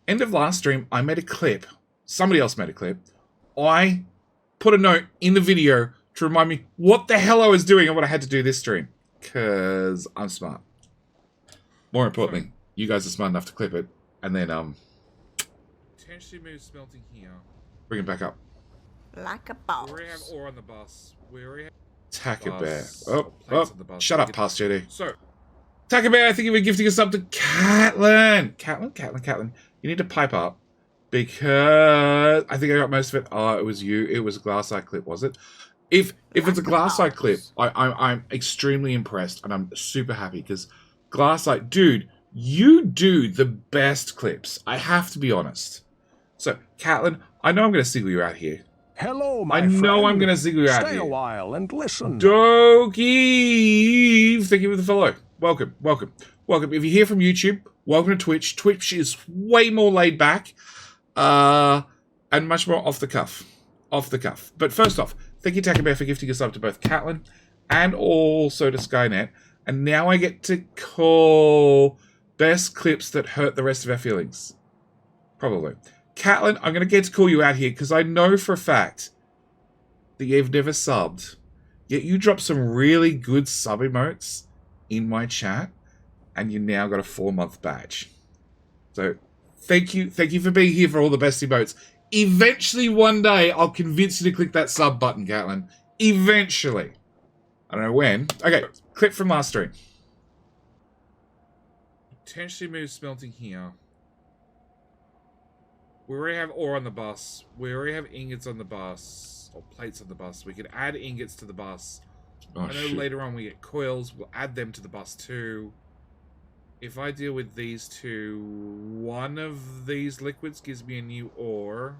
End of last stream, I made a clip. Somebody else made a clip. I put a note in the video to remind me what the hell I was doing and what I had to do this stream. Because I'm smart. More importantly, you guys are smart enough to clip it. And then, potentially move smelting here. Bring it back up. Like a boss. We already have ore on the bus. We already have... Tacker Bear. Oh, shut up, past JD. So, Tacker Bear, I think you were gifting us up to Catlin. Catlin. You need to pipe up. Because I think I got most of it. Oh, it was you. It was a glass eye clip, was it? If it's a glass eye clip, I'm extremely impressed and I'm super happy because glass eye, dude, you do the best clips. I have to be honest. So, Catlin, I know I'm going to single you out here. Hello, my friend. I know I'm going to single you out here. Stay a while and listen. Doki, thank you for the follow. Welcome. If you're here from YouTube, welcome to Twitch. Twitch is way more laid back. And much more off the cuff. But first off, thank you, Tacker Bear, for gifting us up to both Catlin and also to Skynet. And now I get to call best clips that hurt the rest of our feelings. Probably. Catlin, I'm going to get to call you out here because I know for a fact that you've never subbed. Yet you dropped some really good sub emotes in my chat. And you now got a 4-month badge. So... Thank you for being here for all the best emotes. Eventually, one day, I'll convince you to click that sub button, Catlin. Eventually. I don't know when. Okay, clip from last stream. Potentially move smelting here. We already have ore on the bus. We already have ingots on the bus. Or plates on the bus. We could add ingots to the bus. I know later on we get coils. We'll add them to the bus too. If I deal with these two, one of these liquids gives me a new ore.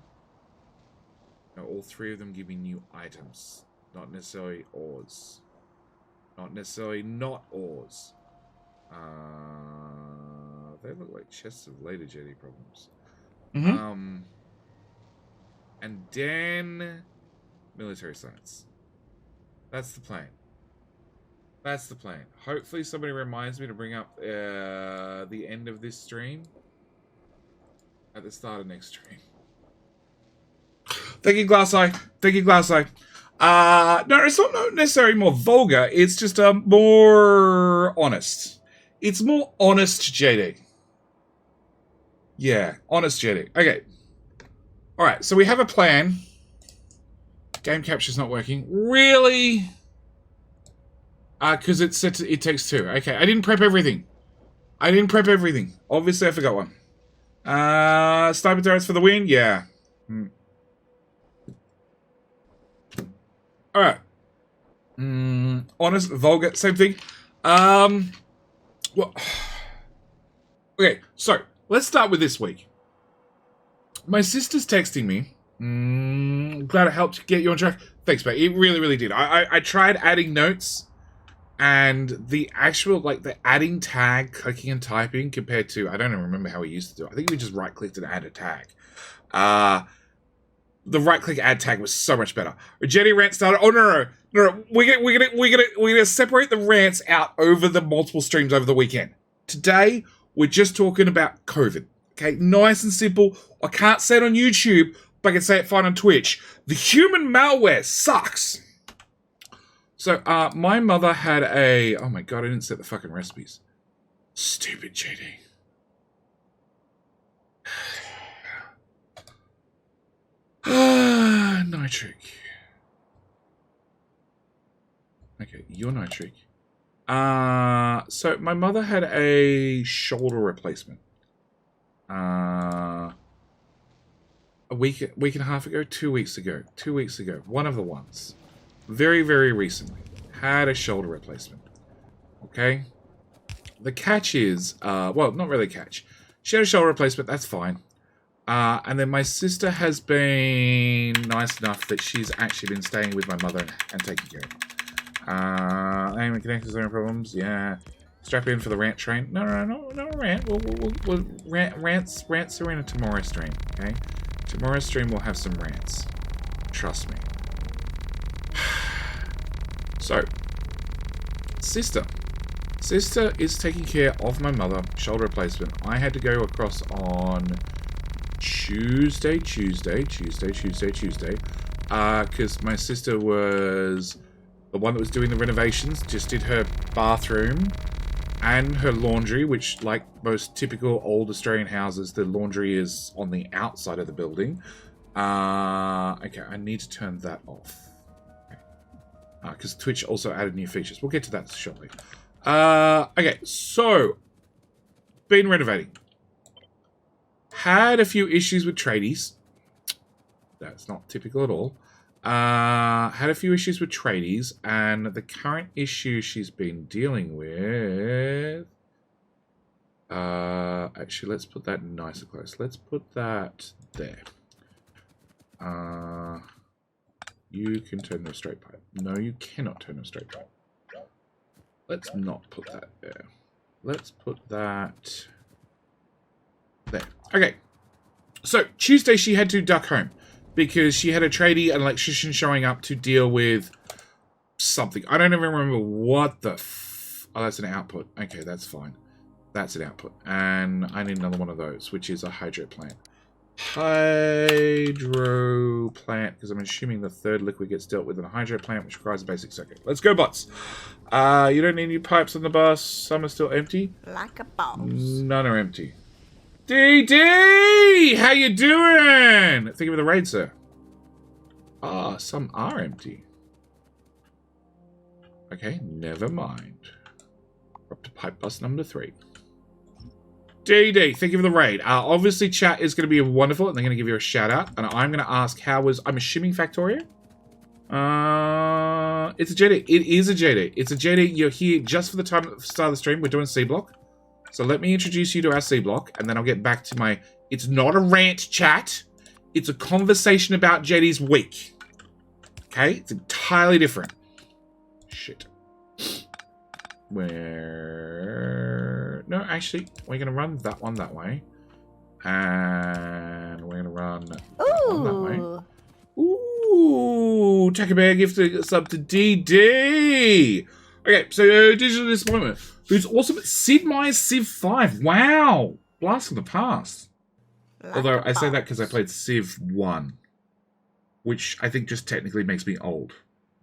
No, all three of them give me new items. Not necessarily ores. Not necessarily not ores. They look like chests of later JD problems. Mm-hmm. And then military science. That's the plan. That's the plan. Hopefully somebody reminds me to bring up the end of this stream at the start of next stream. Thank you, Glass Eye. No, it's not necessarily more vulgar. It's just more honest. It's more honest, JD. Yeah, honest, JD. Okay. All right, so we have a plan. Game capture's not working. Really? Because it takes 2. Okay, I didn't prep everything. Obviously, I forgot one. Sniper turrets for the win? Yeah. Alright. Honest, vulgar, same thing. Well, okay, so, let's start with this week. My sister's texting me. Glad it helped get you on track. Thanks, mate. It really, really did. I tried adding notes. And the actual, like, the adding tag, clicking and typing compared to, I don't even remember how we used to do it. I think we just right-clicked and add a tag. The right-click add tag was so much better. Jenny rant started. Oh, no. We're gonna separate the rants out over the multiple streams over the weekend. Today, we're just talking about COVID. Okay, nice and simple. I can't say it on YouTube, but I can say it fine on Twitch. The human malware sucks. So, my mother had a... Oh my god, I didn't set the fucking recipes. Stupid JD. Nitric. Okay, you're nitric. So, my mother had a shoulder replacement. A week and a half ago? 2 weeks ago. 2 weeks ago. One of the ones. Very, very recently, had a shoulder replacement. Okay? The catch is, well, not really a catch. She had a shoulder replacement, that's fine. And then my sister has been nice enough that she's actually been staying with my mother and taking care of her. Aim and connectors are no problems, yeah. Strap in for the rant train. No rant. We'll rants are in a tomorrow stream, okay? Tomorrow's stream will have some rants. Trust me. So, sister is taking care of my mother, shoulder replacement. I had to go across on Tuesday. Because my sister was the one that was doing the renovations, just did her bathroom and her laundry, which, like most typical old Australian houses, the laundry is on the outside of the building. Okay, I need to turn that off. Because Twitch also added new features. We'll get to that shortly. Okay, so, been renovating. Had a few issues with tradies. That's not typical at all. Had a few issues with tradies, and the current issue she's been dealing with... actually, let's put that nice and close. Let's put that there. You can turn the straight pipe. No, you cannot turn a straight pipe. Let's not put that there. Let's put that there. Okay. So, Tuesday she had to duck home because she had a tradie and electrician showing up to deal with something. I don't even remember what the oh, that's an output. Okay, that's fine. That's an output. And I need another one of those, which is a hydro plant. Hydro plant, because I'm assuming the third liquid gets dealt with in a hydro plant, which requires a basic circuit. Let's go, bots. You don't need new pipes on the bus. Some are still empty. Like a boss. None are empty. DD! How you doing? Think of the raid, sir. Ah, some are empty. Okay, never mind. Up to pipe bus number 3. DD, thank you for the raid. Obviously, chat is going to be wonderful, and they're going to give you a shout out. And I'm going to ask how was... I'm assuming Factorio? It's a JD. It is a JD. It's a JD. You're here just for the time at the start of the stream. We're doing Seablock. So let me introduce you to our Seablock, and then I'll get back to my... It's not a rant chat. It's a conversation about JD's week. Okay? It's entirely different. Shit. Where... No, actually, we're going to run that one that way. And we're going to run that one that way. Ooh, Taka Bear gifted us up to DD. Okay, so Digital Disappointment. Who's awesome at Civ Myers Civ 5. Wow. Blast from the past. Although I say that because I played Civ 1. Which I think just technically makes me old.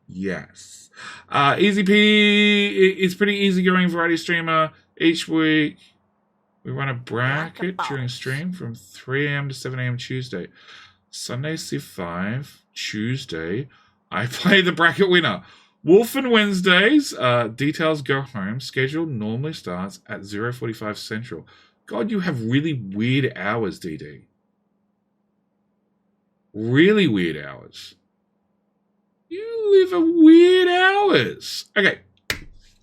Yes. Easy P is pretty easygoing variety streamer. Each week we run a bracket during stream from 3 AM to 7 AM Tuesday. Sunday Civ 5. Tuesday I play the bracket winner. Wolf and Wednesdays, details go home. Schedule normally starts at 0:45 Central. God, you have really weird hours, DD. Really weird hours. You live at weird hours. Okay.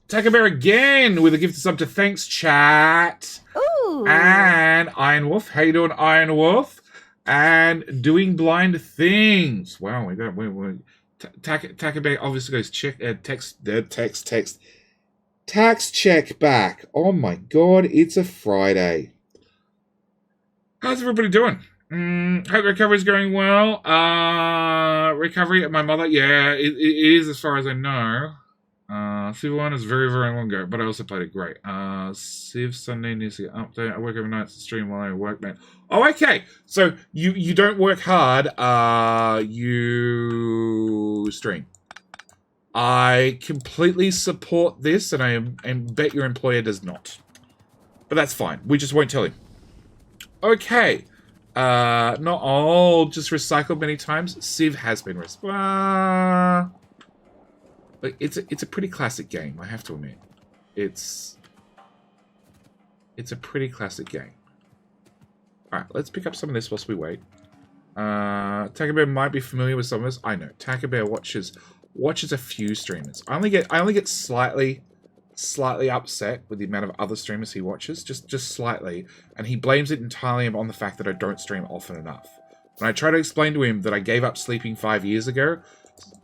Taka Bear again with a gift sub to thanks, chat. Ooh. And Iron Wolf. How you doing, Iron Wolf? And doing blind things. Wow, we got... Taka Bear obviously goes check... text. Tax check back. Oh my god, it's a Friday. How's everybody doing? Hope recovery's going well. Recovery at my mother, yeah, it is as far as I know. Civ 1 is very, very long ago, but I also played it great. Civ Sunday needs to get update. I work overnight to stream while I work, man. Oh, okay. So you don't work hard, you stream. I completely support this, and I bet your employer does not. But that's fine. We just won't tell him. Okay. Not all, just recycled many times. Civ has been recycled. But it's a pretty classic game, I have to admit. It's a pretty classic game. Alright, let's pick up some of this whilst we wait. Taka Bear might be familiar with some of this. I know. Taka Bear watches a few streamers. I only get slightly upset with the amount of other streamers he watches, just slightly, and he blames it entirely on the fact that I don't stream often enough. When I try to explain to him that I gave up sleeping 5 years ago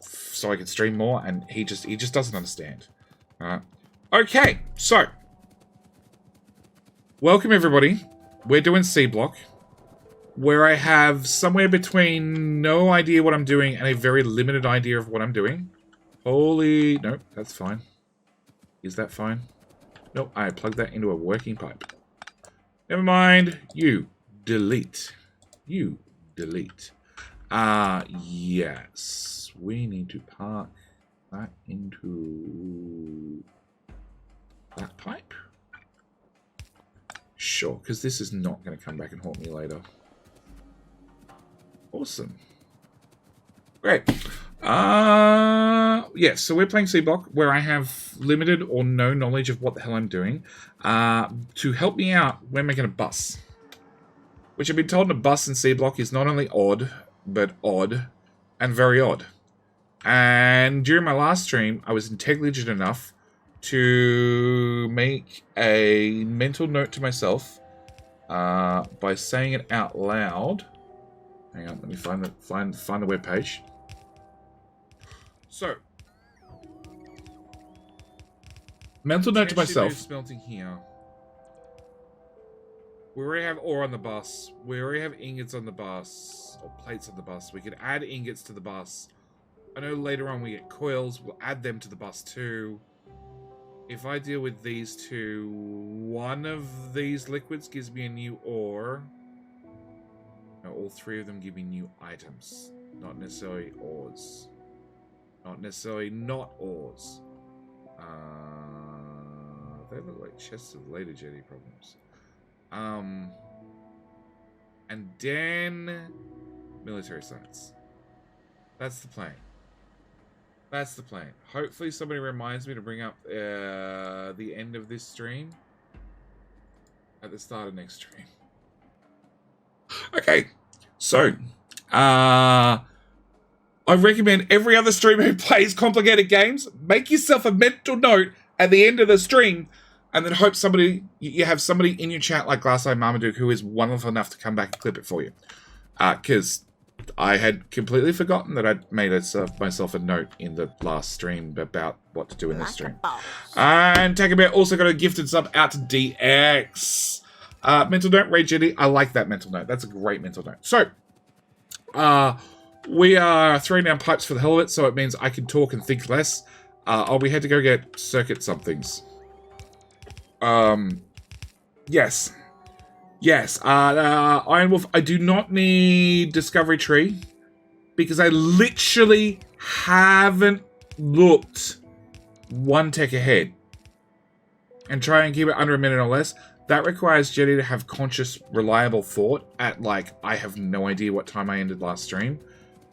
so I could stream more, and he just doesn't understand. Okay, so welcome everybody. We're doing Seablock, where I have somewhere between no idea what I'm doing and a very limited idea of what I'm doing. Holy... Nope, that's fine. Is that fine? Nope, I plugged that into a working pipe. Never mind. You. Delete. You delete. Yes. We need to park that into that pipe. Sure, because this is not going to come back and haunt me later. Awesome. Great. Yes, so we're playing Seablock, where I have limited or no knowledge of what the hell I'm doing. To help me out, we're making a bus. Which I've been told a bus in Seablock is not only odd, but odd, and very odd. And during my last stream, I was intelligent enough to make a mental note to myself by saying it out loud. Hang on, let me find the web page. So, mental note to myself. Smelting here. We already have ore on the bus. We already have ingots on the bus, or plates on the bus. We could add ingots to the bus. I know later on we get coils. We'll add them to the bus too. If I deal with these two, one of these liquids gives me a new ore. No, all three of them give me new items. Not necessarily ores. Not necessarily not ores. They look like chests of later jetty problems. And then military sites. That's the plan. That's the plan. Hopefully somebody reminds me to bring up the end of this stream at the start of next stream. Okay, so I recommend every other streamer who plays complicated games, make yourself a mental note at the end of the stream, and then hope you have somebody in your chat like Glass Eye Marmaduke who is wonderful enough to come back and clip it for you. Because I had completely forgotten that I'd made myself a note in the last stream about what to do in this stream. And Taco Bear also got a gifted sub out to DX. Mental note, Ray Jetty. I like that mental note. That's a great mental note. So, we are throwing down pipes for the hell of it, so it means I can talk and think less. We had to go get circuit somethings. Yes. Yes, Iron Wolf, I do not need Discovery Tree because I literally haven't looked one tech ahead and try and keep it under a minute or less. That requires Jetty to have conscious, reliable thought at, like, I have no idea what time I ended last stream,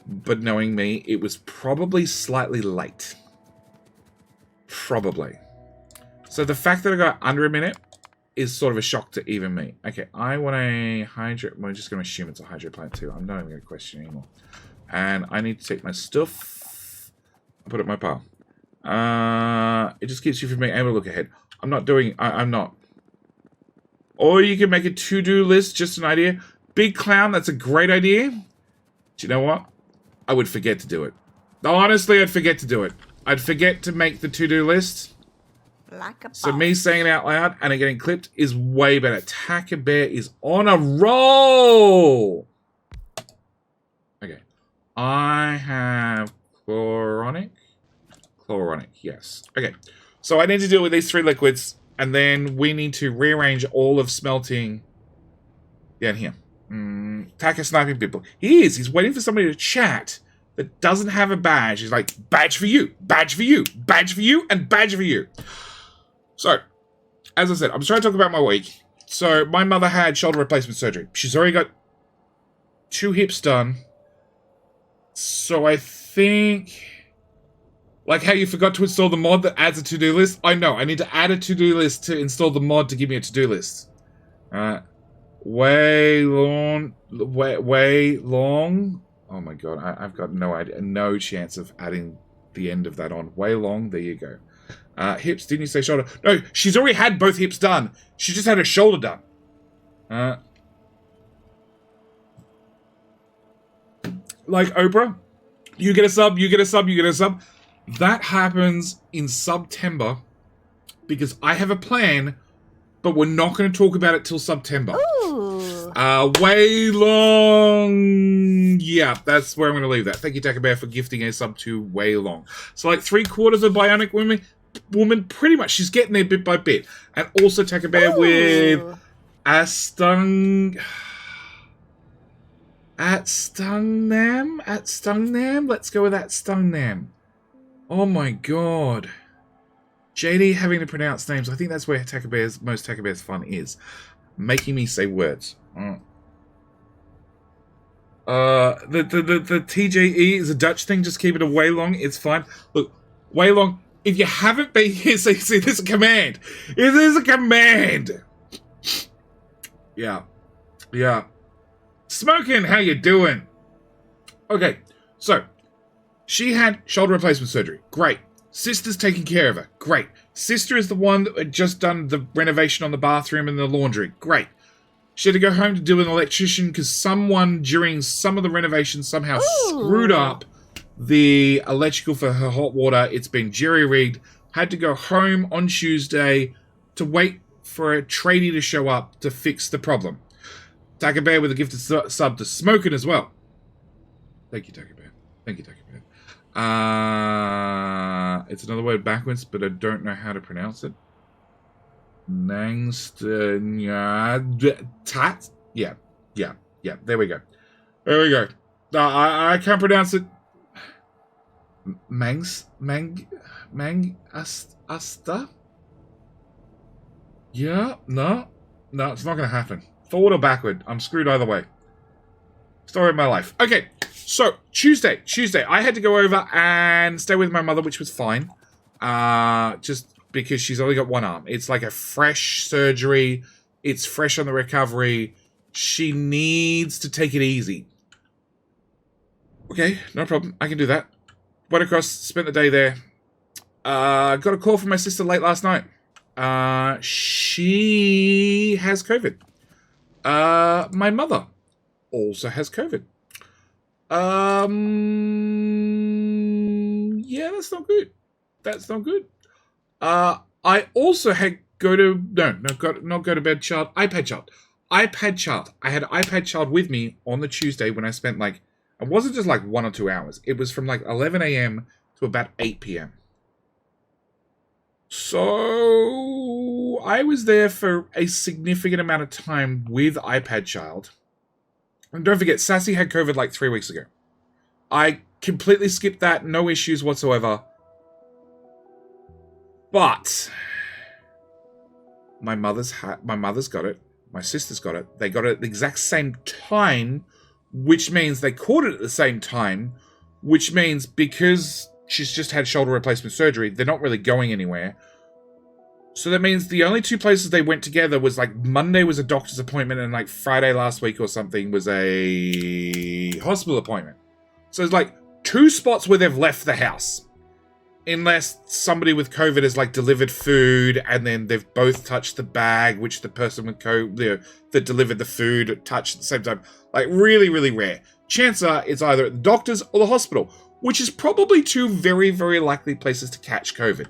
but knowing me, it was probably slightly late. Probably. So the fact that I got under a minute is sort of a shock to even me. Okay, I want a hydro... We're just going to assume it's a hydro plant too. I'm not even going to question anymore. And I need to take my stuff and put it in my pile. It just keeps you from being able to look ahead. I'm not doing... I'm not. Or you can make a to-do list, just an idea. Big Clown, that's a great idea. Do you know what? I would forget to do it. Honestly, I'd forget to do it. I'd forget to make the to-do list. Like a So me saying it out loud and it getting clipped is way better. Taco Bear is on a roll. Okay. I have chloronic. Chloronic, yes. Okay. So I need to deal with these three liquids and then we need to rearrange all of smelting down here. Taco sniping people. He is. He's waiting for somebody to chat that doesn't have a badge. He's like, badge for you, badge for you, badge for you, and badge for you. So, as I said, I'm just trying to talk about my week. So, my mother had shoulder replacement surgery. She's already got 2 hips done. So, I think... Like how you forgot to install the mod that adds a to-do list? I know, I need to add a to-do list to install the mod to give me a to-do list. Way long... Oh my god, I've got no idea. No chance of adding the end of that on. Way long, there you go. Hips, didn't you say shoulder? No, she's already had both hips done. She just had her shoulder done. Like Oprah, you get a sub, you get a sub, you get a sub. That happens in September because I have a plan, but we're not going to talk about it till September. Ooh. Way long. Yeah, that's where I'm going to leave that. Thank you, Taco Bear, for gifting a sub to Way Long. So like 3/4 of Bionic Woman, pretty much, she's getting there bit by bit. And also Taco Bear with Astung. At Stungnam? At Stungnam? Let's go with at Stungnam. Oh my god. JD having to pronounce names. I think that's where most Taco Bear's fun is. Making me say words. The TJE is a Dutch thing. Just keep it a way long. It's fine. Look, way long. If you haven't been here, see, there's a command. There's a command. Yeah. Smoking, how you doing? Okay, so she had shoulder replacement surgery. Great. Sister's taking care of her. Great. Sister is the one that had just done the renovation on the bathroom and the laundry. Great. She had to go home to deal with an electrician because someone during some of the renovations somehow screwed up the electrical for her hot water. It's been jerry-rigged. Had to go home on Tuesday to wait for a tradie to show up to fix the problem. Taco Bear with a gifted sub to Smoking as well. Thank you, Taco Bear. Thank you, Taco Bear. It's another word backwards, but I don't know how to pronounce it. Tat? Yeah. There we go. I can't pronounce it. Asta? Yeah, no, it's not going to happen. Forward or backward, I'm screwed either way. Story of my life. Okay, so Tuesday, I had to go over and stay with my mother, which was fine. Just because she's only got one arm. It's like a fresh surgery. It's fresh on the recovery. She needs to take it easy. Okay, no problem. I can do that. Went across, spent the day there. Got a call from my sister late last night. She has COVID. My mother also has COVID. Yeah, that's not good. That's not good. I also had not go to bed child, iPad child. I had iPad child with me on the Tuesday when I spent it wasn't just 1 or 2 hours. It was from 11 a.m. to about 8 p.m. So I was there for a significant amount of time with iPad child. And don't forget, Sassy had COVID 3 weeks ago. I completely skipped that, no issues whatsoever. But my mother's got it. My sister's got it. They got it at the exact same time, which means they caught it at the same time, which means because she's just had shoulder replacement surgery, they're not really going anywhere. So that means the only two places they went together was Monday was a doctor's appointment and Friday last week or something was a hospital appointment. So it's 2 spots where they've left the house. Unless somebody with COVID has delivered food and then they've both touched the bag, which the person with COVID that delivered the food touched at the same time. Really, really rare. Chances are it's either at the doctor's or the hospital, which is probably 2 very, very likely places to catch COVID.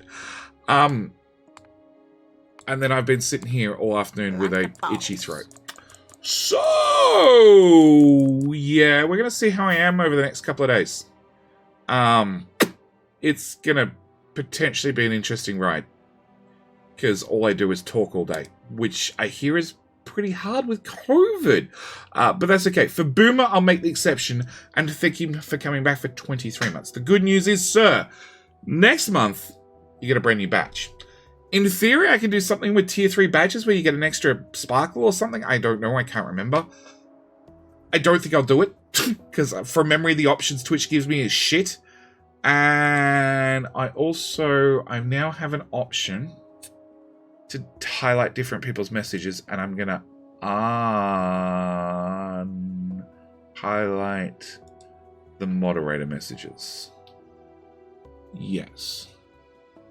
And then I've been sitting here all afternoon with a itchy throat. So, yeah, we're going to see how I am over the next couple of days. It's going to potentially be an interesting ride. Because all I do is talk all day, which I hear is pretty hard with COVID. But that's okay. For Boomer, I'll make the exception and thank him for coming back for 23 months. The good news is, sir, next month, you get a brand new badge. In theory, I can do something with tier 3 badges where you get an extra sparkle or something. I don't know. I can't remember. I don't think I'll do it. Because from memory, the options Twitch gives me is shit. And I now have an option to highlight different people's messages. And I'm going to highlight the moderator messages. Yes.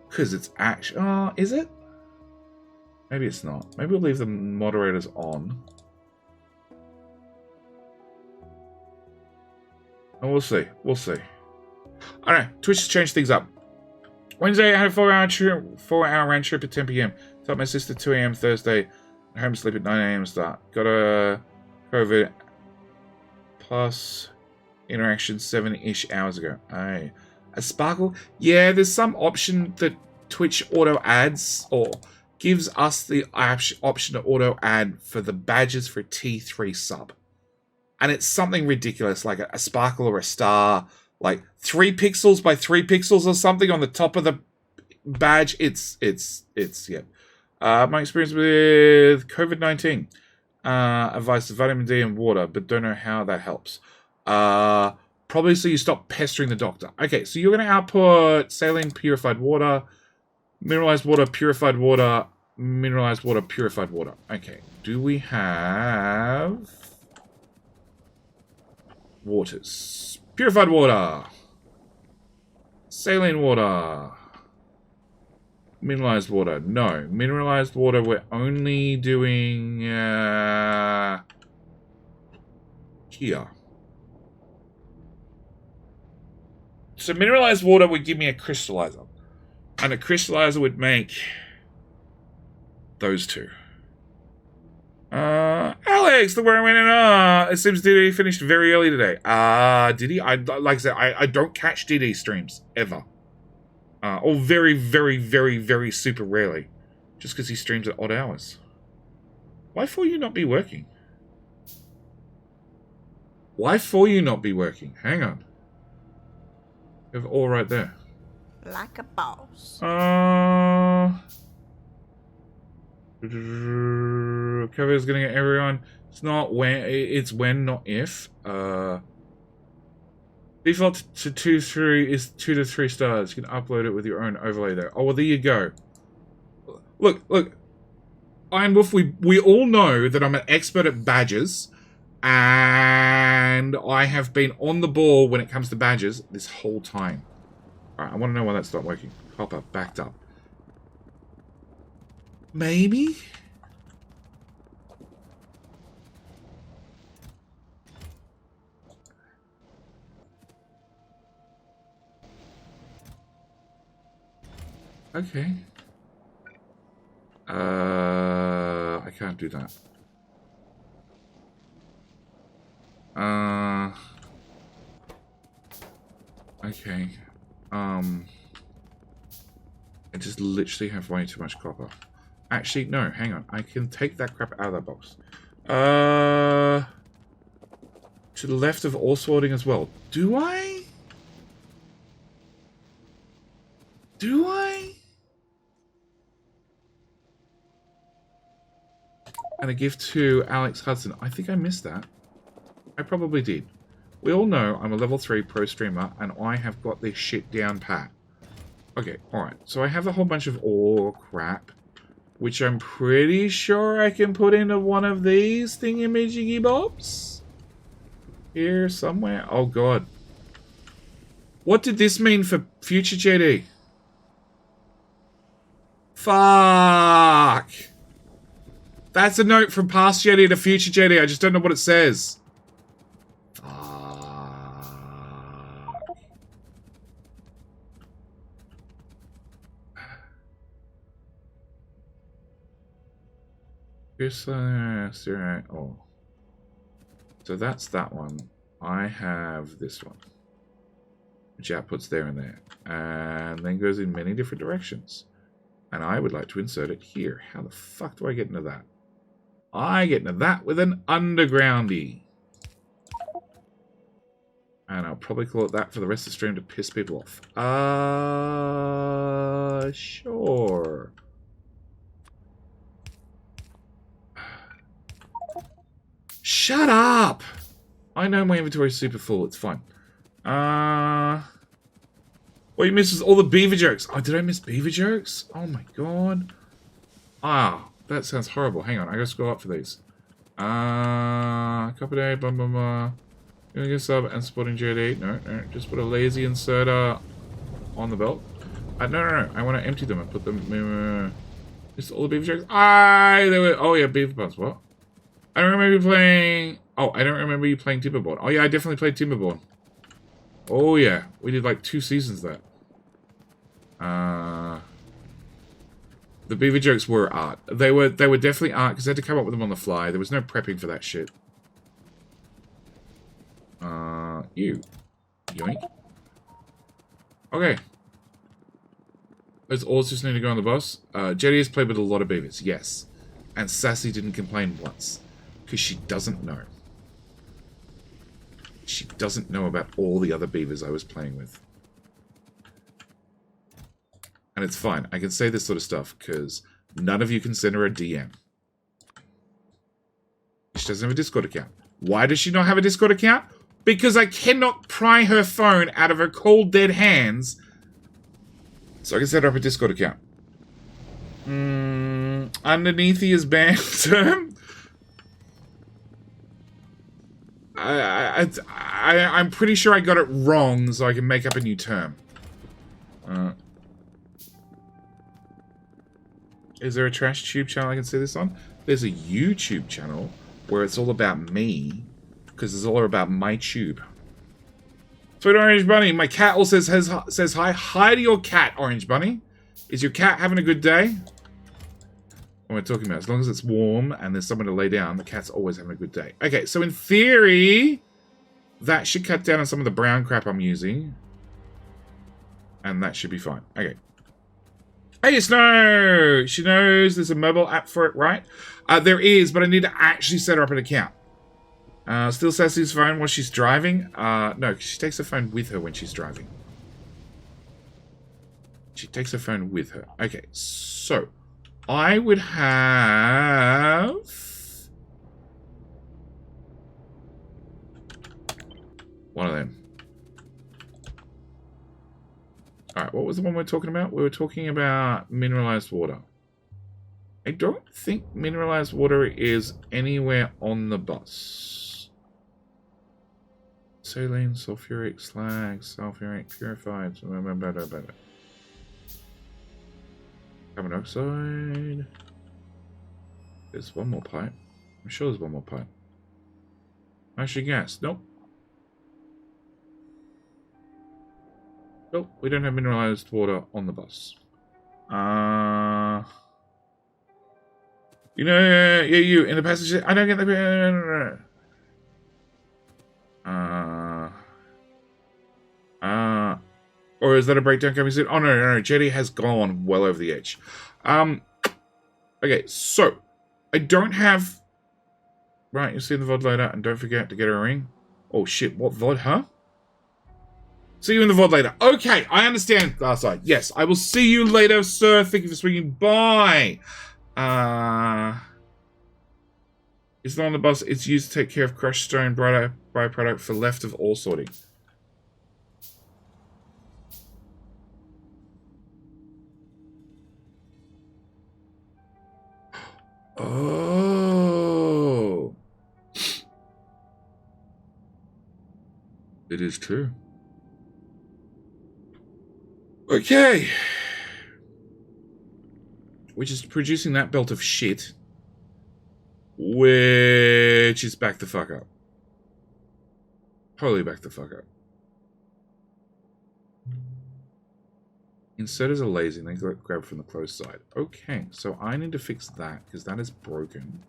Because it's actually... Oh, is it? Maybe it's not. Maybe we'll leave the moderators on. And we'll see. We'll see. I don't know. Twitch has changed things up. Wednesday, I had a 4-hour round trip at 10 p.m. Taught my sister 2 a.m. Thursday. Home sleep at 9 a.m. start. Got a COVID plus interaction 7-ish hours ago. Aye. A sparkle? Yeah, there's some option that Twitch auto adds or gives us the option to auto add for the badges for T3 sub. and it's something ridiculous, like a sparkle or a star, like 3 pixels by 3 pixels or something on the top of the badge. It's yeah. My experience with COVID-19. Advice to vitamin D and water, but don't know how that helps. Probably so you stop pestering the doctor. Okay, so you're going to output saline purified water, mineralized water, purified water, mineralized water, purified water. Okay, do we have waters? Purified water, saline water, mineralized water. No, mineralized water we're only doing here. So mineralized water would give me a crystallizer. And a crystallizer would make those two. Alex, the where I went in. It seems DD finished very early today. Did he? Like I said, I don't catch DD streams ever. Or very, very, very, very super rarely. Just because he streams at odd hours. Why for you not be working? Why for you not be working? Hang on. You have it all right there. Like a boss. Cover is gonna get everyone. It's not when, it's when, not if. Default to 2-3 is 2 to 3 stars. You can upload it with your own overlay there. Oh well, there you go. Look, Iron Wolf. We all know that I'm an expert at badges, and I have been on the ball when it comes to badges this whole time. All right, I want to know why that's not working. Hopper backed up. Maybe. Okay. I can't do that. Okay. I just literally have way too much copper. Actually, no, hang on. I can take that crap out of that box. To the left of ore sorting as well. Do I? Do I? And a gift to Alex Hudson. I think I missed that. I probably did. We all know I'm a level 3 pro streamer and I have got this shit down pat. Okay, alright. So I have a whole bunch of ore crap, which I'm pretty sure I can put into one of these thingamajiggy bobs. Here somewhere. Oh god. What did this mean for future JD? Fuck! That's a note from past JD to future JD. I just don't know what it says. Fuck. Oh. So that's that one. I have this one. Which outputs there and there. And then goes in many different directions. And I would like to insert it here. How the fuck do I get into that? I get into that with an undergroundy. And I'll probably call it that for the rest of the stream to piss people off. Sure. Shut up! I know my inventory is super full. It's fine. What you missed was all the beaver jokes. Oh, did I miss beaver jokes? Oh my god. Ah, that sounds horrible. Hang on, I gotta scroll up for these. Copy day, blah blah blah. Gonna get sub and supporting JD. No, just put a lazy inserter on the belt. No. I want to empty them and put them. Just all the beaver jokes. They were. Oh yeah, beaver puns. What? I don't remember you playing. Oh, I don't remember you playing Timberborn. Oh yeah, I definitely played Timberborn. Oh yeah, we did like 2 seasons of that. The beaver jokes were art. They were definitely art because I had to come up with them on the fly. There was no prepping for that shit. Yoink. Okay. Those ores just need to go on the boss. Jetty has played with a lot of beavers, yes. And Sassy didn't complain once. Because she doesn't know. She doesn't know about all the other beavers I was playing with. And it's fine. I can say this sort of stuff because none of you can send her a DM. She doesn't have a Discord account. Why does she not have a Discord account? Because I cannot pry her phone out of her cold, dead hands. So I can set her up a Discord account. Underneath is banter. I'm pretty sure I got it wrong, so I can make up a new term. Is there a trash tube channel I can see this on? There's a YouTube channel where it's all about me, because it's all about my tube. Sweet Orange Bunny, my cat also says hi. Hi to your cat, Orange Bunny. Is your cat having a good day? What am I talking about? As long as it's warm and there's someone to lay down, the cat's always having a good day. Okay, so in theory, that should cut down on some of the brown crap I'm using. And that should be fine. Okay. Hey, Snow! She knows there's a mobile app for it, right? There is, but I need to actually set her up an account. Still Sassy's phone while she's driving? No, she takes her phone with her when she's driving. She takes her phone with her. Okay, so I would have one of them. Alright, what was the one we were talking about? We were talking about mineralized water. I don't think mineralized water is anywhere on the bus. Saline, sulfuric, slag, sulfuric, purified. Carbon dioxide. There's one more pipe. I'm sure there's one more pipe. Nitrogen gas. Nope. Nope, we don't have mineralized water on the bus. You know, yeah, you in the passage. I don't get the. Or is that a breakdown coming soon? Oh no, Jetty has gone well over the edge. Okay, so I don't have. Right, you'll see the VOD later, and don't forget to get her a ring. Oh shit, what VOD, huh? See you in the VOD later. Okay, I understand, Glasseye. Yes, I will see you later, sir. Thank you for swinging by. It's not on the bus. It's used to take care of crushed stone byproduct for left of ore sorting. Oh. It is true. Okay. Which is producing that belt of shit. Which is back the fuck up. Totally back the fuck up. Insert as a lazy, then grab from the closed side. Okay, so I need to fix that, because that is broken.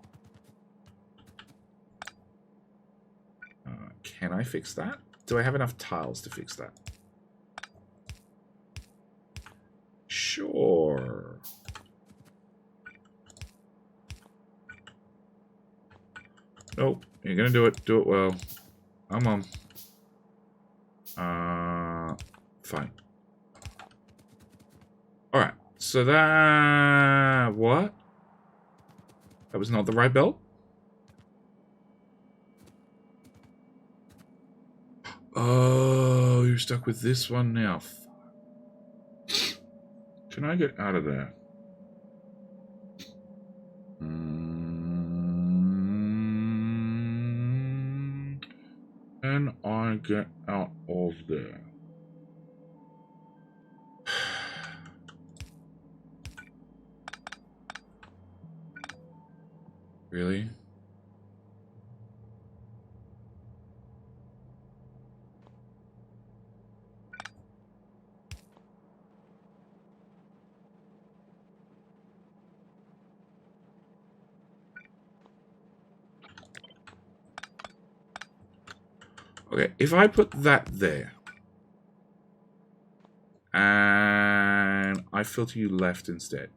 Can I fix that? Do I have enough tiles to fix that? Sure. Nope, you're gonna do it. Do it well. I'm on. Fine. Alright, so that... What? That was not the right belt? Oh, you're stuck with this one now. Can I get out of there? Can I get out of there? Really? Okay, if I put that there, and I filter you left instead,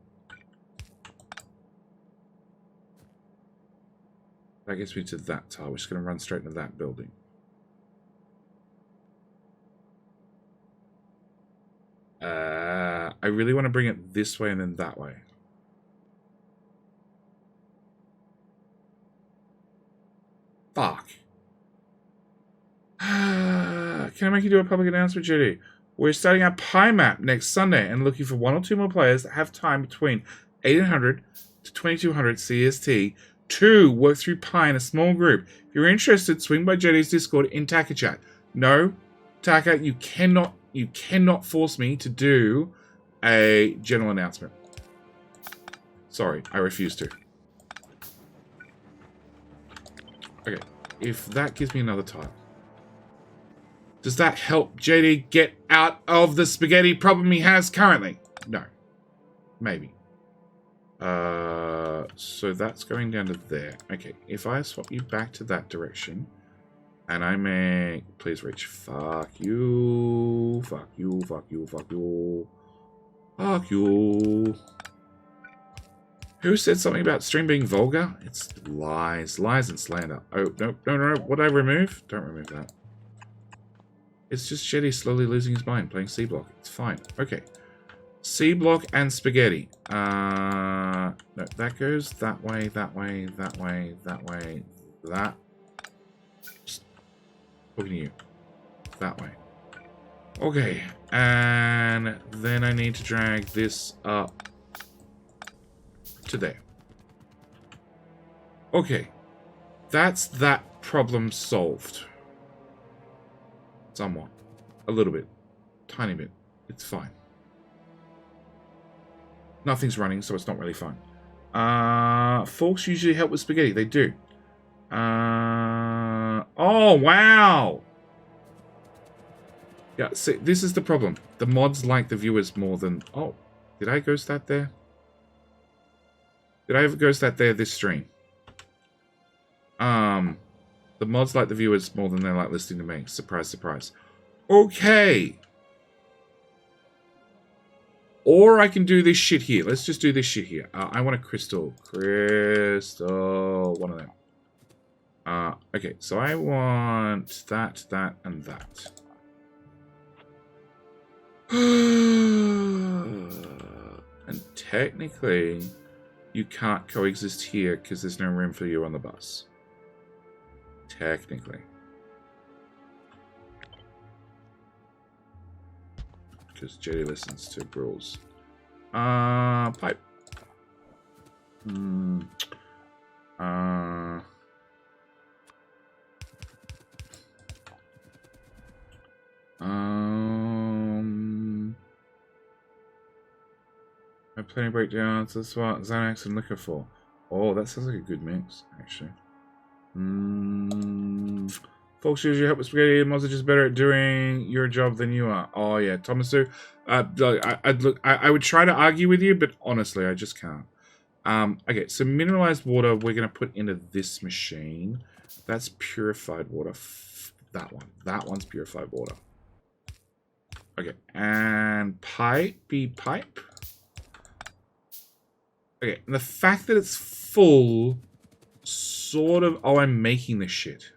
that gets me to that tile, which is going to run straight into that building. really want to bring it this way and then that way. Fuck. Can I make you do a public announcement, Judy? We're starting our pie map next Sunday and looking for 1 or 2 more players that have time between 1800 to 2200 CST to work through pie in a small group. If you're interested, swing by Jetty's Discord in Taka Chat. No, Taka, you cannot force me to do a general announcement. Sorry, I refuse to. Okay, if that gives me another tile. Does that help JD get out of the spaghetti problem he has currently? No. Maybe. So that's going down to there. Okay, if I swap you back to that direction, and I make... Please reach. Fuck you. Fuck you. Fuck you. Fuck you. Fuck you. Who said something about stream being vulgar? It's lies. Lies and slander. Oh, no. What did I remove? Don't remove that. It's just Jetty slowly losing his mind playing Seablock. It's fine. Okay. Seablock and spaghetti. No, that goes that way, that way, that way, that way, that. Just looking at you. That way. Okay. And then I need to drag this up to there. Okay. That's that problem solved. Somewhat. A little bit. Tiny bit. It's fine. Nothing's running, so it's not really fun. Forks usually help with spaghetti. They do. Oh, wow! Yeah, see, this is the problem. The mods like the viewers more than... Oh, did I ghost that there? Did I ever ghost that there this stream? The mods like the viewers more than they like listening to me. Surprise, surprise. Okay. Or I can do this shit here. Let's just do this shit here. I want a crystal. Crystal. One of them. Okay, so I want that, that, and that. And technically, you can't coexist here because there's no room for you on the bus. Technically. Because Jetty listens to rules. Pipe. I plenty breakdowns. That's what Xanax I'm looking for. Oh, that sounds like a good mix, actually. Folks usually help with spaghetti. Mods are just better at doing your job than you are. Oh yeah, Thomasu. I would try to argue with you, but honestly, I just can't. Okay, so mineralized water we're gonna put into this machine. That's purified water. That one. That one's purified water. Okay, and pipe. Okay, and the fact that it's full, sort of... Oh, I'm making this shit.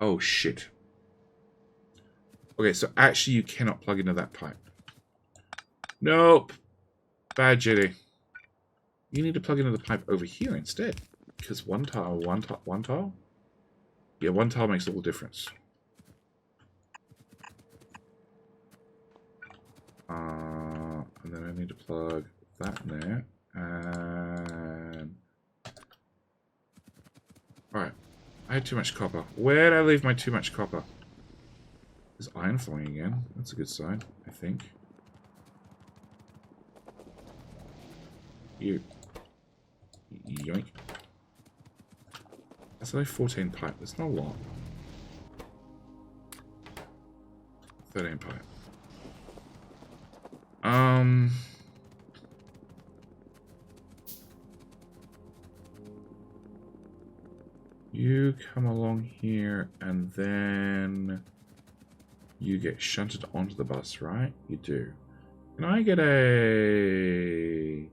Oh, shit. Okay, so actually you cannot plug into that pipe. Nope. Bad Jetty. You need to plug into the pipe over here instead. Because one tile? Yeah, one tile makes a little difference. And then I need to plug that in there. And... Alright. I had too much copper. Where did I leave my too much copper? Is iron flowing again? That's a good sign, I think. You. Yoink. That's only 14 pipe. That's not a lot. 13 pipe. You come along here and then you get shunted onto the bus, right? You do. Can I get a...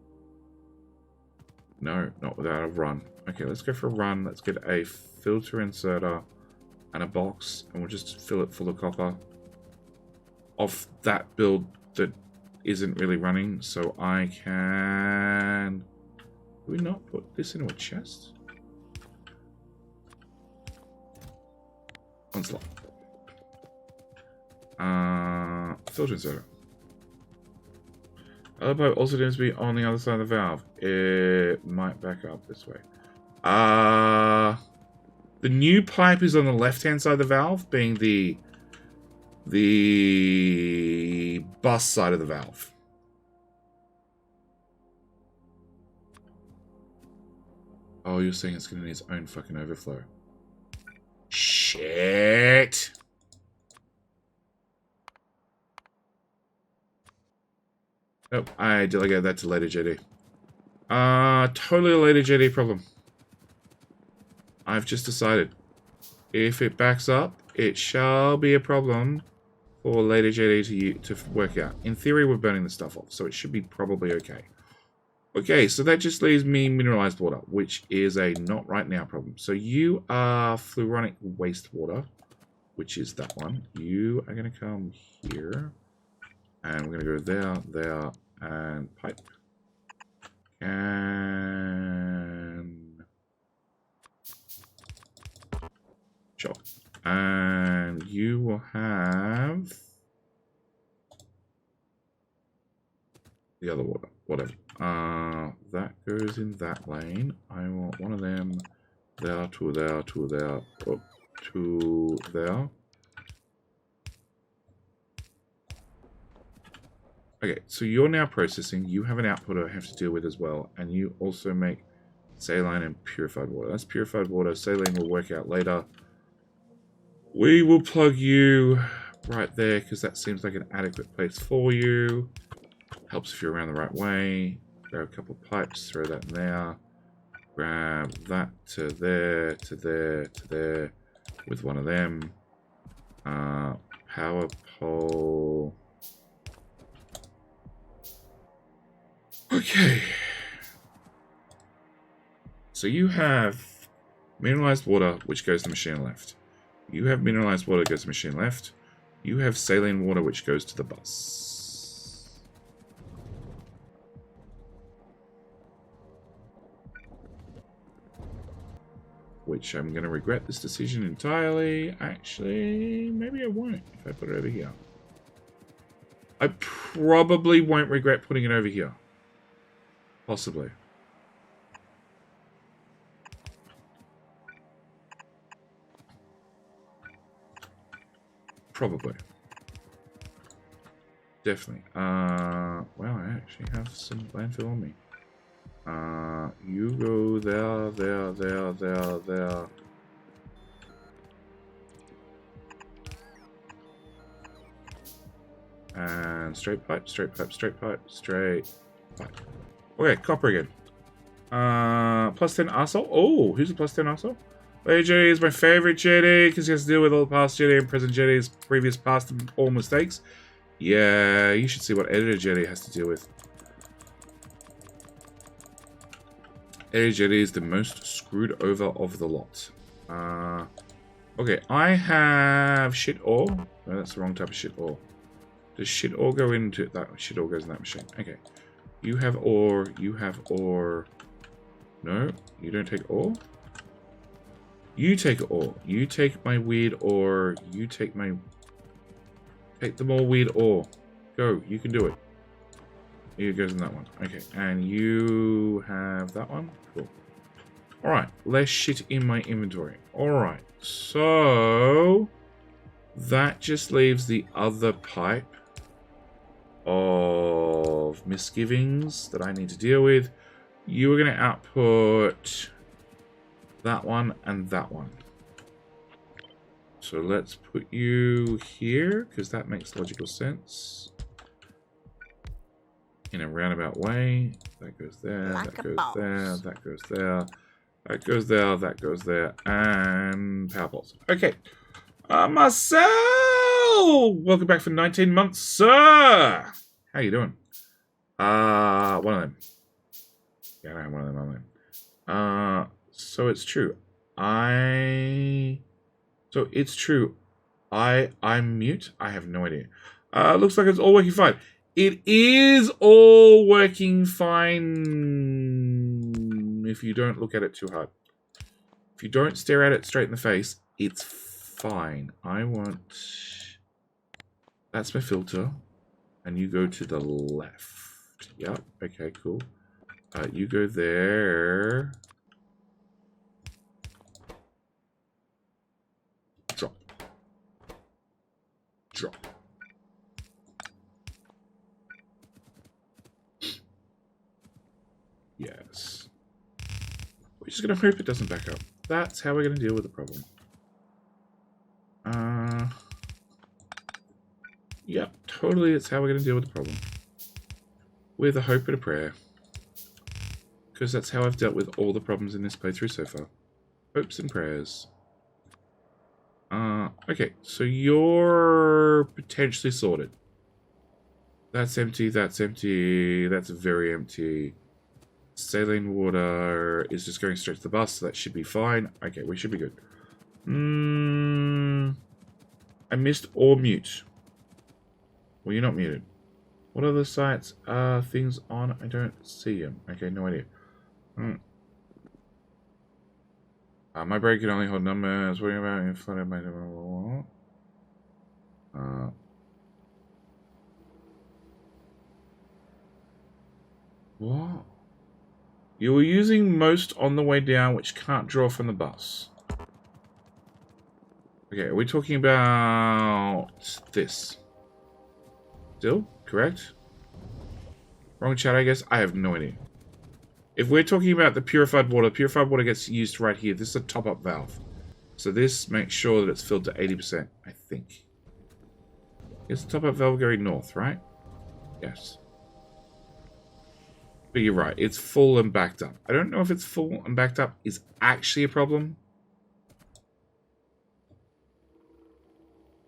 No, not without a run. Okay, let's go for a run. Let's get a filter inserter and a box, and we'll just fill it full of copper. Off that build that isn't really running, so I can... Do we not put this into a chest? One slot. Filter inserter. Other pipe also needs to be on the other side of the valve. It might back up this way. The new pipe is on the left-hand side of the valve, being the bus side of the valve. Oh, you're saying it's going to need its own fucking overflow. Shit. Oh, I delegated that to later JD. Totally a later JD problem. I've just decided. If it backs up, it shall be a problem for later JD to work out. In theory, we're burning the stuff off, so it should be probably okay. Okay, so that just leaves me mineralized water, which is a not right now problem. So you are fluoronic wastewater, which is that one. You are going to come here, and we're going to go there, and pipe. And sure. And you will have the other water, whatever. That goes in that lane. I want one of them there, two there, two there, up to there. Okay, so you're now processing. You have an output I have to deal with as well, and you also make saline and purified water. That's purified water. Saline will work out later. We will plug you right there because that seems like an adequate place for you. Helps if you're around the right way. Grab a couple of pipes, throw that in there. Grab that to there, to there, to there with one of them. Power pole. Okay. So you have mineralized water, which goes to machine left. You have mineralized water, goes to machine left. You have saline water, which goes to the bus. Which I'm going to regret this decision entirely. Actually, maybe I won't if I put it over here. I probably won't regret putting it over here. Possibly. Probably. Definitely. Well, I actually have some landfill on me. You go there, there, there, there, there. And straight pipe, straight pipe, straight pipe, straight pipe. Okay, copper again. Plus 10 arsehole. Oh, who's the plus 10 arsehole? Lady JD is my favorite JD because he has to deal with all the past JD and present JD's previous past and all mistakes. Yeah, you should see what editor JD has to deal with. Editor JD is the most screwed over of the lot. Okay, I have shit ore. No, that's the wrong type of shit ore. Does shit ore go into that? Shit ore goes in that machine. Okay. You have ore. You have ore. No, you don't take ore. You take ore. You take my weird ore. You take my... Take the more weird ore. Go. You can do it. Here goes in that one. Okay. And you have that one. Cool. Alright. Less shit in my inventory. Alright. So... That just leaves the other pipe of misgivings that I need to deal with. You are going to output that one and that one. So let's put you here because that makes logical sense. In a roundabout way. That goes there, Like that a goes boss. there, that goes there, that goes there, that goes there, and power poles. Okay. Marcel! Welcome back for 19 months, sir! How you doing? One of them. Yeah, I have one of them. So it's true. So it's true. I'm mute. I have no idea. Looks like it's all working fine. It is all working fine if you don't look at it too hard. If you don't stare at it straight in the face, it's fine. I want... That's my filter. And you go to the left. Yep. Okay, cool. You go there. Drop. Drop. Yes. We're just going to hope it doesn't back up. That's how we're going to deal with the problem. Yep, totally it's how we're going to deal with the problem. With a hope and a prayer. Because that's how I've dealt with all the problems in this playthrough so far. Hopes and prayers. Okay, so you're potentially sorted. That's empty, that's very empty. Saline water is just going straight to the bus, so that should be fine. Okay, we should be good. I missed or mute. Well, you're not muted. What other sites are things on? I don't see them. Okay, no idea. My brain can only hold numbers. What about in front of my... What? You were using most on the way down, which can't draw from the bus. Okay, are we talking about this? Still? Correct? Wrong chat, I guess? I have no idea. If we're talking about the purified water gets used right here. This is a top-up valve. So this makes sure that it's filled to 80%, I think. It's the top-up valve going north, right? Yes. But you're right, it's full and backed up. I don't know if it's full and backed up is actually a problem.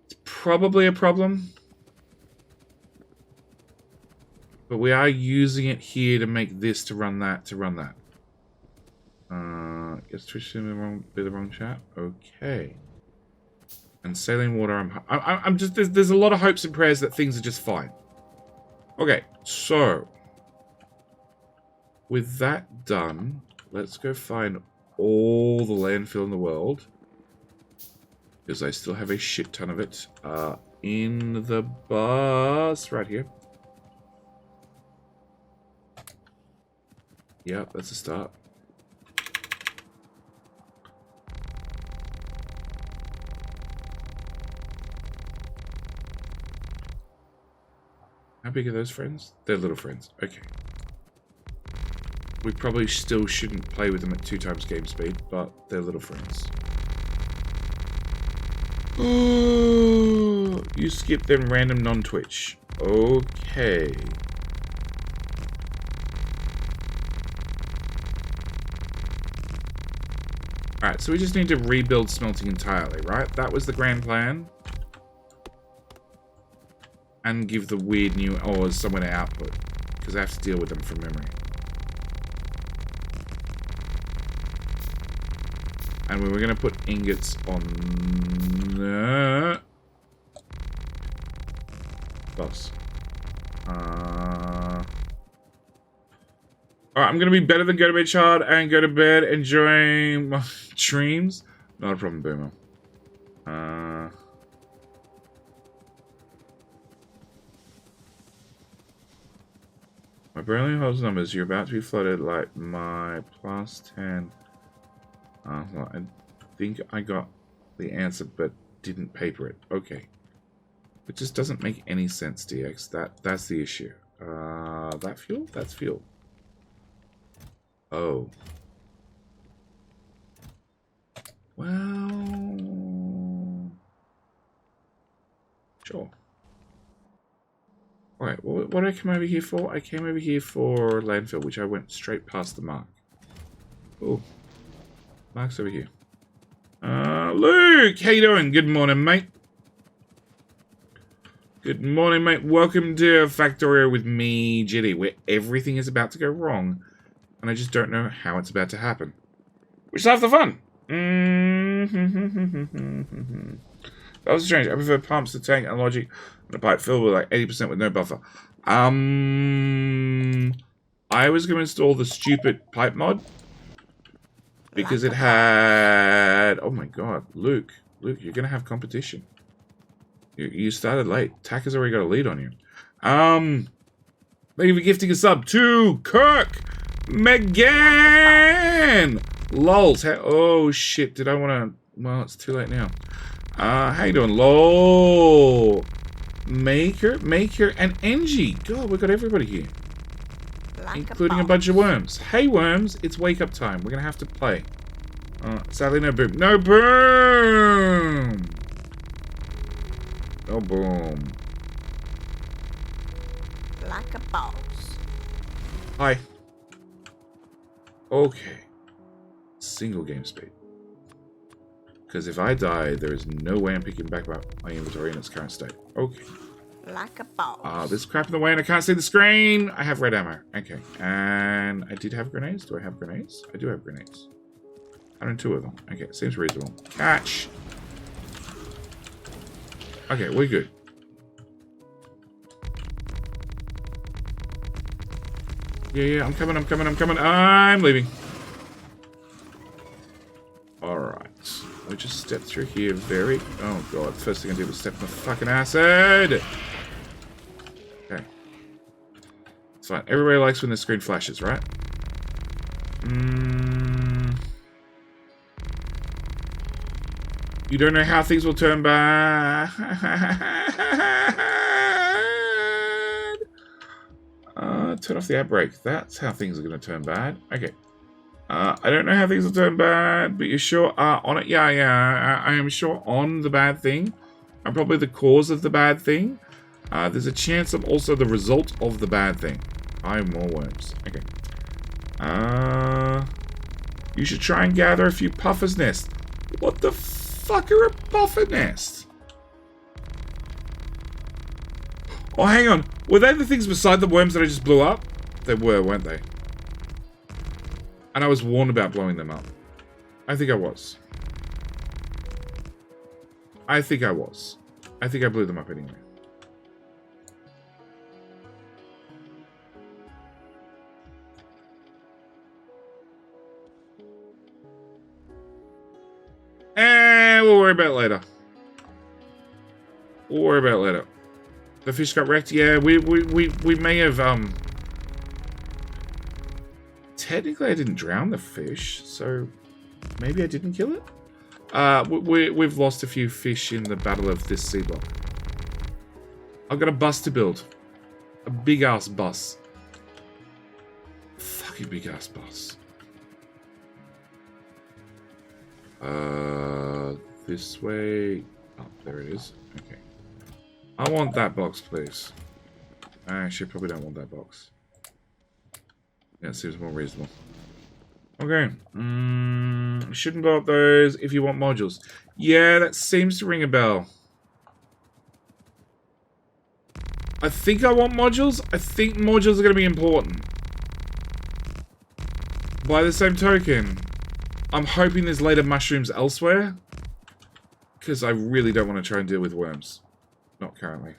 It's probably a problem. But we are using it here to make this, to run that, to run that. It's switched in the wrong chat. Okay. And saline water, I'm just, there's a lot of hopes and prayers that things are just fine. Okay, so... With that done, let's go find all the landfill in the world. Because I still have a shit ton of it. In the bus, right here. Yep, that's a start. How big are those friends? They're little friends. Okay. We probably still shouldn't play with them at 2 times game speed, but they're little friends. Oh, you skip them random non-Twitch. Okay. Alright, so we just need to rebuild smelting entirely, right? That was the grand plan. And give the weird new ores somewhere to output. Because I have to deal with them from memory. And we were going to put ingots on the bus. Alright, I'm going to be better than go to bed child and go to bed enjoying my dreams. Not a problem, Boomer. My Berlin holds numbers. You're about to be flooded like my +10. Well, I think I got the answer, but didn't paper it. Okay. It just doesn't make any sense, DX. That's the issue. That fuel? That's fuel. Oh. Well... Sure. Alright, well, what did I come over here for? I came over here for landfill, which I went straight past the mark. Oh. Mark's over here. Luke! How you doing? Good morning, mate. Good morning, mate. Welcome to Factorio with me, Jitty, where everything is about to go wrong, and I just don't know how it's about to happen. Which is half the fun. That was strange. I prefer pumps to tank and logic and a pipe filled with like 80% with no buffer. I was going to install the stupid pipe mod because it Like a had... Oh my god, Luke, you're going to have competition. You started late. Tak has already got a lead on you. Thank you for gifting a sub to Kirk McGann. Lols. Oh shit, did I want to... Well, it's too late now. How you doing, lol? Maker, and Engie. God, we've got everybody here. Like Including a bunch of worms. Hey, worms, it's wake up time. We're going to have to play. Sadly, no boom. No boom! No boom. Like a boss. Hi. Okay. Single game speed. Because if I die, there is no way I'm picking back up my inventory in its current state. Okay. Like a boss. There's crap in the way and I can't see the screen. I have red ammo. Okay. And I did have grenades. Do I have grenades? I do have grenades. 102 of them. Okay, seems reasonable. Catch. Okay, we're good. Yeah, I'm coming. I'm leaving. Alright. We just step through here very... Oh, God. First thing I did was step in the fucking acid. Okay. It's fine. Everybody likes when the screen flashes, right? You don't know how things will turn bad. Turn off the ad break. That's how things are going to turn bad. Okay. I don't know how things will turn bad, but you sure are on it. Yeah, I am sure on the bad thing. I'm probably the cause of the bad thing. There's a chance I'm also the result of the bad thing. I'm more worms. Okay. You should try and gather a few puffer's nests. What the fuck are a puffer nest? Oh, hang on. Were they the things beside the worms that I just blew up? They were, weren't they? And I was warned about blowing them up. I think I was. I think I blew them up anyway. And we'll worry about it later. The fish got wrecked. Yeah, we may have technically I didn't drown the fish, so maybe I didn't kill it. We've lost a few fish in the battle of this Seablock. I've got a bus to build. A big ass bus. Fucking big ass bus. This way. Oh, there it is. Okay. I want that box, please. I actually probably don't want that box. Yeah, it seems more reasonable. Okay. Shouldn't blow up those if you want modules. Yeah, that seems to ring a bell. I think I want modules. I think modules are going to be important. By the same token, I'm hoping there's later mushrooms elsewhere. Because I really don't want to try and deal with worms. Not currently.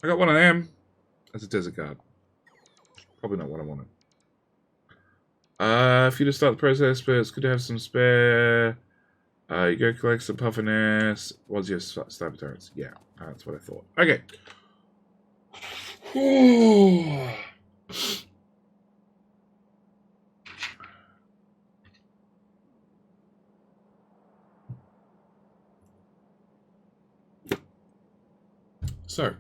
I got one of them. As a desert guard. Probably not what I wanted. For you to start the process, but it's good to have some spare. You go collect some puffiness. What's your sniper turrets? Yeah, that's what I thought. Okay. So.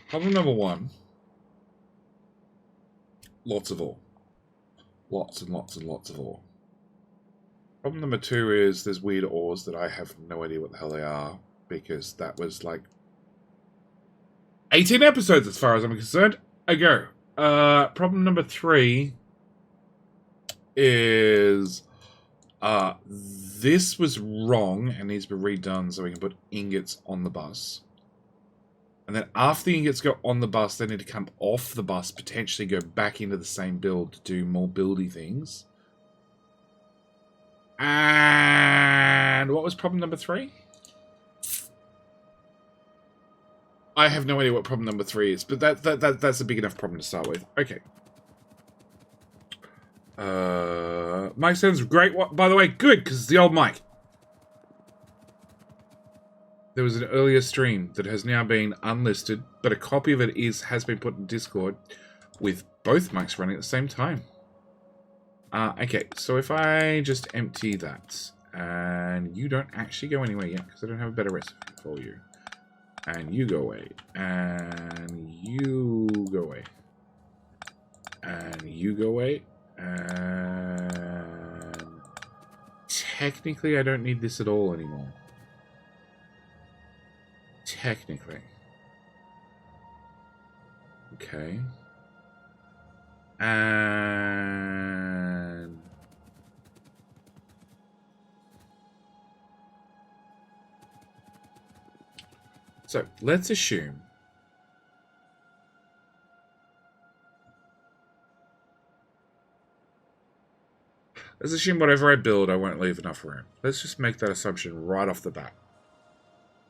Problem number one. Lots of ore. Lots and lots and lots of ore. Problem number two is there's weird ores that I have no idea what the hell they are. Because that was like 18 episodes as far as I'm concerned ago. Problem number three is this was wrong and needs to be redone so we can put ingots on the bus. And then after the ingots go on the bus, they need to come off the bus, potentially go back into the same build to do more buildy things. And what was problem number 3? I have no idea what problem number 3 is, but that's a big enough problem to start with. Okay. Mic sounds great. By the way, good, because it's the old mic. There was an earlier stream that has now been unlisted, but a copy of it has been put in Discord with both mics running at the same time. Okay, so if I just empty that, and you don't actually go anywhere yet, because I don't have a better recipe for you. And you go away, and you go away, and you go away, and technically I don't need this at all anymore. Technically. Okay. And so let's assume whatever I build, I won't leave enough room. Let's just make that assumption right off the bat.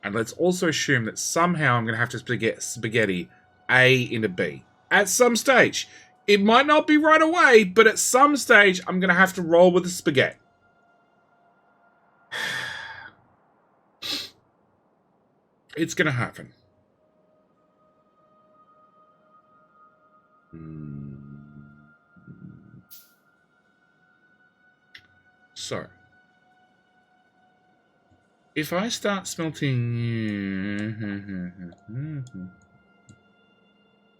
And let's also assume that somehow I'm going to have to spaghetti A into B. At some stage. It might not be right away, but at some stage, I'm going to have to roll with the spaghetti. It's going to happen. So, if I start smelting...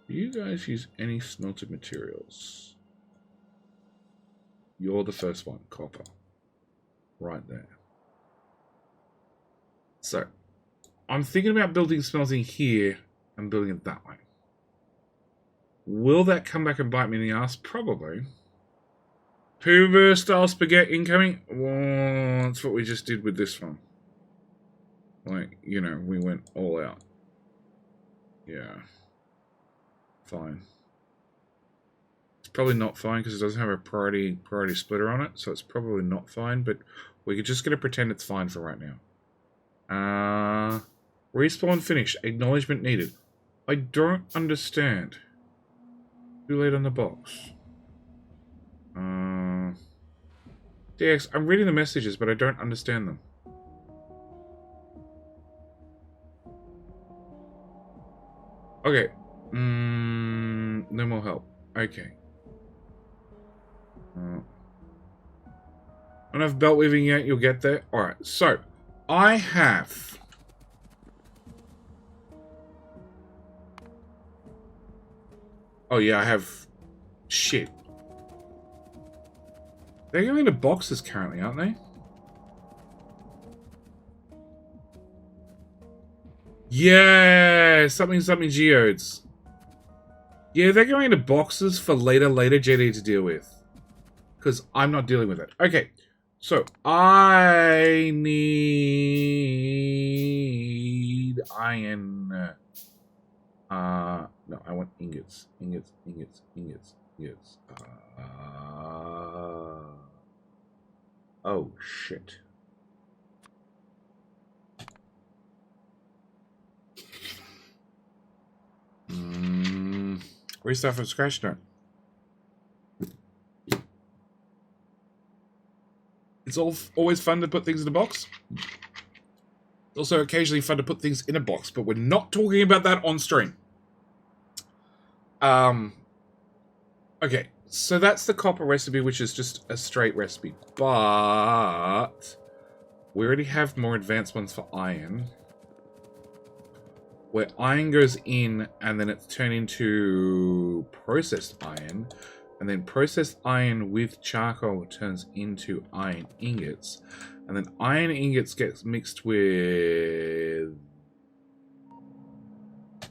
Do you guys use any smelted materials? You're the first one, copper. Right there. So, I'm thinking about building smelting here and building it that way. Will that come back and bite me in the ass? Probably. Hoover style spaghetti incoming? Well, that's what we just did with this one. Like, you know, we went all out. Yeah. Fine. It's probably not fine because it doesn't have a priority splitter on it, so it's probably not fine, but we're just going to pretend it's fine for right now. Respawn finish. Acknowledgement needed. I don't understand. Too late on the box. DX, I'm reading the messages, but I don't understand them. Okay. No more help. Okay. Enough belt weaving yet, you'll get there. Alright, so I have oh yeah, I have shit. They're going into boxes currently, aren't they? Yeah, something geodes. Yeah, they're going into boxes for later JD to deal with. Because I'm not dealing with it. Okay, so I need iron. No, I want ingots. Ingots. Oh, shit. Restart from scratch now. It's always fun to put things in a box. Also occasionally fun to put things in a box, but we're not talking about that on stream. Okay, so that's the copper recipe, which is just a straight recipe, but we already have more advanced ones for iron, where iron goes in and then it's turned into processed iron, and then processed iron with charcoal turns into iron ingots, and then iron ingots gets mixed with...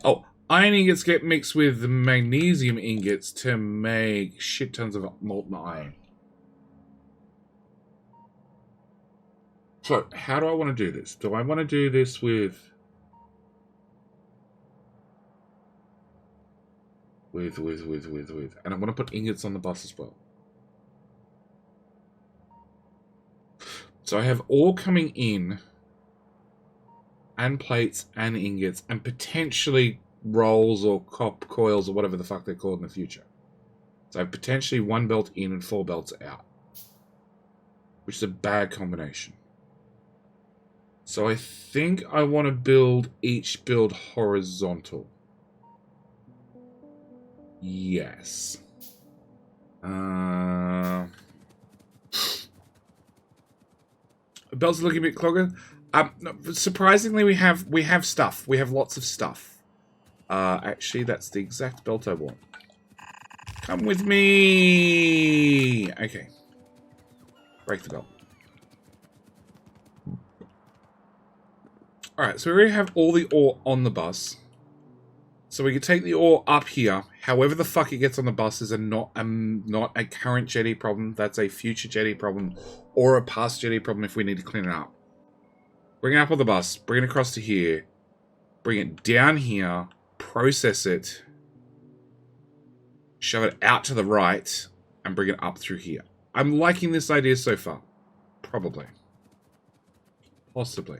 Oh, iron ingots get mixed with magnesium ingots to make shit tons of molten iron. So, how do I want to do this? Do I want to do this with... And I want to put ingots on the bus as well. So I have ore coming in, and plates and ingots, and potentially rolls or coils or whatever the fuck they're called in the future. So I have potentially 1 belt in and 4 belts out, which is a bad combination. So I think I want to build each build horizontal. Yes. Belts are looking a bit clogged. No, surprisingly, we have stuff. We have lots of stuff. Actually, that's the exact belt I want. Come with me. Okay. Break the belt. Alright, so we already have all the ore on the bus. So we can take the ore up here. However the fuck it gets on the bus is not a current jetty problem. That's a future jetty problem. Or a past jetty problem if we need to clean it up. Bring it up on the bus. Bring it across to here. Bring it down here. Process it. Shove it out to the right. And bring it up through here. I'm liking this idea so far. Probably. Possibly.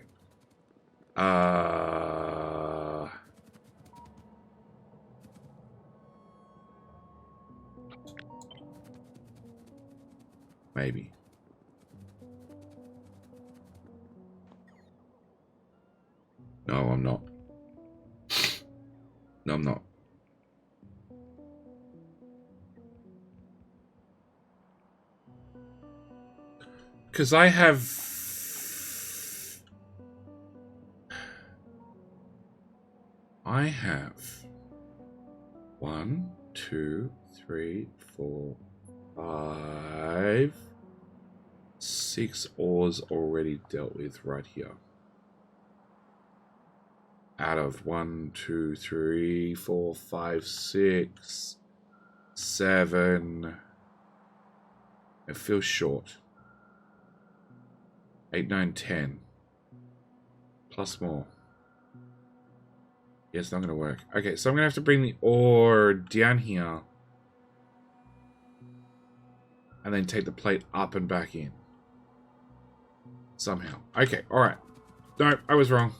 Maybe. No, I'm not. No, I'm not. Because I have... I have 1, 2, 3, 4, 5, 6 ores already dealt with right here. Out of 1, 2, 3, 4, 5, 6, 7. It feels short. 8, 9, 10. Plus more. Yeah, it's not going to work. Okay, so I'm going to have to bring the ore down here. And then take the plate up and back in. Somehow. Okay, alright. No, I was wrong.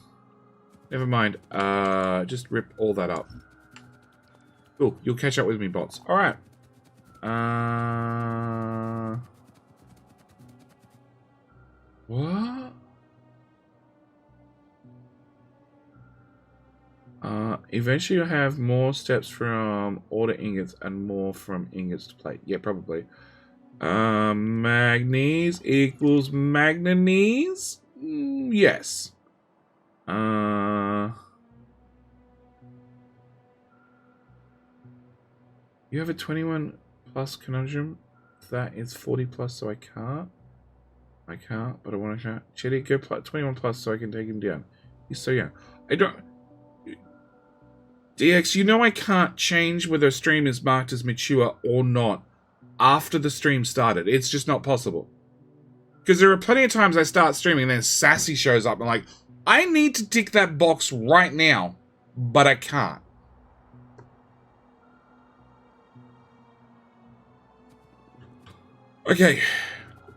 Never mind. Just rip all that up. Cool, you'll catch up with me, bots. Alright. What? Eventually you'll have more steps from ore to ingots and more from ingots to plate. Yeah, probably. Manganese equals manganese? Yes. You have a 21 plus conundrum. That is 40 plus, so I can't. I can't, but I want to try. Chetty, go 21 plus so I can take him down. He's so young. I don't... DX, you know I can't change whether a stream is marked as mature or not after the stream started. It's just not possible. Because there are plenty of times I start streaming and then Sassy shows up and I'm like, I need to tick that box right now, but I can't. Okay.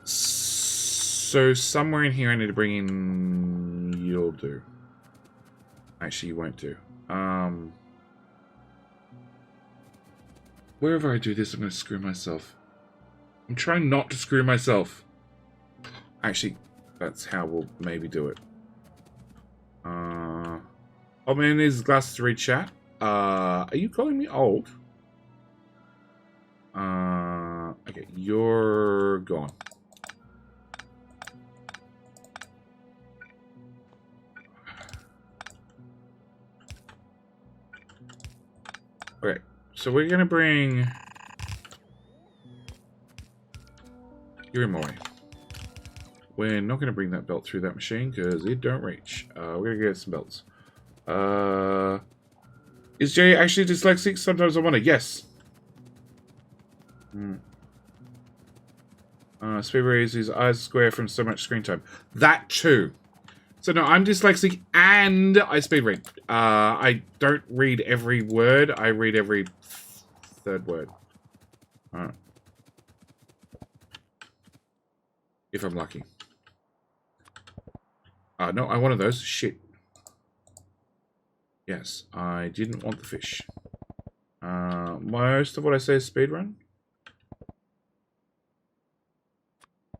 So somewhere in here I need to bring in... You'll do. Actually, you won't do. Wherever I do this, I'm going to screw myself. I'm trying not to screw myself. Actually, that's how we'll maybe do it. Oh man, there's glasses to read chat. Are you calling me old? Okay, you're gone. Okay, so we're gonna bring... You're in my way. We're not gonna bring that belt through that machine because it don't reach. We're gonna get some belts. Is Jay actually dyslexic? Sometimes I wonder. Yes. Speed raise his eyes square from so much screen time. That too. So no, I'm dyslexic and I speed read. I don't read every word. I read every third word. Alright. If I'm lucky. No, I wanted those. Shit. Yes, I didn't want the fish. Most of what I say is speedrun.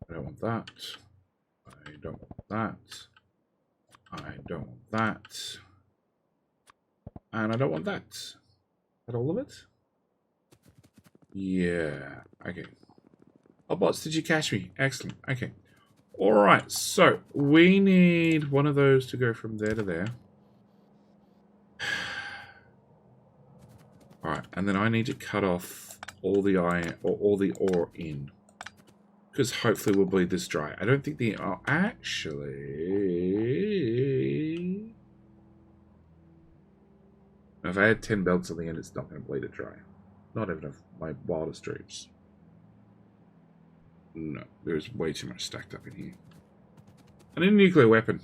I don't want that. I don't want that. I don't want that. And I don't want that. Is that all of it? Yeah. Okay. Oh, bots, did you catch me? Excellent. Okay. Alright, so we need one of those to go from there to there. Alright, and then I need to cut off all the iron or all the ore in. Because hopefully we'll bleed this dry. I don't think the... Oh, actually... If I had 10 belts on the end, it's not going to bleed it dry. Not even of my wildest dreams. No, there's way too much stacked up in here. I need a nuclear weapon.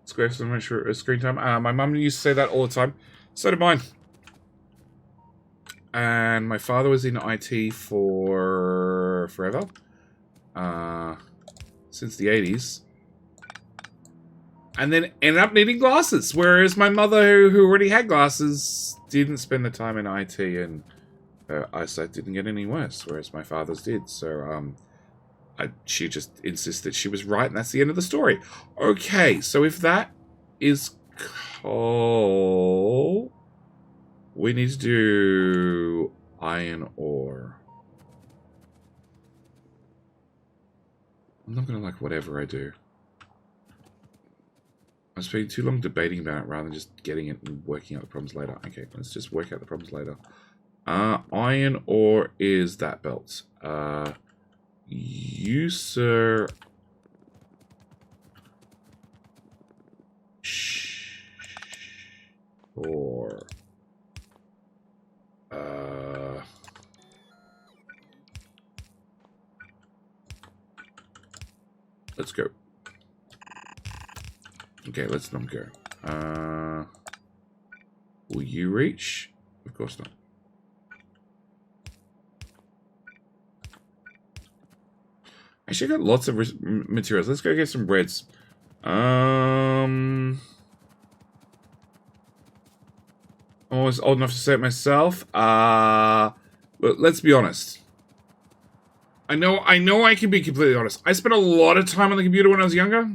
Square so much for screen time. My mum used to say that all the time. So did mine. And my father was in IT for forever. Since the 80s. And then ended up needing glasses. Whereas my mother, who already had glasses, didn't spend the time in IT, and her eyesight didn't get any worse. Whereas my father's did. So, she just insists that she was right, and that's the end of the story. Okay, so if that is coal, we need to do iron ore. I'm not going to like whatever I do. I'm spending too long debating about it rather than just getting it and working out the problems later. Okay, let's just work out the problems later. Iron ore is that belt. User... Or... Let's go. Okay, let's not go. Will you reach? Of course not. Actually, I got lots of materials. Let's go get some breads. Almost old enough to say it myself. But let's be honest. I know I can be completely honest. I spent a lot of time on the computer when I was younger.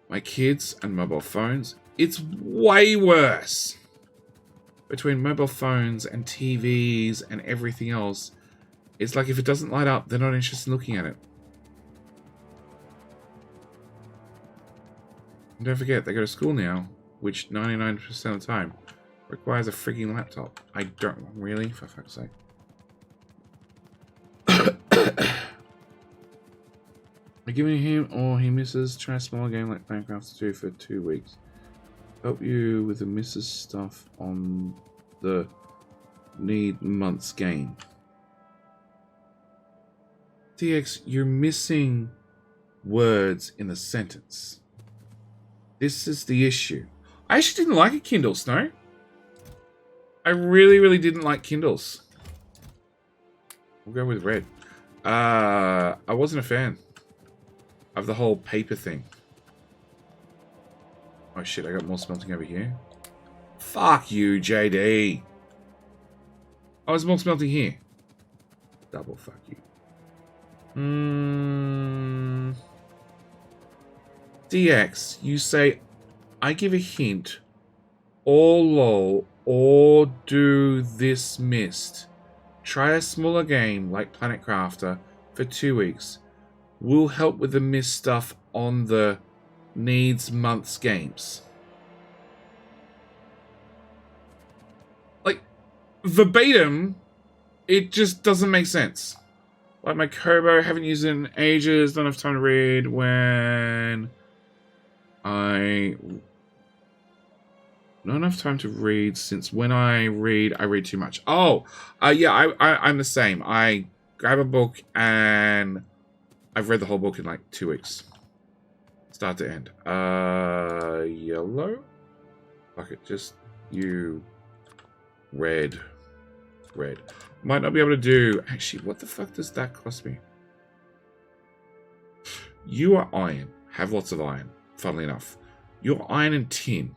My kids and mobile phones. It's way worse. Between mobile phones and TVs and everything else, it's like if it doesn't light up, they're not interested in looking at it. And don't forget, they go to school now, which 99% of the time requires a freaking laptop. I don't really, for fuck's sake. By giving him or he misses, try a smaller game like Minecraft 2 for 2 weeks. Help you with the misses stuff on the need months game. TX, you're missing words in the sentence. This is the issue. I actually didn't like a Kindle, Snow. I really, really didn't like Kindles. We'll go with red. I wasn't a fan of the whole paper thing. Oh shit, I got more smelting over here. Fuck you, JD. Oh, there's more smelting here. Double fuck you. DX, you say, I give a hint, or lol, or do this mist. Try a smaller game like Planet Crafter for 2 weeks. We'll help with the mist stuff on the needs months games. Like, verbatim, it just doesn't make sense. Like my Kobo, haven't used it in ages, don't have time to read when not enough time to read since when I read too much. Oh, yeah, I'm the same. I grab a book and I've read the whole book in like 2 weeks. Start to end. Yellow? Fuck it, just you Red. Red. Might not be able to do... Actually, what the fuck does that cost me? You are iron. Have lots of iron. Funnily enough. You're iron and tin.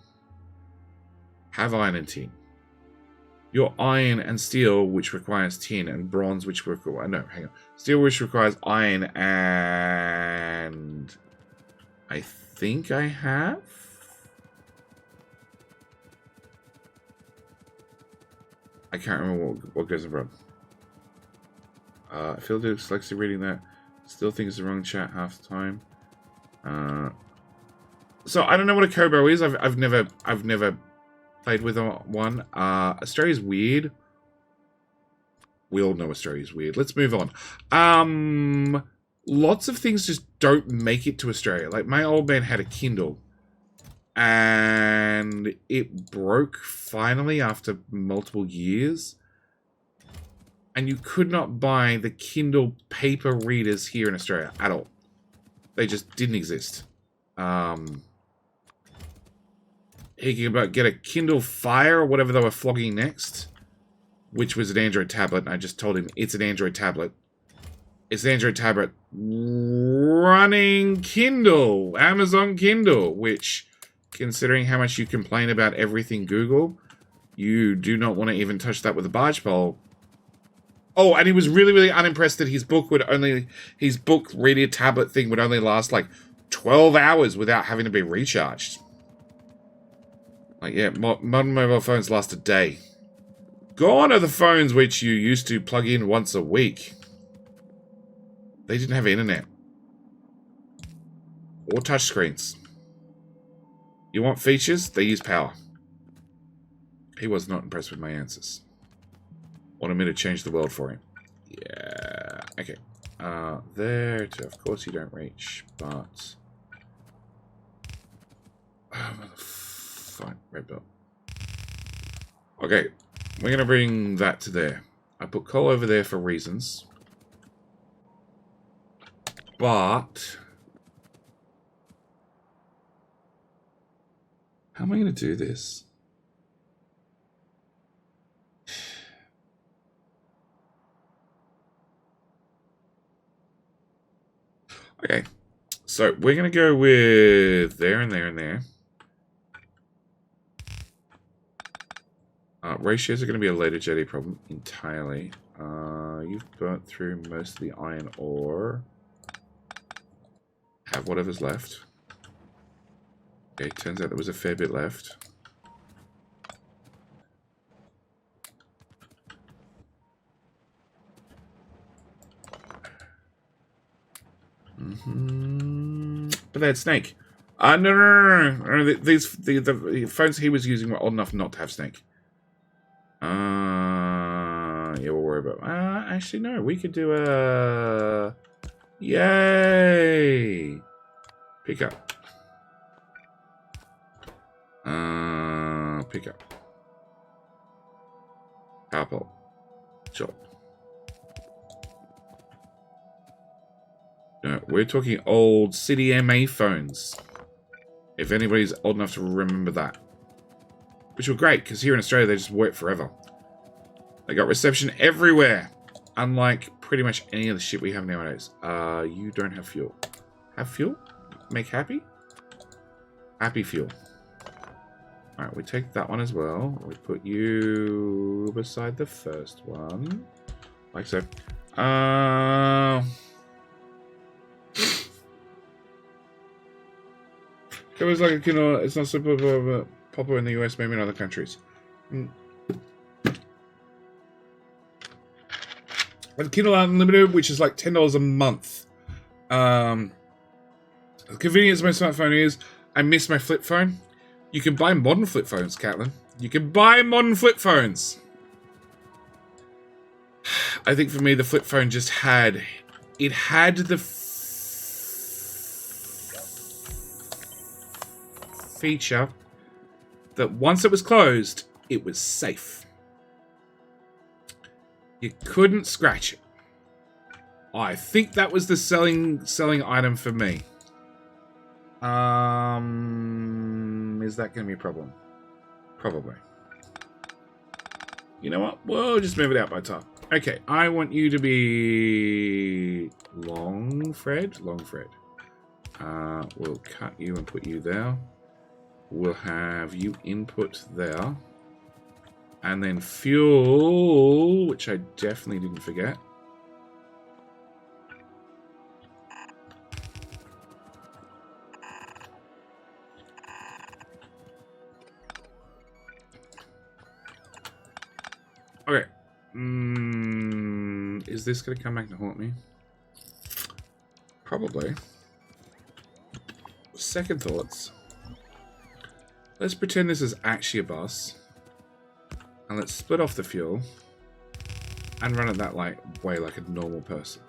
Have iron and tin. You're iron and steel, which requires tin, and bronze, which requires... No, hang on. Steel, which requires iron, and... I think I have... I can't remember what goes in front. I feel dyslexic reading that. Still think it's the wrong chat half the time. So I don't know what a Kobo is. I've never played with one. Australia's weird. We all know Australia's weird. Let's move on. Lots of things just don't make it to Australia. Like my old man had a Kindle. And it broke finally after multiple years. And you could not buy the Kindle paper readers here in Australia at all. They just didn't exist. He could get a Kindle Fire or whatever they were flogging next, which was an Android tablet. And I just told him it's an Android tablet. It's an Android tablet running Kindle, Amazon Kindle, which... Considering how much you complain about everything Google, you do not want to even touch that with a barge pole. Oh, and he was really, really unimpressed that his book reader tablet thing would only last like 12 hours without having to be recharged. Like, yeah, modern mobile phones last a day. Gone are the phones which you used to plug in once a week. They didn't have internet. Or touchscreens. You want features? They use power. He was not impressed with my answers. Wanted me to change the world for him. Yeah. Okay. There too. Of course you don't reach, but... Fine. Red belt. Okay. We're going to bring that to there. I put coal over there for reasons. But... How am I going to do this? Okay. So we're going to go with there and there and there. Ratios are going to be a later JD problem entirely. You've burnt through most of the iron ore. Have whatever's left. Okay, turns out there was a fair bit left. But they had snake. No. The phones he was using were old enough not to have snake. Yeah, we'll worry about... actually, no. We could do a... Yay! Pick up. Pick up. Apple. Sure. No, we're talking old City MA phones. If anybody's old enough to remember that. Which were great, because here in Australia they just work forever. They got reception everywhere. Unlike pretty much any of the shit we have nowadays. You don't have fuel. Have fuel? Make happy? Happy fuel. Alright, we take that one as well. We put you beside the first one. Like so. It was like a Kindle. It's not super popular in the US, maybe in other countries. But Kindle Unlimited, which is like $10 a month. The convenience of my smartphone is I miss my flip phone. You can buy modern flip phones, Caitlin. You can buy modern flip phones. I think for me, the flip phone just had... It had the feature that once it was closed, it was safe. You couldn't scratch it. I think that was the selling item for me. Is that going to be a problem? Probably. You know what? We'll just move it out by time. Okay, I want you to be long, Fred. Long, Fred. We'll cut you and put you there. We'll have you input there. And then fuel, which I definitely didn't forget. Okay. Is this going to come back to haunt me? Probably. Second thoughts. Let's pretend this is actually a bus. And let's split off the fuel. And run it that way like a normal person.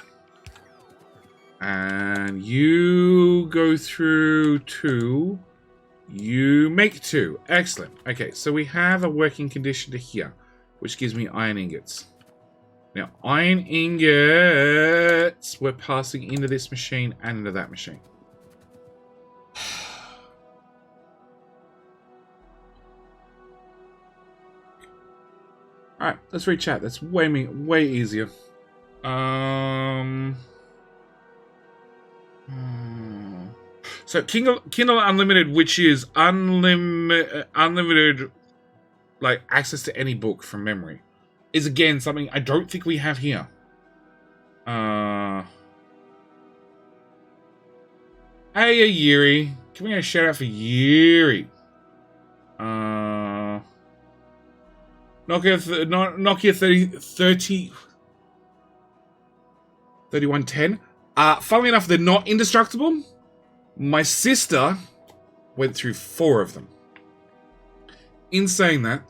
And you go through 2. You make 2. Excellent. Okay, so we have a working condition to here. Which gives me iron ingots. Now, iron ingots we're passing into this machine and into that machine. Alright, let's read chat. That's way easier. So, Kindle Unlimited, which is unlimited like access to any book from memory, is again something I don't think we have here. Hey, Yuri. Can we get a shout out for Yuri? Nokia 3110. Funnily enough, they're not indestructible. My sister went through 4 of them. In saying that,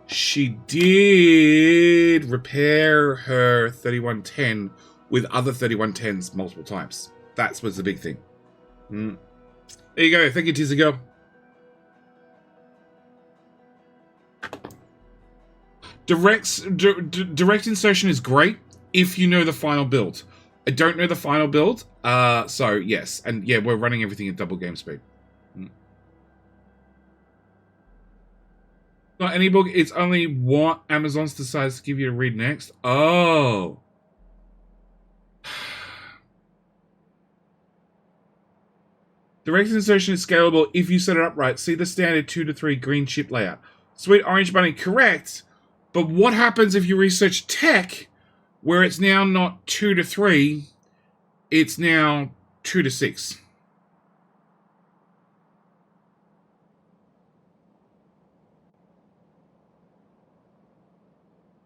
she did repair her 3110 with other 3110s multiple times. That was the big thing. There you go. Thank you, Tizzy Girl. Direct insertion is great if you know the final build. I don't know the final build, so yes. And yeah, we're running everything at double game speed. Not any book, it's only what Amazon decides to give you to read next. Oh. Direct insertion is scalable if you set it up right. See the standard 2 to 3 green chip layout. Sweet Orange Bunny, correct. But what happens if you research tech, where it's now not 2 to 3, it's now 2 to 6?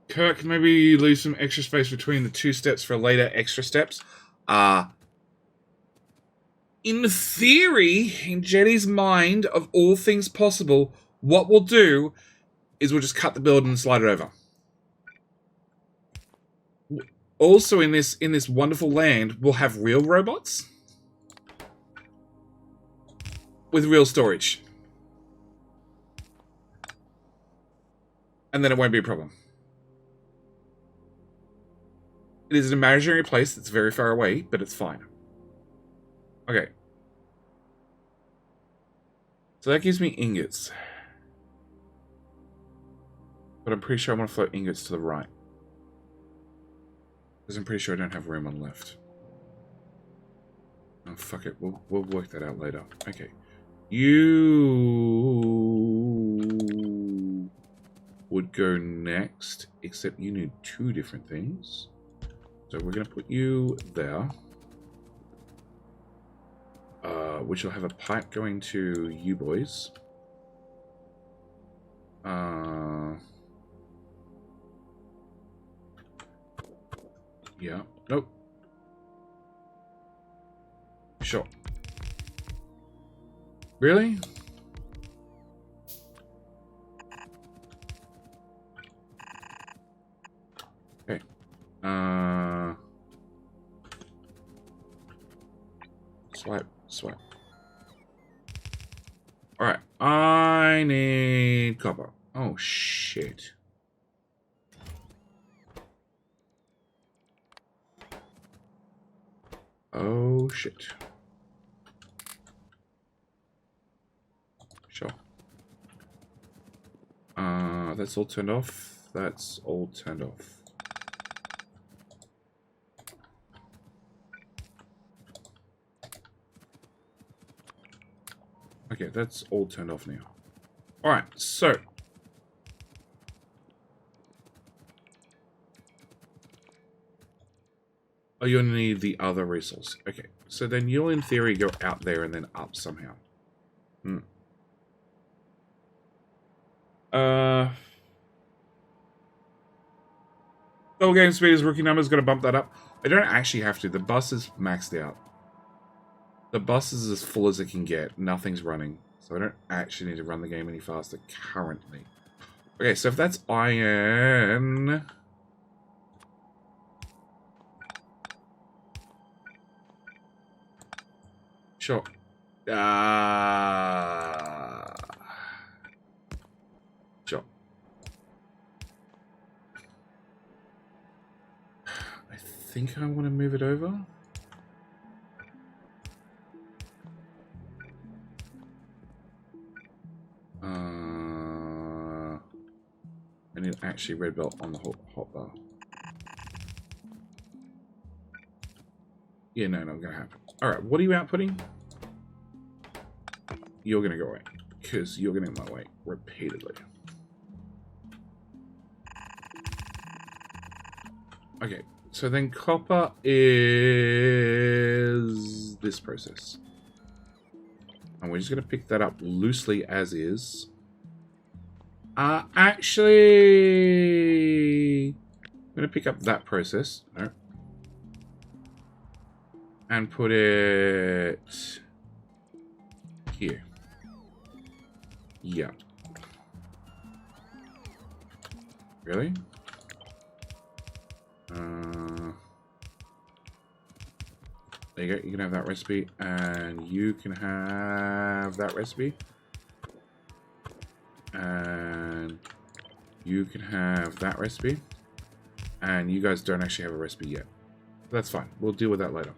Kirk, maybe leave some extra space between the 2 steps for later extra steps. In theory, in Jenny's mind, of all things possible, what we'll do is we'll just cut the build and slide it over. Also, in this wonderful land, we'll have real robots with real storage. And then it won't be a problem. It is an imaginary place that's very far away, but it's fine. Okay. So that gives me ingots. But I'm pretty sure I want to float ingots to the right. Because I'm pretty sure I don't have room on left. Oh, fuck it. We'll work that out later. Okay. You would go next, except you need 2 different things. So we're going to put you there. Which will have a pipe going to you boys. Yeah. Nope. Sure. Really? Okay. Swipe. Alright. I need copper. Oh, shit. Oh, shit. Sure. That's all turned off. That's all turned off. Okay, that's all turned off now. Alright, so. Oh, you'll need the other resource. Okay, so then you'll, in theory, go out there and then up somehow. Double game speed is rookie numbers, gonna bump that up. I don't actually have to. The bus is maxed out. The bus is as full as it can get. Nothing's running. So I don't actually need to run the game any faster currently. Okay, so if that's iron... Sure. Sure. I think I want to move it over. I need actually red belt on the hotbar. Yeah, no, not gonna happen. Alright, what are you outputting? You're gonna go away. Because you're gonna get my way repeatedly. Okay, so then copper is this process. And we're just gonna pick that up loosely as is. Actually, I'm gonna pick up that process. No. And put it here. Yeah. Really? There you go. You can have that recipe, and you can have that recipe, and you can have that recipe, and you guys don't actually have a recipe yet. That's fine. We'll deal with that later.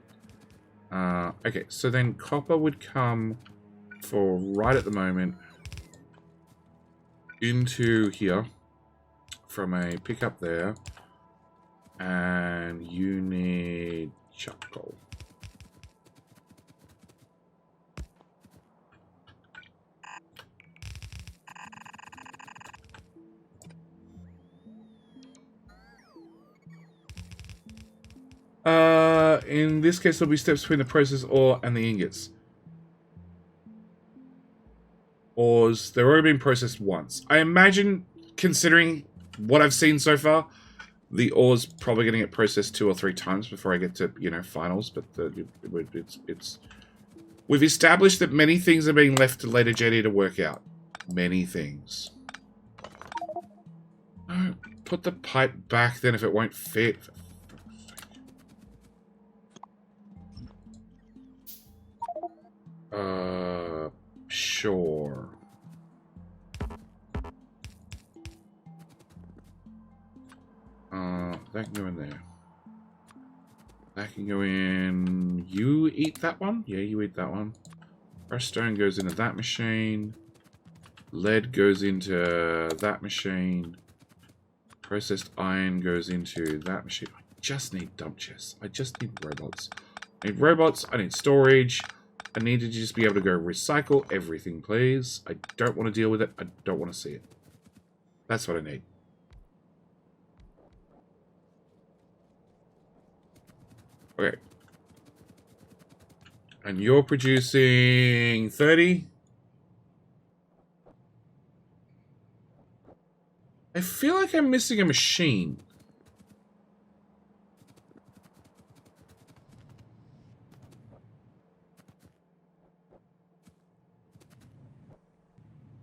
Okay, so then copper would come for right at the moment into here from a pickup there, and you need charcoal. In this case, there'll be steps between the process ore and the ingots. Ores, they've already been processed once. I imagine, considering what I've seen so far, the ore's probably going to get processed 2 or 3 times before I get to, you know, finals. But it's we've established that many things are being left to later JD to work out. Many things. Oh, put the pipe back then if it won't fit. Sure. That can go in there. That can go in... You eat that one? Yeah, you eat that one. Fresh stone goes into that machine. Lead goes into that machine. Processed iron goes into that machine. I just need dump chests. I just need robots. I need robots. I need storage. I need to just be able to go recycle everything, please. I don't want to deal with it. I don't want to see it. That's what I need. Okay. And you're producing 30? I feel like I'm missing a machine.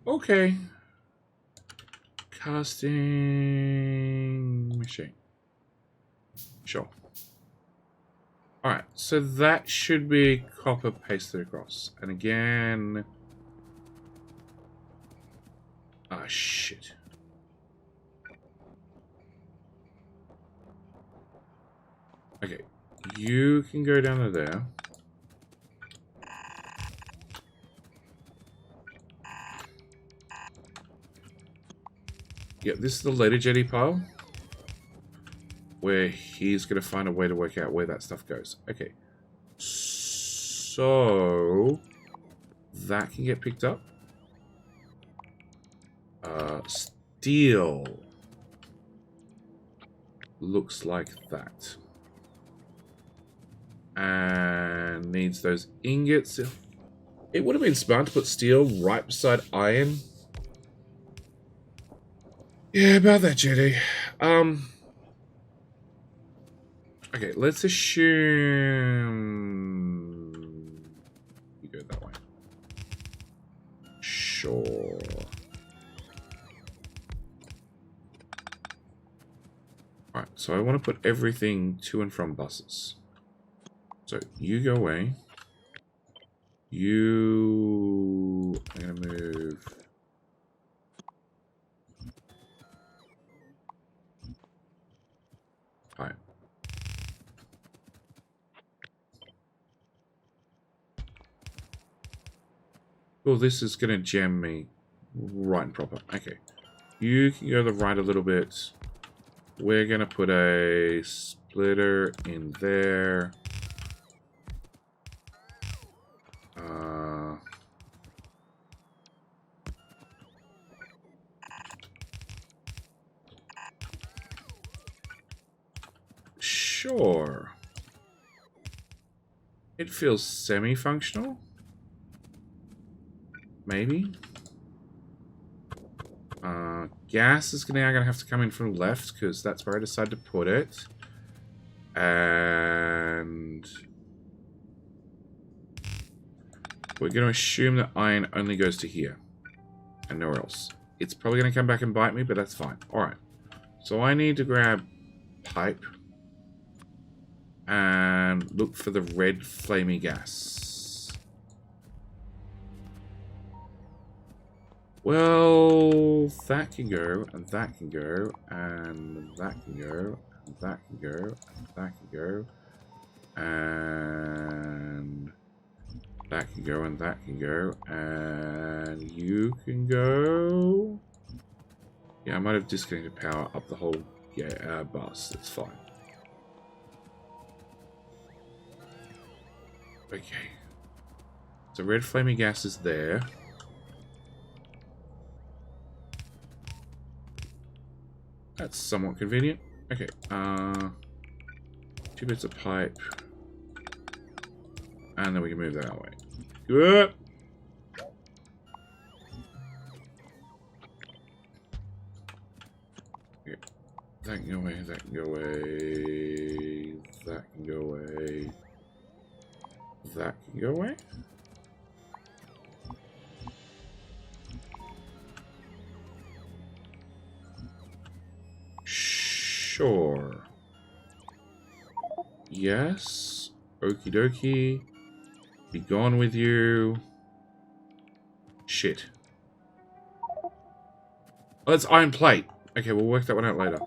Okay. Casting machine. Sure. Alright, so that should be copper pasted across. And again... Ah, shit. Okay, you can go down to there. Yeah, this is the letter jetty pile. Where he's going to find a way to work out where that stuff goes. Okay. So... that can get picked up. Steel. Looks like that. And needs those ingots. It would have been smart to put steel right beside iron. Yeah, about that, Jetty. Okay, let's assume you go that way. Sure. Alright, so I want to put everything to and from buses. So you go away. I'm going to move... Alright. Well, this is going to jam me right and proper. Okay. You can go to the right a little bit. We're going to put a splitter in there. Sure. It feels semi-functional. Maybe. Gas is now going to have to come in from the left because that's where I decided to put it. And we're going to assume that iron only goes to here and nowhere else. It's probably going to come back and bite me, but that's fine. Alright. So I need to grab pipe and look for the red flamey gas. Well, that can go, and that can go, and that can go, and that can go, and that can go, and that can go, and that can go, and you can go. Yeah, I might have disconnected power up the whole bus. That's fine. Okay. So red flaming gas is there. That's somewhat convenient. Okay. 2 bits of pipe. And then we can move that our way. Good. Okay. That can go away, that can go away. That can go away. That can go away. Sure. Yes. Okie dokie. Be gone with you. Shit. Oh, that's iron plate. Okay, we'll work that one out later.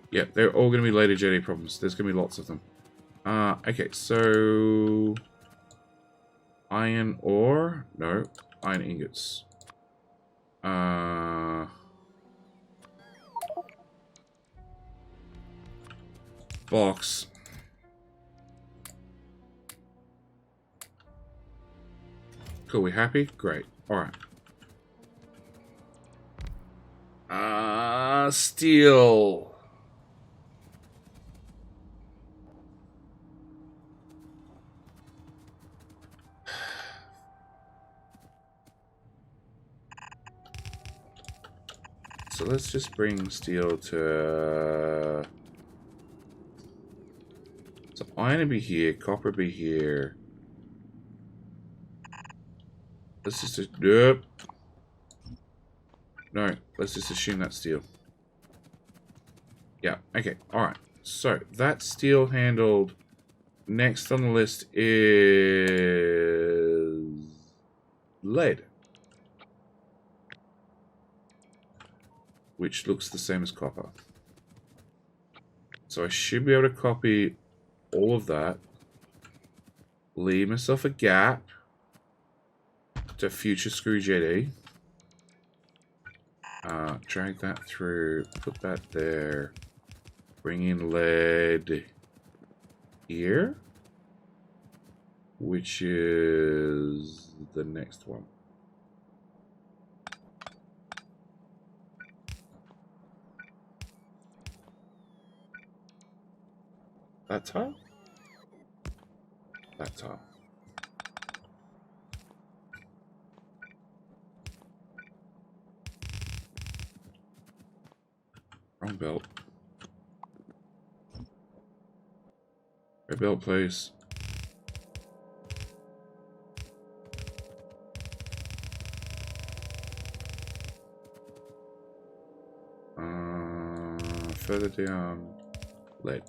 Yep, they're all going to be later jetty problems. There's going to be lots of them. Okay, so... iron ore? No. Iron ingots. Box. Cool, we happy? Great. Alright. Steel. So let's just bring steel to... So iron will be here, copper be here. Let's just... Nope. No, let's just assume that's steel. Yeah, okay, alright. So, that's steel handled. Next on the list is... lead. Which looks the same as copper. So I should be able to copy all of that. Leave myself a gap. to future screw JD. Drag that through, put that there, bring in lead here, which is the next one. That tile? That tile. Wrong belt. Red belt, please. Further down, lead.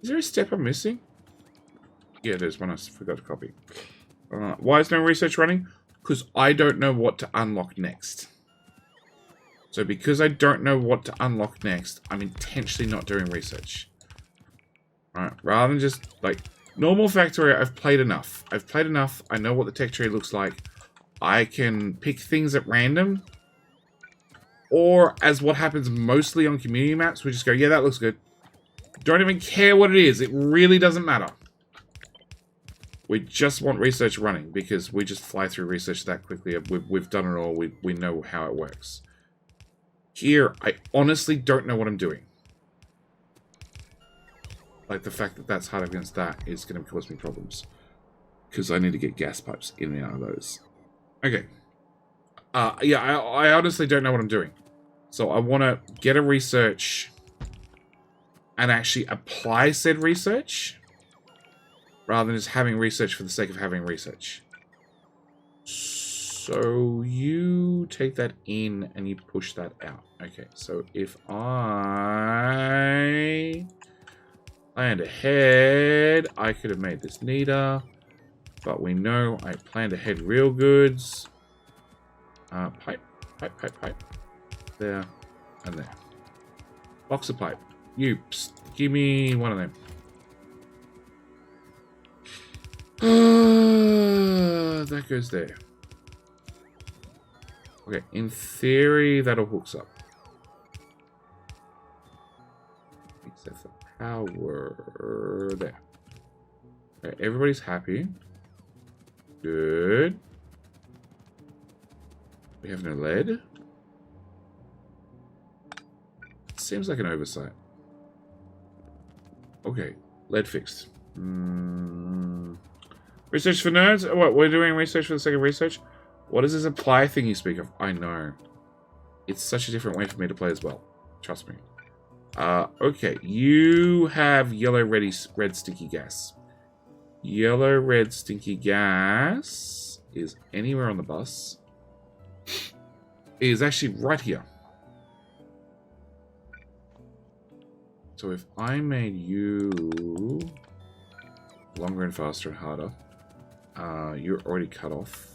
Is there a step I'm missing? Yeah, there's one I forgot to copy. Why is no research running? Because I don't know what to unlock next. So because I don't know what to unlock next, I'm intentionally not doing research. Alright, rather than just, like, normal Factorio, I've played enough. I know what the tech tree looks like. I can pick things at random. Or, as what happens mostly on community maps, we just go, yeah, that looks good. Don't even care what it is. It really doesn't matter. We just want research running because we just fly through research that quickly. We've done it all. We know how it works. Here, I honestly don't know what I'm doing. Like, the fact that that's hard against that is going to cause me problems. Because I need to get gas pipes in and out of those. Okay. Yeah, I honestly don't know what I'm doing. So I want to get a research and actually apply said research rather than just having research for the sake of having research. So you take that in and you push that out. Okay, so if I planned ahead, I could have made this neater, but we know I planned ahead real goods. Pipe. There and there. Box of pipe. You, psst, give me one of them. That goes there. Okay, in theory, that'll hooks up. Except for power there. Okay, everybody's happy. Good. We have no lead. Seems like an oversight. Okay, lead fixed. Research for nerds? What, we're doing research for the sake of research? What is this apply thing you speak of? I know. It's such a different way for me to play as well. Trust me. Okay, you have yellow, red sticky gas. Yellow, red stinky gas is anywhere on the bus. It is actually right here. So if I made you longer and faster and harder, you're already cut off.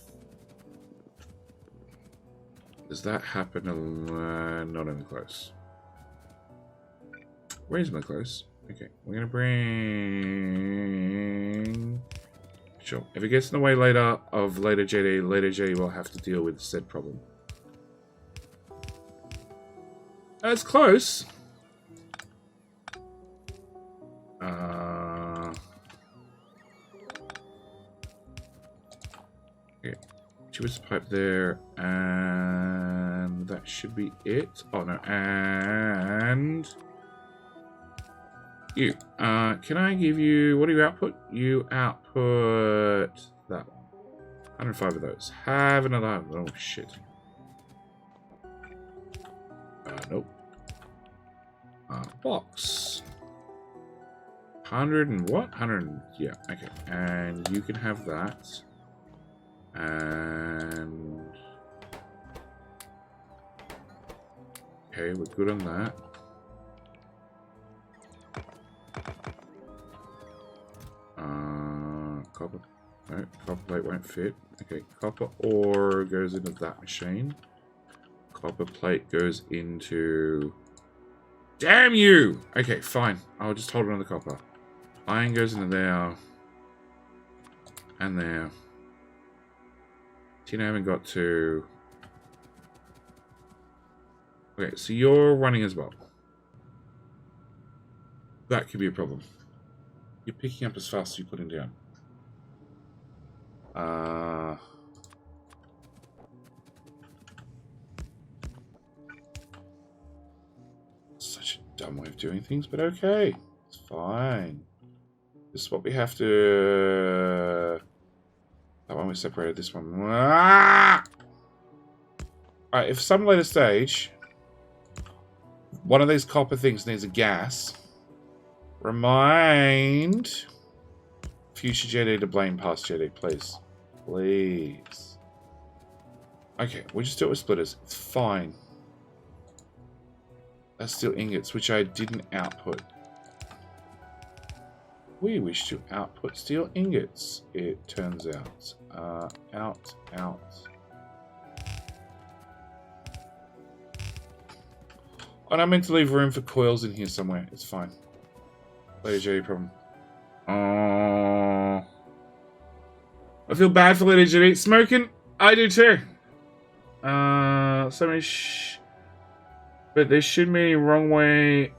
Does that happen? Not even close. Reasonably close. Okay, we're gonna bring. Sure. If it gets in the way later of later JD will have to deal with said problem. That's close. Okay, cheapest pipe there, and that should be it. Oh no, and you. Can I give you? What do you output? You output that one. 105 of those. Have another. Oh shit. Nope. Box. 100 and what? 100. Yeah. Okay. And you can have that. And okay, we're good on that. Copper No, copper plate won't fit. Okay, copper ore goes into that machine. Copper plate goes into... Damn you! Okay, fine. I'll just hold on to the copper. Iron goes into there. And there. Tin I haven't got to... Okay, so you're running as well. That could be a problem. You're picking up as fast as you're putting down. Such a dumb way of doing things, but okay. It's fine. This is what we have to... That one we separated, this one. Ah! Alright, if some later stage, one of these copper things needs a gas, remind future JD to blame past JD, please. Please. Okay, we'll just do it with splitters. It's fine. That's still ingots, which I didn't output. We wish to output steel ingots, it turns out. Out. And I meant to leave room for coils in here somewhere. It's fine. Lady JD problem. I feel bad for Lady JD. Smoking? I do too. So many but there shouldn't be any wrong way.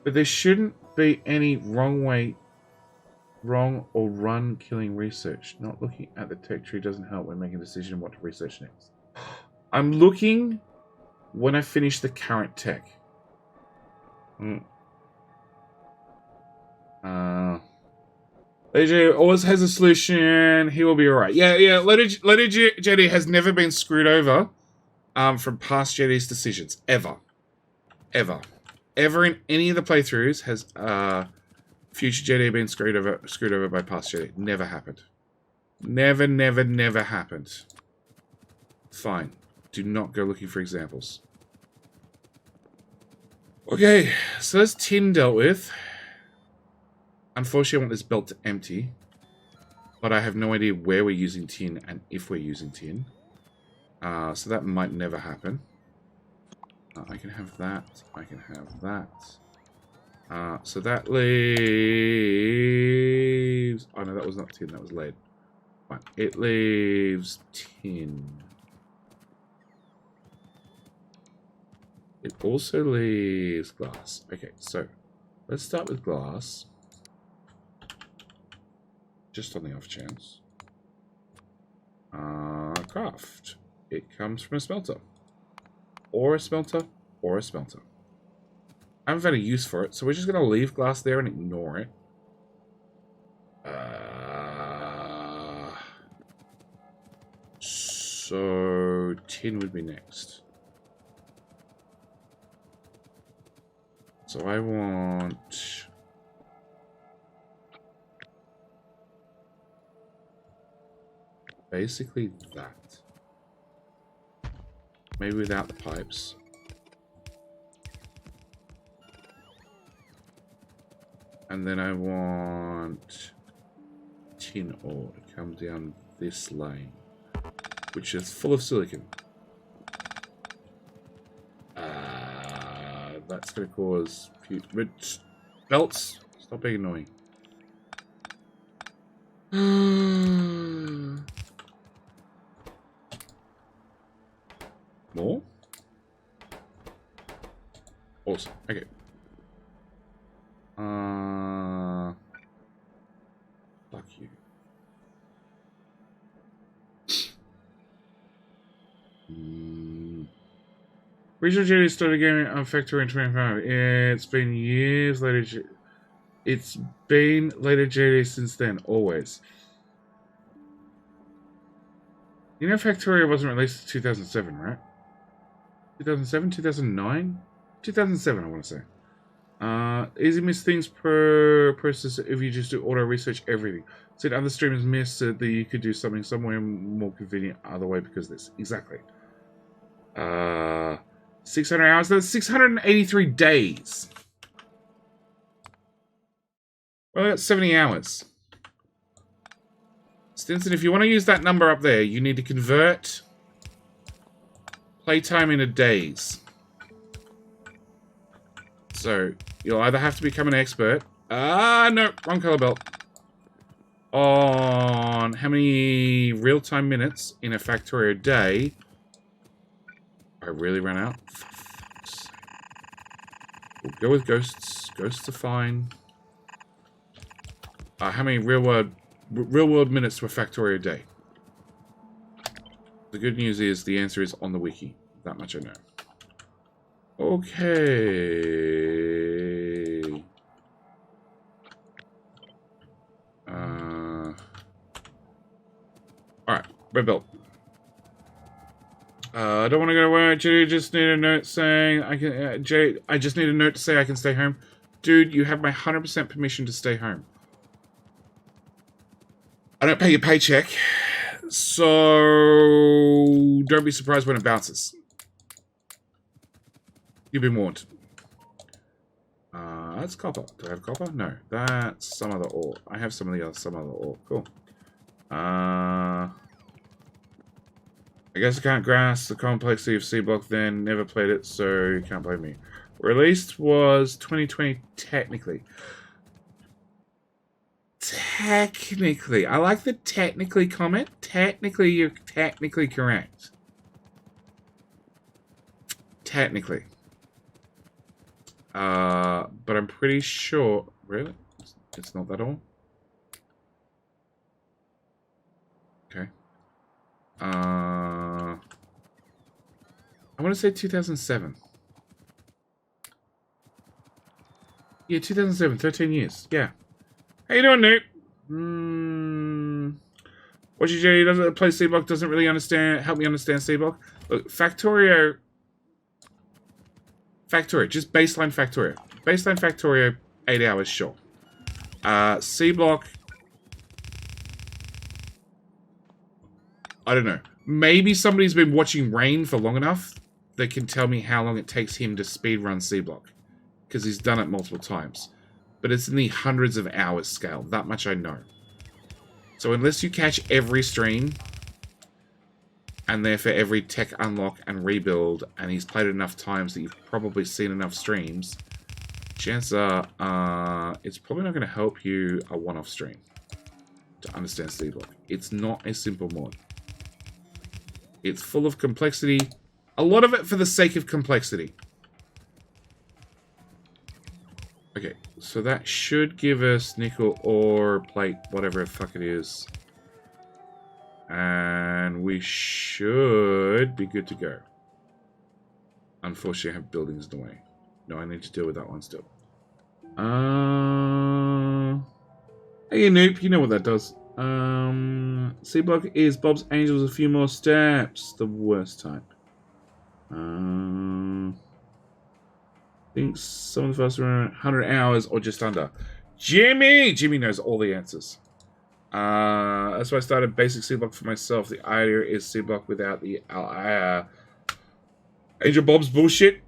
But there shouldn't be any wrong or run killing research. Not looking at the tech tree doesn't help when making a decision on what to research next. I'm looking when I finish the current tech. AJ always has a solution. He will be alright. Yeah. Lady JD has never been screwed over from past JD's decisions. Ever in any of the playthroughs has future JD been screwed over by past JD. Never happened. Never happened. Fine. Do not go looking for examples. Okay, so that's tin dealt with. Unfortunately, I want this belt to empty. But I have no idea where we're using tin and if we're using tin. So that might never happen. I can have that. I can have that. So that leaves... Oh, no, that was not tin. That was lead. Right. It leaves tin. It also leaves glass. Okay, so let's start with glass. Just on the off chance. Craft. It comes from a smelter. Or a smelter. Or a smelter. I haven't had a use for it, so we're just going to leave glass there and ignore it. So tin would be next. So I want... basically that. Maybe without the pipes. And then I want tin ore to come down this lane, which is full of silicon. That's going to cause belts. Stop being annoying. More? Awesome. Okay. Fuck you. Regional JD started gaming on Factorio in 2025. It's been years later. It's been later JD since then, always. You know Factorio wasn't released in 2007, right? 2007? 2009? 2007, I want to say. Easy miss things per process if you just do auto research everything. Said other streamers missed that you could do something somewhere more convenient other way because of this. Exactly. 600 hours. That's 683 days. Well, that's 70 hours. Stinson, if you want to use that number up there, you need to convert playtime into days. So, you'll either have to become an expert. No, wrong color belt. On how many real-time minutes in a Factorio day. I really ran out. We'll go with ghosts. Ghosts are fine. How many real-world minutes to a Factorio day? The good news is the answer is on the wiki. That much I know. Okay. Alright, red belt. I don't want to go to work. Jay, just need a note saying I can. Jay, I just need a note to say I can stay home. Dude, you have my 100% permission to stay home. I don't pay your paycheck, so don't be surprised when it bounces. You've been warned. That's copper. Do I have copper? No, that's some other ore. I have some other ore. Cool. I guess I can't grasp the complexity of Seablock then. Never played it, so you can't blame me. Released was 2020 technically. Technically. I like the technically comment. Technically, you're technically correct. Technically. But I'm pretty sure... Really? It's not that all? Okay. I want to say 2007. Yeah, 2007. 13 years. Yeah. How you doing, Newt? What you do? Doesn't play Seablock? Doesn't really help me understand Seablock. Look, Factorio. Just baseline Factorio. Baseline Factorio, 8 hours, sure. Seablock. I don't know. Maybe somebody's been watching Rain for long enough that can tell me how long it takes him to speedrun Seablock. Because he's done it multiple times. But it's in the hundreds of hours scale. That much I know. So unless you catch every stream, and therefore every tech unlock and rebuild, and he's played it enough times that you've probably seen enough streams, chances are it's probably not going to help you a one-off stream to understand Seablock. It's not a simple mod. It's full of complexity. A lot of it for the sake of complexity. Okay, so that should give us nickel ore, plate, whatever the fuck it is. And we should be good to go. Unfortunately, I have buildings in the way. No, I need to deal with that one still. Hey, Noop, you know what that does. Seablock is Bob's Angels a few more steps. The worst type. I think some of the first around 100 hours or just under. Jimmy knows all the answers. That's why I started basic Seablock for myself. The idea is Seablock without the Angel Bob's bullshit.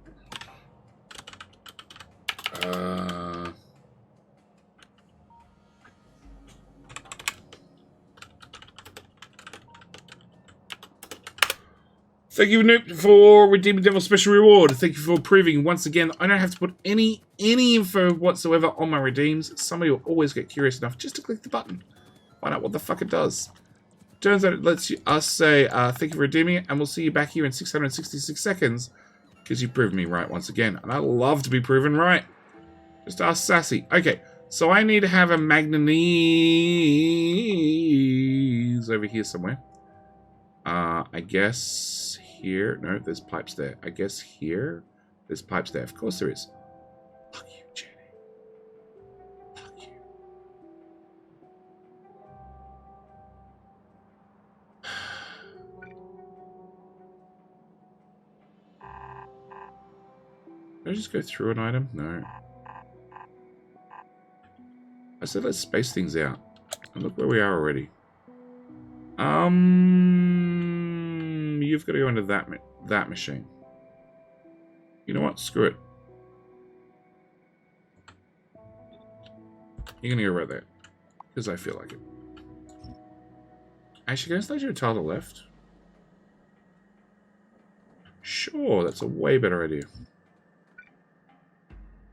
Thank you, Noop, for redeeming Devil's special reward. Thank you for proving once again I don't have to put any info whatsoever on my redeems. Somebody will always get curious enough just to click the button. Find out what the fuck it does. Turns out it lets us say thank you for redeeming it, and we'll see you back here in 666 seconds because you proved me right once again. And I love to be proven right. Just ask Sassy. Okay, so I need to have a manganese over here somewhere. I guess here. No, there's pipes there. I guess here. There's pipes there. Of course there is. Fuck you, Jenny. Fuck you. Did I just go through an item? No. I said let's space things out. And look where we are already. You've got to go into that machine. You know what? Screw it. You're gonna go right there. Because I feel like it. Actually, can I slide you a tile to the left? Sure, that's a way better idea.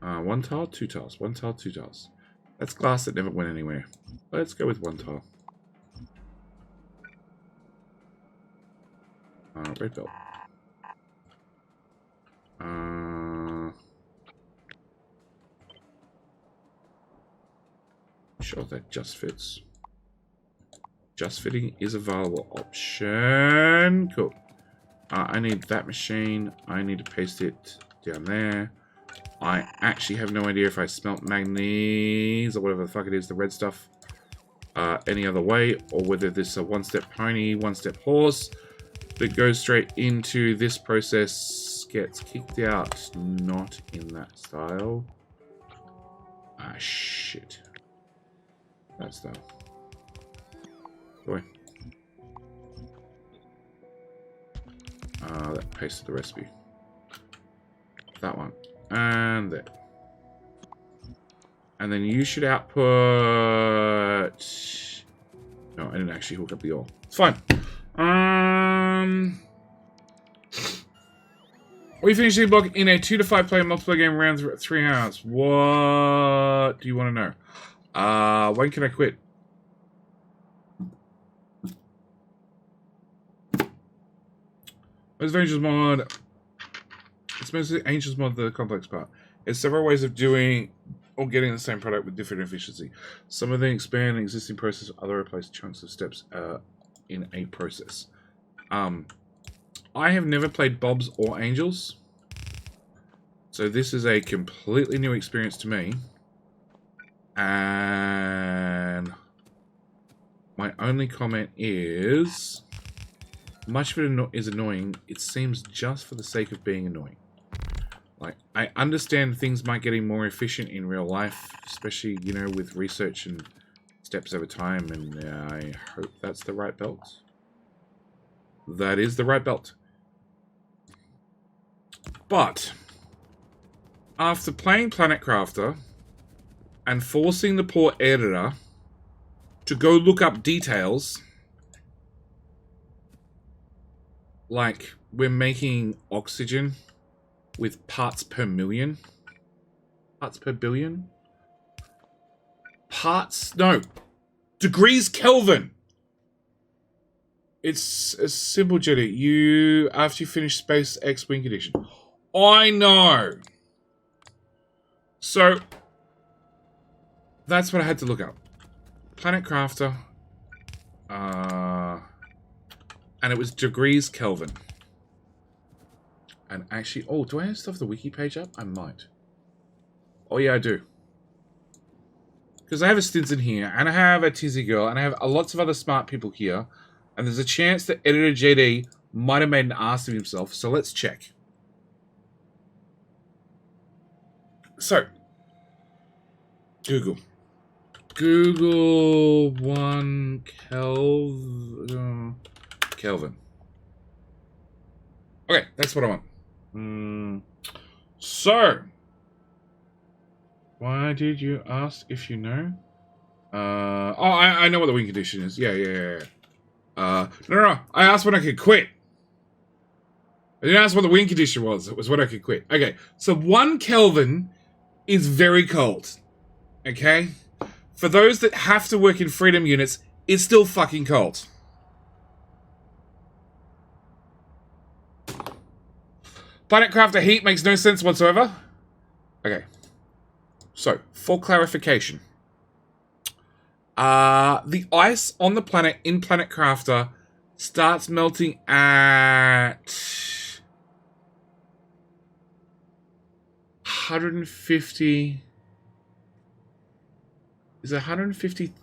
One tile, two tiles. One tile, two tiles. That's glass that never went anywhere. Let's go with one tile. Red belt. Sure, that just fits. Just fitting is a valuable option. Cool. I need that machine. I need to paste it down there. I actually have no idea if I smelt manganese or whatever the fuck it is, the red stuff, any other way, or whether this is a one-step pony, one-step horse that goes straight into this process, gets kicked out. Not in that style. Ah, shit. That style. Go away. That pasted the recipe. That one. And there. And then you should output... No, I didn't actually hook up the ore. It's fine. We finished Seablock in a 2 to 5 player multiplayer game round 3 hours. What do you want to know? When can I quit? It's Angels mod. It's mostly Angels mod, the complex part. There's several ways of doing or getting the same product with different efficiency. Some of them expand an existing process, other replace chunks of steps in a process. I have never played Bobs or Angels, so this is a completely new experience to me. And my only comment is, much of it is annoying. It seems just for the sake of being annoying. Like, I understand things might getting more efficient in real life, especially, you know, with research and steps over time, and I hope that's the right belt. That is the right belt. But after playing Planet Crafter and forcing the poor editor to go look up details, like we're making oxygen with parts per million, parts per billion, degrees Kelvin. It's a simple jetty. After you finish Space X Wing Condition. I know. So that's what I had to look up. Planet Crafter. And it was degrees Kelvin. And actually, oh, do I have stuff the wiki page up? I might. Oh yeah, I do. Because I have a Stinson here, and I have a Tizzy Girl, and I have lots of other smart people here. And there's a chance that Editor JD might have made an ass of himself, so let's check. So, Google 1 Kelvin. Okay, that's what I want. So, why did you ask if you know? I know what the wing condition is. Yeah. No. I asked when I could quit. I didn't ask what the wing condition was. It was when I could quit. Okay, so 1 Kelvin is very cold. Okay? For those that have to work in freedom units, it's still fucking cold. Planet Crafter heat makes no sense whatsoever. Okay. So, for clarification. The ice on the planet in Planet Crafter starts melting at 150. Is it 150?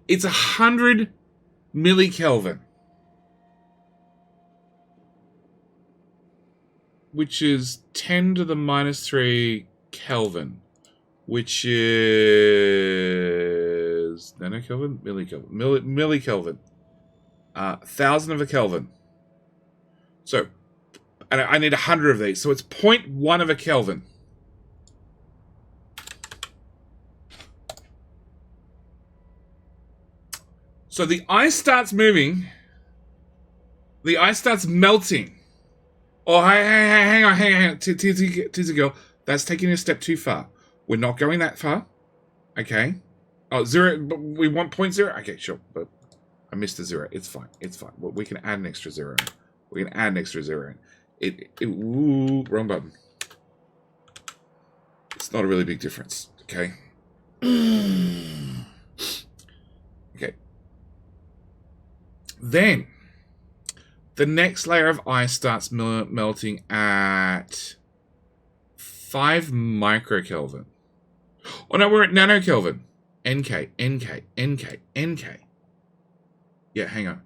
It's 100 millikelvin. Which is 10 to the minus 3 Kelvin. Which is nanokelvin? Millikelvin. Millikelvin. 1,000 of a Kelvin. So, and I need 100 of these. So it's 0.1 of a Kelvin. So the ice starts moving. The ice starts melting. Oh, hang on. Tizzy girl. That's taking a step too far. We're not going that far. Okay. Oh, 0. But we want 0.0. Okay, sure. But I missed a 0. It's fine. It's fine. Well, we can add an extra 0 in. We can add an extra 0 in. Ooh, wrong button. It's not a really big difference. Okay. Okay. Then, the next layer of ice starts melting at 5 microkelvin. Oh no, we're at nanokelvin. NK. Yeah, hang on.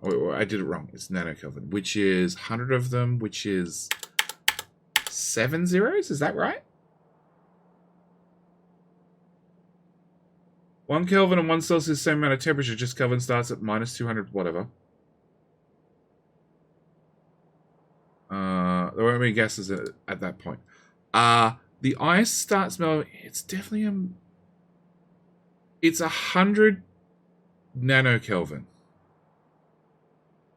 Oh, I did it wrong. It's nanokelvin, which is 100 of them, which is 7 zeros. Is that right? 1 Kelvin and 1 Celsius, same amount of temperature. Just Kelvin starts at minus 200, whatever. There won't be any gases at that point. The ice starts melting. It's definitely it's 100 nanokelvin,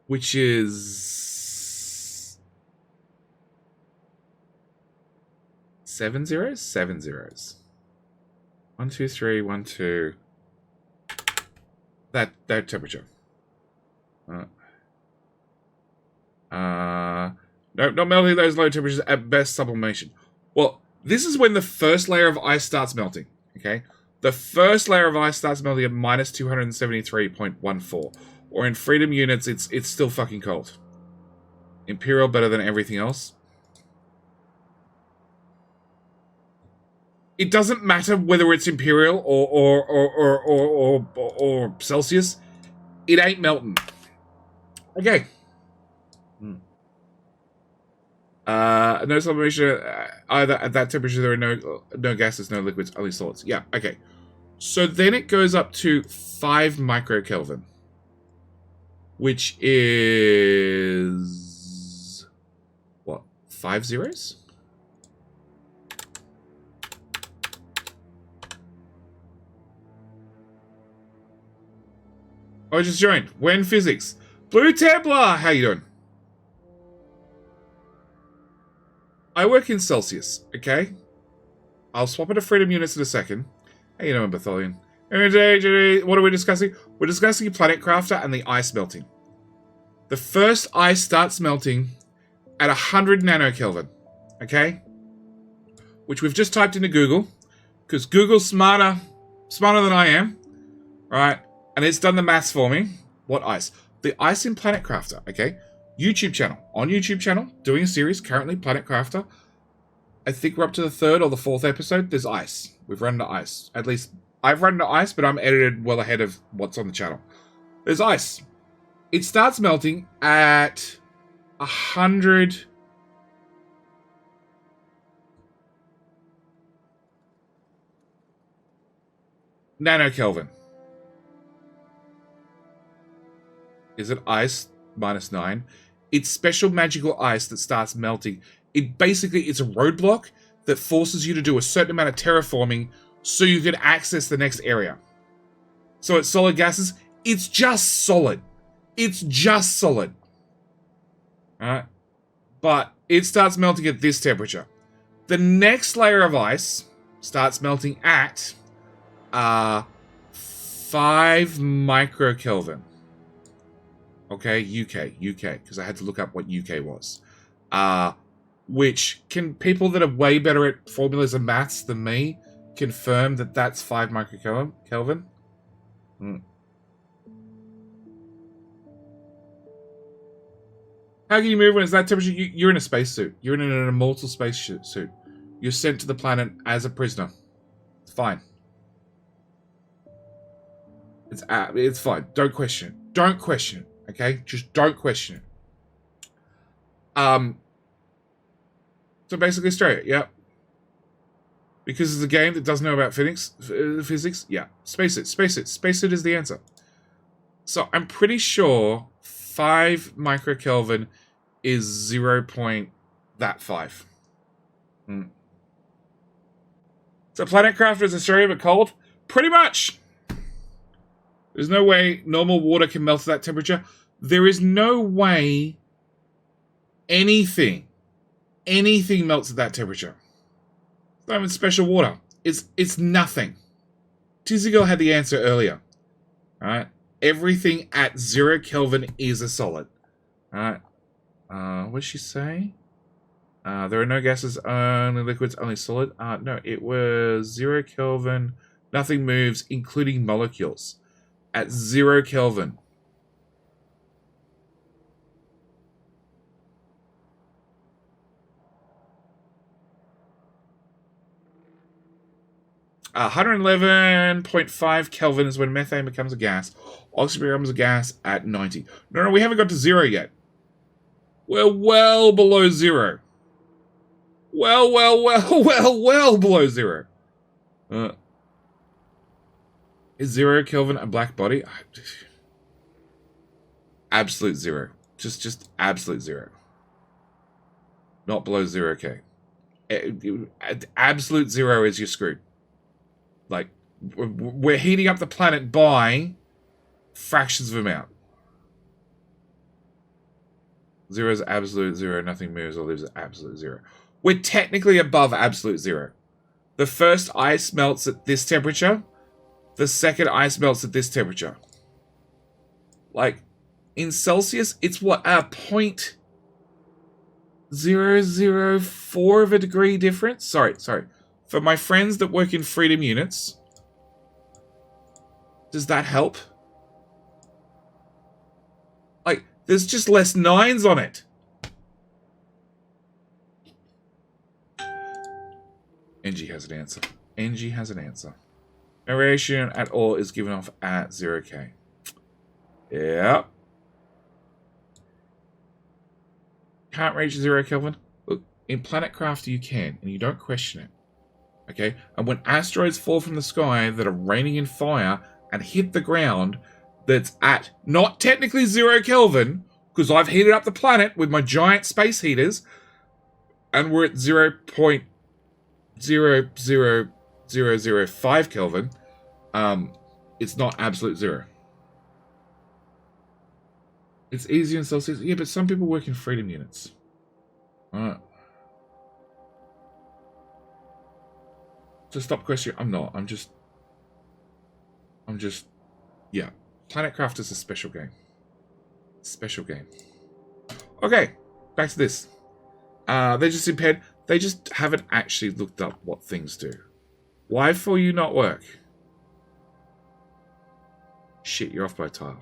which is 7 zeros. 7 zeros. 1, 2, 3, 1, 2. That temperature. No, not melting those low temperatures, at best sublimation. Well, this is when the first layer of ice starts melting, okay? The first layer of ice starts melting at minus 273.14. Or in freedom units, it's still fucking cold. Imperial better than everything else. It doesn't matter whether it's Imperial or Celsius. It ain't melting. Okay. No sublimation either at that temperature. There are no gases, no liquids, only solids. Yeah, okay. So then it goes up to 5 microkelvin, which is what? 5 zeros? I just joined. When physics. Blue Templar, how you doing? I work in Celsius, okay? I'll swap into freedom units in a second. How you doing, Batholian? What are we discussing? We're discussing Planet Crafter and the ice melting. The first ice starts melting at 100 nanokelvin, okay? Which we've just typed into Google, because Google's smarter than I am, right? And it's done the maths for me. What ice? The ice in Planet Crafter, okay? YouTube channel. On YouTube channel, doing a series, currently, Planet Crafter. I think we're up to the 3rd or the 4th episode. There's ice. We've run into ice. At least, I've run into ice, but I'm edited well ahead of what's on the channel. There's ice. It starts melting at 100... nanokelvin. Is it ice? -9. It's special magical ice that starts melting. It's a roadblock that forces you to do a certain amount of terraforming so you can access the next area. So it's solid gases. It's just solid. It's just solid. Alright? But it starts melting at this temperature. The next layer of ice starts melting at 5 microkelvin. Okay, UK, because I had to look up what UK was. Which, can people that are way better at formulas and maths than me confirm that that's 5 microkelvin? How can you move when it's that temperature? You're in a spacesuit. You're in an immortal spacesuit. You're sent to the planet as a prisoner. It's fine. It's fine. Don't question it. Don't question it. Okay? Just don't question it. So basically Australia, yeah. Because it's a game that doesn't know about physics, yeah. Spacesuit is the answer. So I'm pretty sure 5 microkelvin is 0.5. So Planet Crafter is Australia but cold? Pretty much. There's no way normal water can melt at that temperature. There is no way anything melts at that temperature. Not even special water. It's nothing. Tizzy Girl had the answer earlier. Alright? Everything at 0 Kelvin is a solid. Alright? What did she say? There are no gases, only liquids, only solid. No, it was 0 Kelvin. Nothing moves, including molecules. At 0 Kelvin. Uh, 111.5 Kelvin is when methane becomes a gas. Oxygen becomes a gas at 90. No, we haven't got to 0 yet. We're well below 0. Well below 0. Is 0 Kelvin a black body? Absolute 0. Just absolute 0. Not below 0 K. Absolute 0 is you're screwed. Like, we're heating up the planet by fractions of amount. 0 is absolute 0. Nothing moves or lives at absolute 0. We're technically above absolute 0. The first ice melts at this temperature. The second ice melts at this temperature. Like, in Celsius, it's what? 0.004 of a degree difference? Sorry. For my friends that work in freedom units, does that help? Like, there's just less 9s on it. NG has an answer. NG has an answer. No radiation at all is given off at 0 K. Yep. Can't reach 0 Kelvin? Look, in Planetcraft you can, and you don't question it. Okay? And when asteroids fall from the sky that are raining in fire and hit the ground that's at not technically 0 Kelvin, because I've heated up the planet with my giant space heaters, and we're at 0.00005 Kelvin, it's not absolute 0. It's easier in Celsius. Yeah, but some people work in freedom units. Alright. So stop questioning. I'm not. I'm just... Yeah. Planetcraft is a special game. Special game. Okay. Back to this. They're just impaired. They just haven't actually looked up what things do. Why for you not work? Shit, you're off by a tile.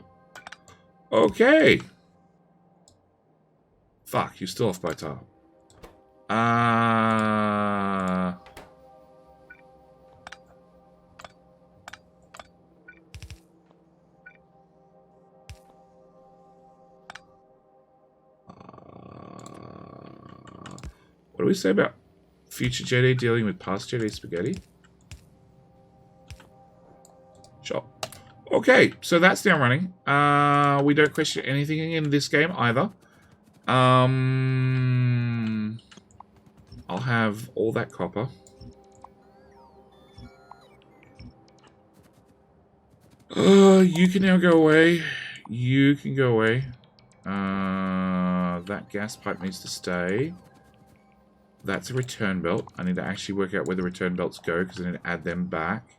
Okay. Fuck, you're still off by a tile. What do we say about future JD dealing with past JD spaghetti? Sure. Okay, so that's now running. We don't question anything in this game either. I'll have all that copper. You can now go away. You can go away. That gas pipe needs to stay. That's a return belt. I need to actually work out where the return belts go because I need to add them back.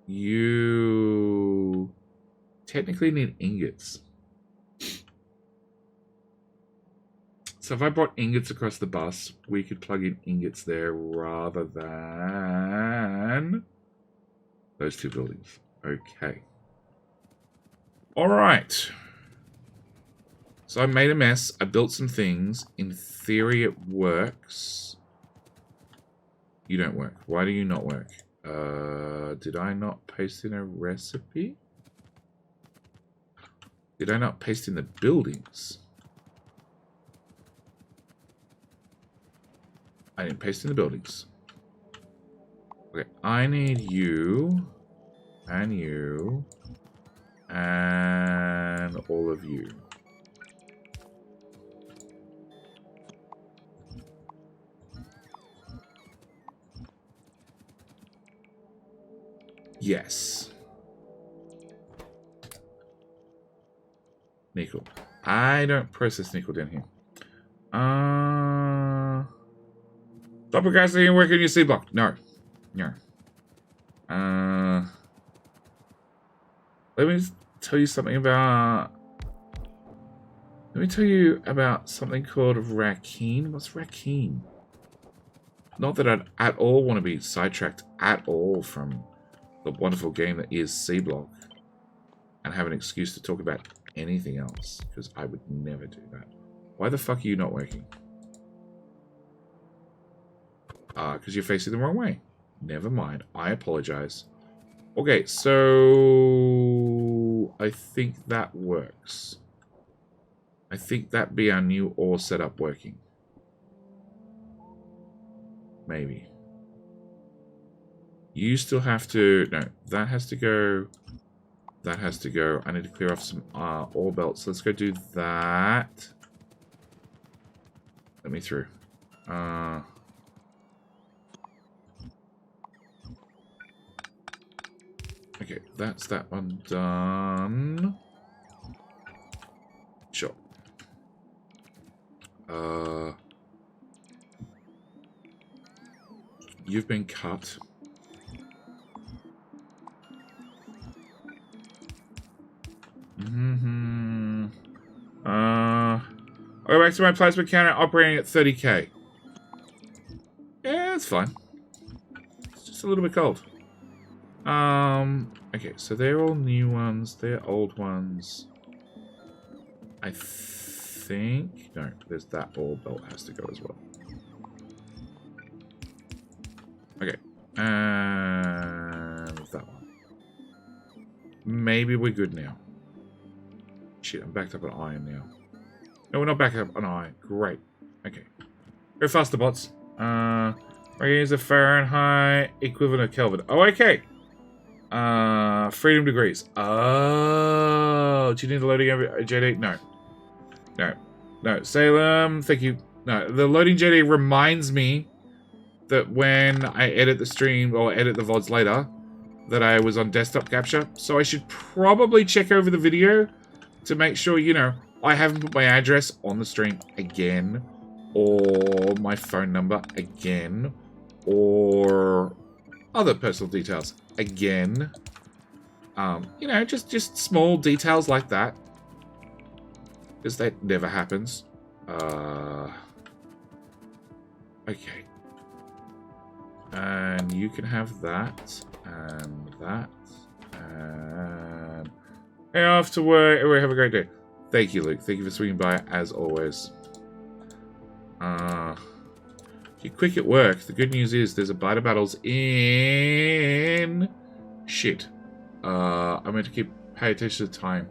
You technically need ingots. So if I brought ingots across the bus, we could plug in ingots there rather than those two buildings. Okay. All right. So I made a mess. I built some things. In theory, it works. You don't work. Why do you not work? Did I not paste in a recipe? Did I not paste in the buildings? I didn't paste in the buildings. Okay, I need you, and all of you. Yes. Nickel. I don't process nickel down here. Stop procrastinating and work on your Seablock. No. No. Let me tell you something about... Let me tell you about something called Rakeen. What's Rakeen? Not that I'd at all want to be sidetracked at all from the wonderful game that is Seablock and have an excuse to talk about anything else, because I would never do that. Why the fuck are you not working? Because you're facing the wrong way. Never mind. I apologize. Okay, so I think that works. I think that'd be our new ore setup working. Maybe. You still have to... No, that has to go. That has to go. I need to clear off some ore belts. Let's go do that. Let me through. Okay, that's that one done. Sure. You've been cut. I'll go back to my plasma counter operating at 30k. Yeah, it's fine. It's just a little bit cold. Okay, so they're all new ones. They're old ones. I think... No, there's that ore belt has to go as well. Okay. And that one. Maybe we're good now. Shit, I'm backed up on iron now. No, we're not backed up on iron. Great. Okay. Go faster, bots. We're gonna use the Fahrenheit equivalent of Kelvin. Oh, okay. Freedom degrees. Oh, do you need the loading JD? No. No. No. Salem, thank you. No, the loading JD reminds me that when I edit the stream or edit the VODs later, that I was on desktop capture. So I should probably check over the video to make sure, you know, I haven't put my address on the stream again, or my phone number again, or other personal details again. You know, just small details like that, because that never happens. Okay. And you can have that, and that, and... Hey, off to work. Everyone have a great day. Thank you, Luke. Thank you for swinging by, as always. If you're quick at work, the good news is there's a bite of battles in... Shit. I'm going to pay attention to the time.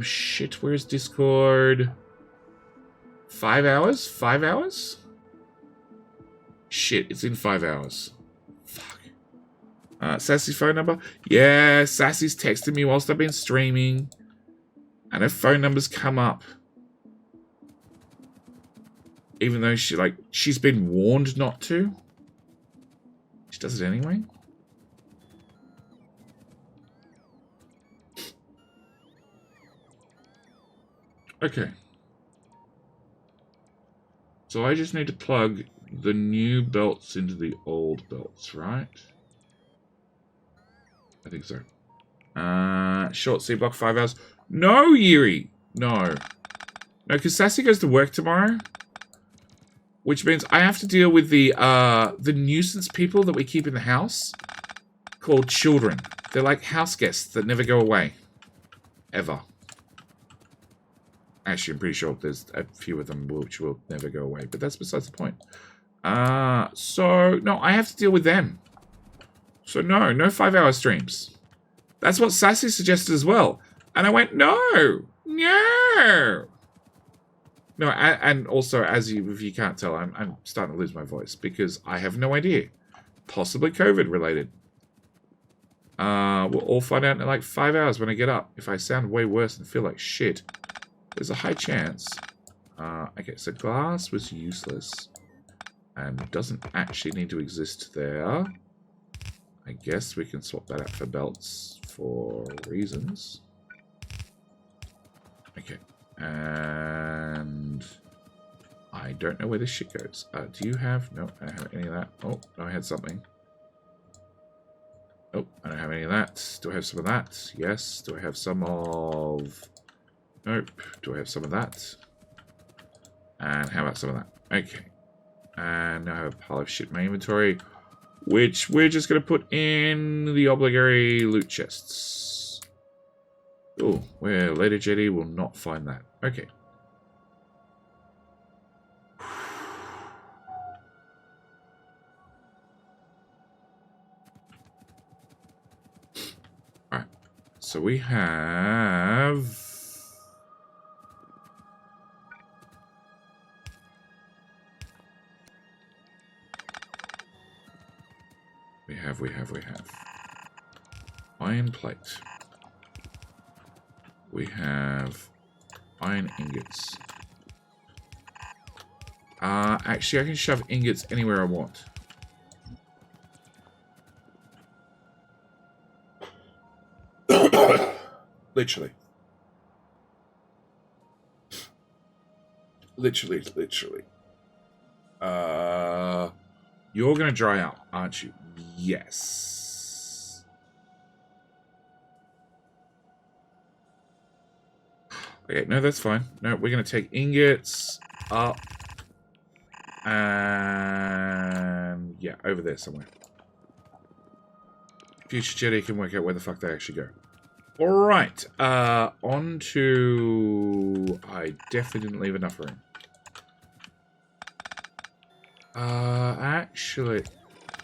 Shit, where's Discord? 5 hours? 5 hours? Shit, it's in 5 hours. Fuck. Sassy's phone number? Yeah, Sassy's texted me whilst I've been streaming. And her phone number's come up. Even though she's been warned not to. She does it anyway. Okay. So I just need to plug the new belts into the old belts, right? I think so. Short Seablock 5 hours. No, Yuri! No. No, because Sassy goes to work tomorrow. Which means I have to deal with the nuisance people that we keep in the house. Called children. They're like house guests that never go away. Ever. Actually, I'm pretty sure there's a few of them which will never go away. But that's besides the point. So, no, I have to deal with them. So, no 5 hour streams. That's what Sassy suggested as well. And I went, no. No, and also, if you can't tell, I'm starting to lose my voice. Because I have no idea. Possibly COVID related. We'll all find out in like 5 hours when I get up. If I sound way worse and feel like shit. There's a high chance. Okay, so glass was useless. And doesn't actually need to exist there. I guess we can swap that out for belts for reasons. Okay. And I don't know where this shit goes. Do you have... No, I don't have any of that. Oh, no, I had something. Oh, I don't have any of that. Do I have some of that? Yes. Do I have some of... Nope. Do I have some of that? And how about some of that? Okay. And now I have a pile of shit in my inventory, which we're just going to put in the obligatory loot chests. Oh, where later Jetty will not find that. Okay. Alright. So we have... We have iron plate. We have iron ingots. Actually, I can shove ingots anywhere I want. Literally. Literally. You're gonna dry out, aren't you? Yes. Okay, no, that's fine. No, we're gonna take ingots up. And yeah, over there somewhere. Future Jetty can work out where the fuck they actually go. Alright, on to... I definitely didn't leave enough room.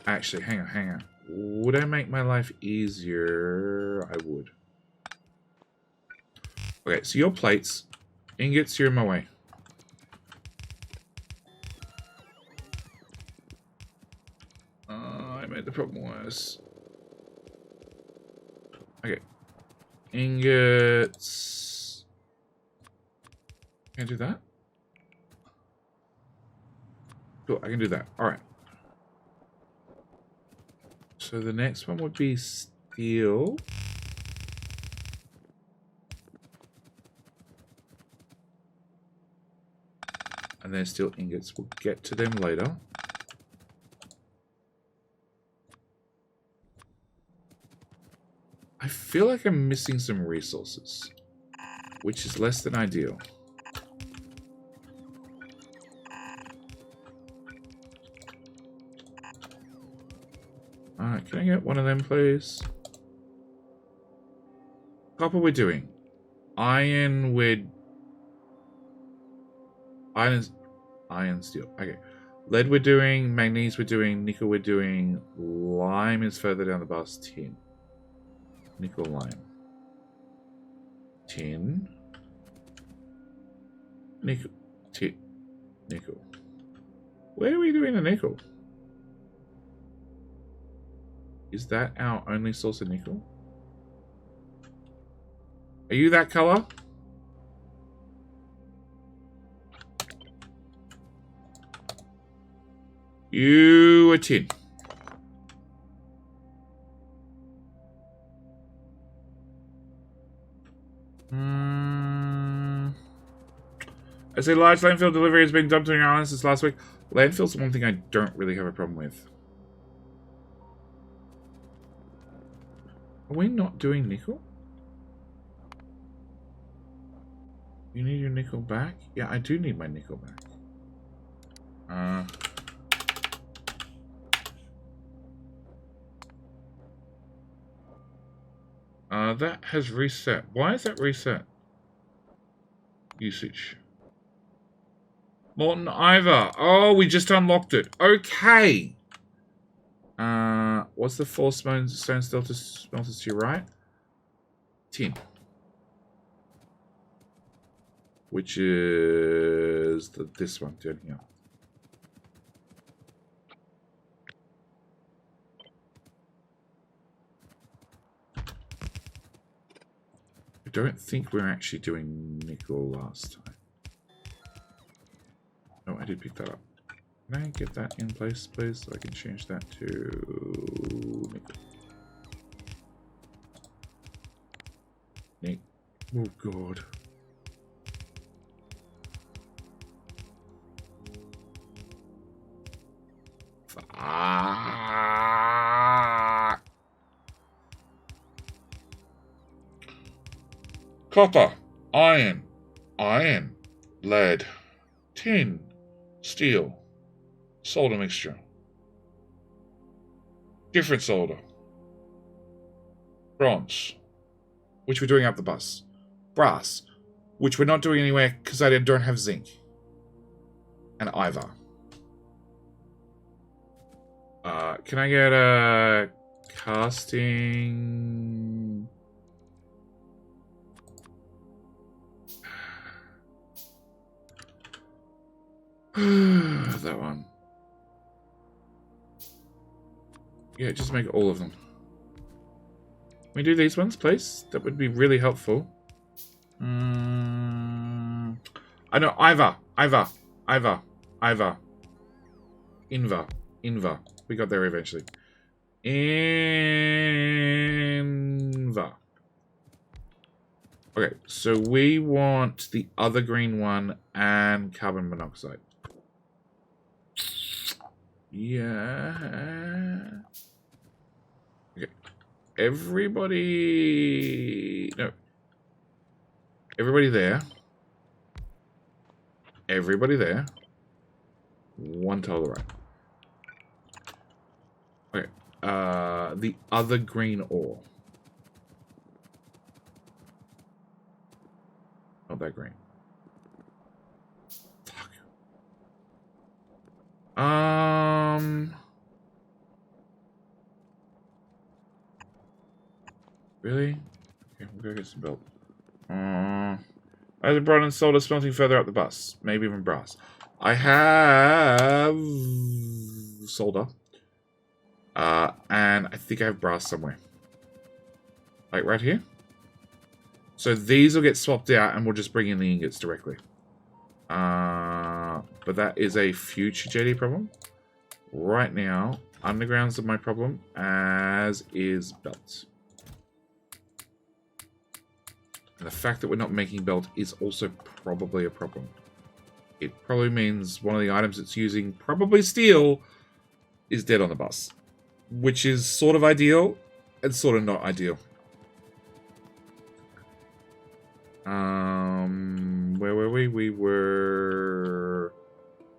Actually, hang on. Would I make my life easier? I would. Okay, so your plates. Ingots, you're in my way. I made the problem worse. Okay. Ingots. Can I do that? Cool, I can do that. Alright. So the next one would be steel. And then steel ingots. We'll get to them later. I feel like I'm missing some resources, which is less than ideal. Alright, can I get one of them, please? Copper we're doing. Iron, Iron, steel. Okay. Lead we're doing. Manganese we're doing. Nickel we're doing. Lime is further down the bus. Tin. Nickel, lime. Tin. Nickel. Tin. Nickel. Where are we doing the nickel? Is that our only source of nickel? Are you that color? You a tin. I say large landfill delivery has been dumped on your island since last week. Landfill's one thing I don't really have a problem with. Are we not doing nickel? You need your nickel back? Yeah, I do need my nickel back. That has reset. Why is that reset? Usage. Molten Ivor. Oh, we just unlocked it. Okay. What's the 4 stone smelters to your right? 10. Which is this one down here. I don't think we're actually doing nickel last time. Oh, I did pick that up. Can I get that in place, please, so I can change that to nickel? Oh, God. Fuck. Copper, iron, lead, tin, steel, solder mixture, different solder, bronze, which we're doing up the bus, brass, which we're not doing anywhere because I don't have zinc, and ivar. Can I get a casting? That one. Yeah, just make all of them. Can we do these ones, please? That would be really helpful. I know, Ivar. Inva. We got there eventually. Inva. Okay, so we want the other green one and carbon monoxide. Yeah. Okay. Everybody... No. Everybody there. Everybody there. One tile to the right. Okay. The other green ore. Not that green. Fuck. Really? Okay, we'll go get some belt. Either bronze and solder smelting further up the bus. Maybe even brass. I have solder. And I think I have brass somewhere. Like right here. So these will get swapped out and we'll just bring in the ingots directly. But that is a future JD problem. Right now, undergrounds are my problem, as is belts. And the fact that we're not making belt is also probably a problem. It probably means one of the items it's using, probably steel, is dead on the bus. Which is sort of ideal and sort of not ideal. Where were we? We were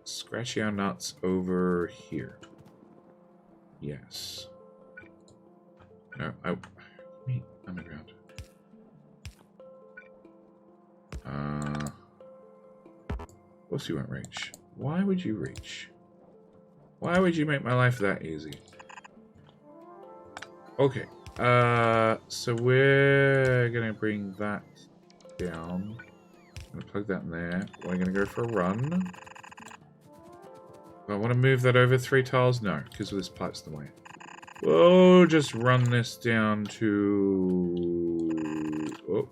scratching our nuts over here. Yes. No, me underground. Of course you won't reach. Why would you reach? Why would you make my life that easy? Okay. So we're gonna bring that down. I'm gonna plug that in there. We're gonna go for a run. Do I want to move that over 3 tiles? No, because this pipe's in the way. We'll just run this down to... Oh.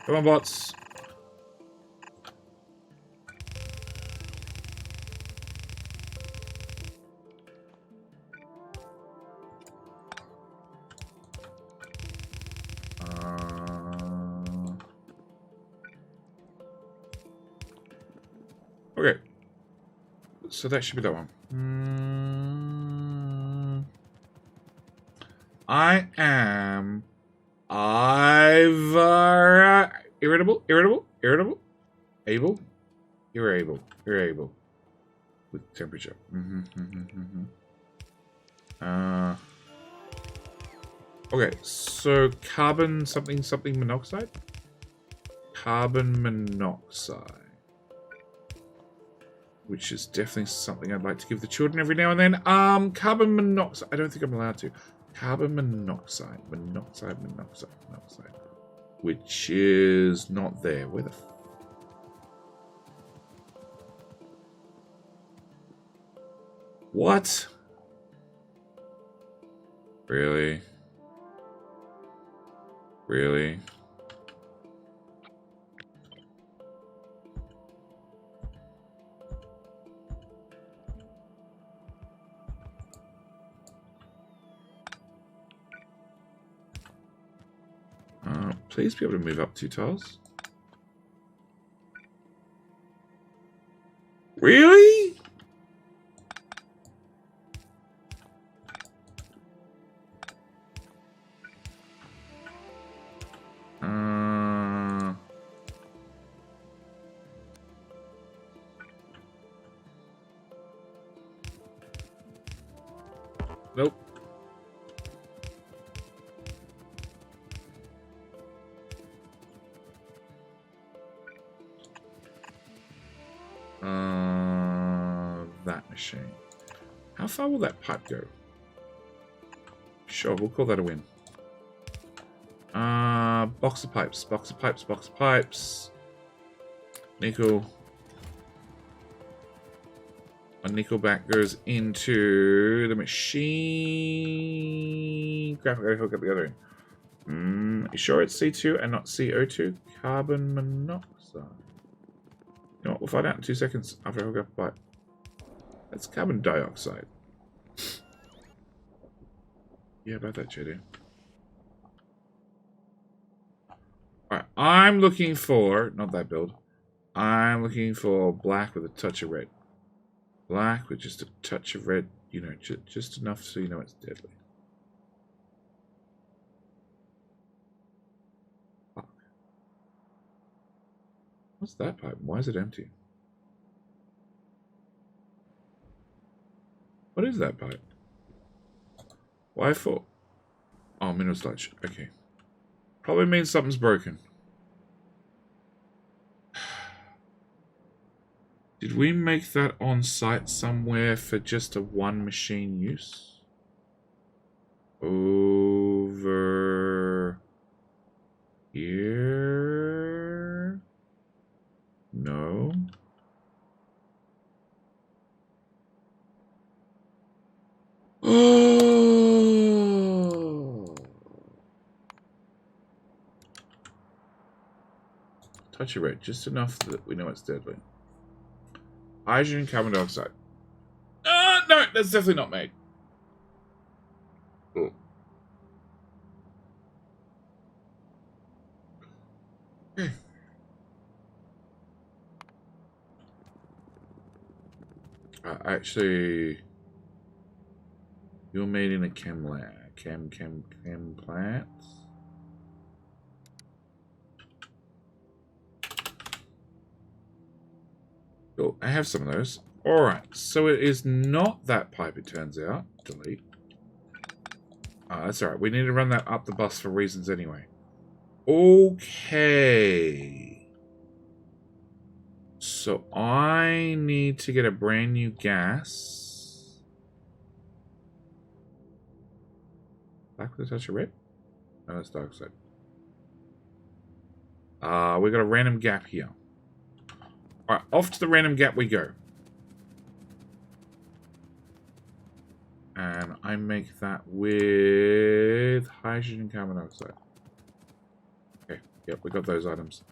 Come on, bots. Okay. So that should be that one. I am... irritable. Irritable. With temperature. Okay, so carbon something monoxide? Carbon monoxide. Which is definitely something I'd like to give the children every now and then. Carbon monoxide. I don't think I'm allowed to. Carbon monoxide. Monoxide. Which is not there. Where the f... What? Really? Really? please be able to move up 2 tiles? Really? Nope. That machine. How far will that pipe go? Sure, we'll call that a win. Box of pipes, box of pipes, box of pipes. Nickel. A nickel back goes into the machine. Crap, I gotta hook up the other end. You sure it's C2 and not CO2? Carbon monoxide. You know what? We'll find out in 2 seconds after I hook up a pipe. That's carbon dioxide. Yeah, about that, JD. Alright, I'm looking for... Not that build. I'm looking for black with a touch of red. Black with just a touch of red. You know, just enough so you know it's deadly. Fuck. What's that pipe? Why is it empty? What is that pipe? Why for? Oh, mineral sludge. Okay. Probably means something's broken. Did we make that on site somewhere for just a 1 machine use? Over here? No. Oh. Touch of red, just enough that we know it's deadly. Hydrogen, carbon dioxide. No, that's definitely not made. Oh. Okay. Actually, you're made in a chem lab. Chem plants. Cool, I have some of those. Alright, so it is not that pipe, it turns out. Delete. That's alright. We need to run that up the bus for reasons anyway. Okay. So I need to get a brand new gas. Black with a touch of red? No, that's dioxide. We got a random gap here. Alright, off to the random gap we go. And I make that with hydrogen and carbon dioxide. Okay, yep, we got those items.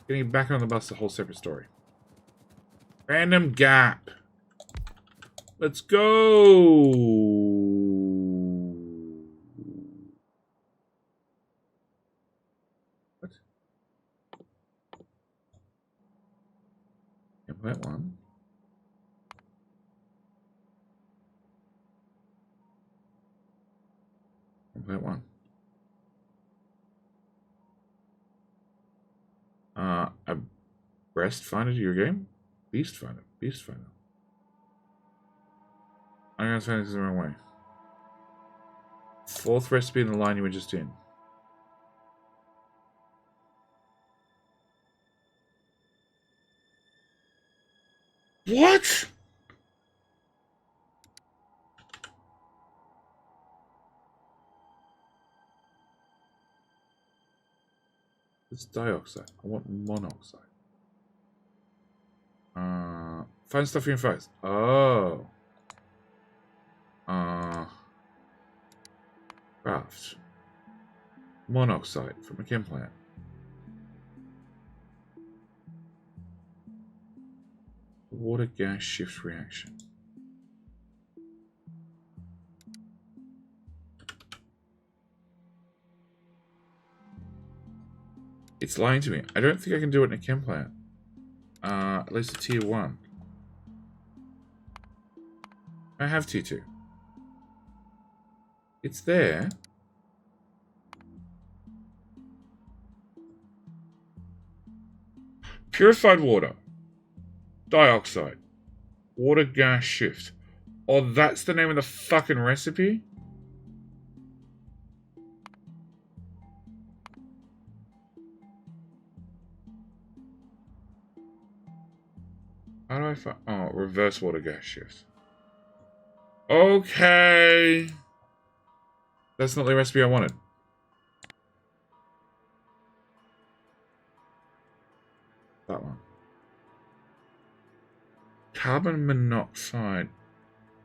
Getting back on the bus is a whole separate story. Random gap. Let's go. What? Implant 1. Implant 1. A breast finder to your game? Beast finder. Beast finder. I'm gonna find this the wrong way. 4th recipe in the line you were just in. What? It's dioxide. I want monoxide. Find stuff in first. Oh. Craft. Monoxide from a chem plant. Water gas shift reaction. It's lying to me. I don't think I can do it in a chem plant. At least a tier 1. I have tier 2. It's there. Purified water. Dioxide. Water gas shift. Oh, that's the name of the fucking recipe? How do I find... Oh, reverse water gas shift. Okay. That's not the recipe I wanted. That one. Carbon monoxide.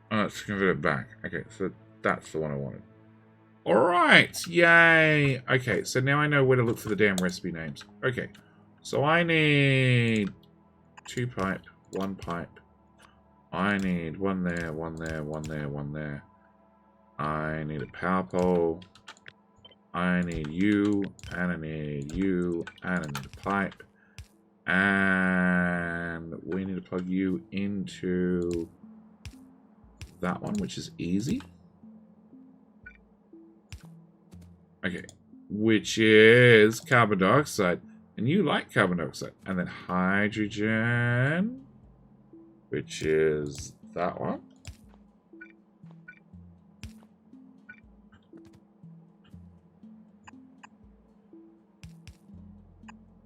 Oh, let's convert it back. Okay, so that's the one I wanted. Alright, yay. Okay, so now I know where to look for the damn recipe names. Okay, so I need 2 pipe, 1 pipe. I need 1 there, 1 there, 1 there, 1 there. I need a power pole. I need you, and I need you, and I need a pipe. And we need to plug you into that one, which is easy. Okay, which is carbon dioxide. And you like carbon dioxide. And then hydrogen, which is that one.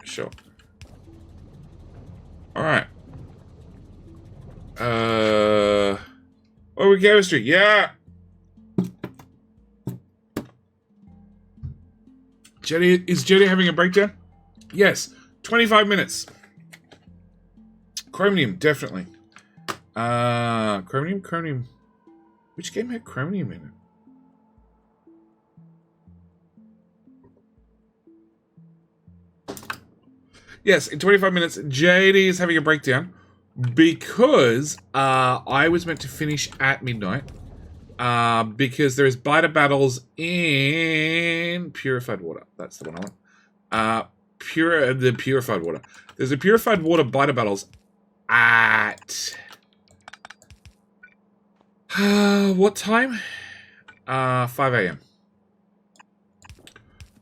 Sure. Alright. Oh, chemistry, yeah! Jenny, is Jenny having a breakdown? Yes. 25 minutes. Chromium, definitely. Chromium. Which game had chromium in it? Yes, in 25 minutes, JD is having a breakdown because I was meant to finish at midnight because there is biter battles in purified water. That's the one I want. The purified water. There's a purified water biter battles at what time? 5 a.m.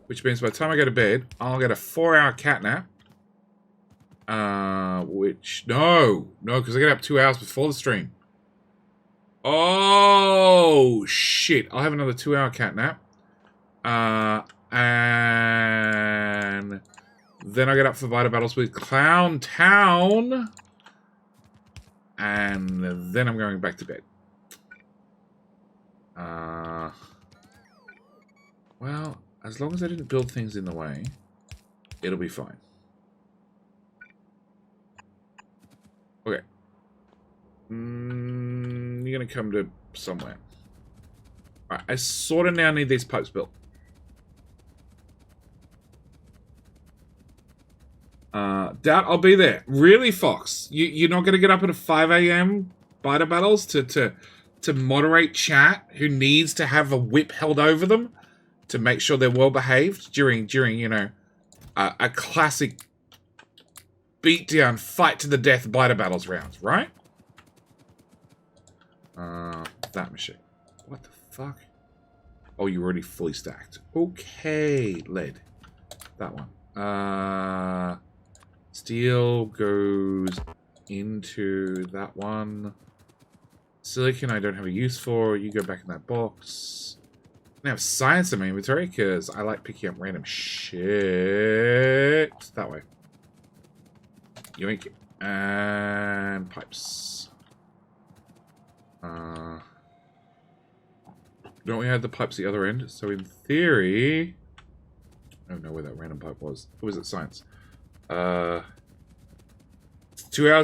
Which means by the time I go to bed, I'll get a 4-hour cat nap. No, because I get up 2 hours before the stream. Oh, shit. I'll have another 2-hour cat nap. And then I get up for biter battles with Clown Town. And then I'm going back to bed. Well, as long as I didn't build things in the way, it'll be fine. Okay. You're going to come to somewhere. Alright, I sort of now need these pipes built. Doubt I'll be there. Really, Fox? You're not going to get up at a 5 a.m. biter battles to moderate chat who needs to have a whip held over them to make sure they're well behaved during you know, a classic beatdown, fight to the death biter battles rounds, right? That machine. What the fuck? Oh, you're already fully stacked. Okay, lead. That one. Steel goes into that one. Silicon I don't have a use for. You go back in that box. I have science in my inventory because I like picking up random shit. That way. Yoink. And pipes. Don't we have the pipes at the other end? So in theory... I don't know where that random pipe was. Or was it science? 2 hours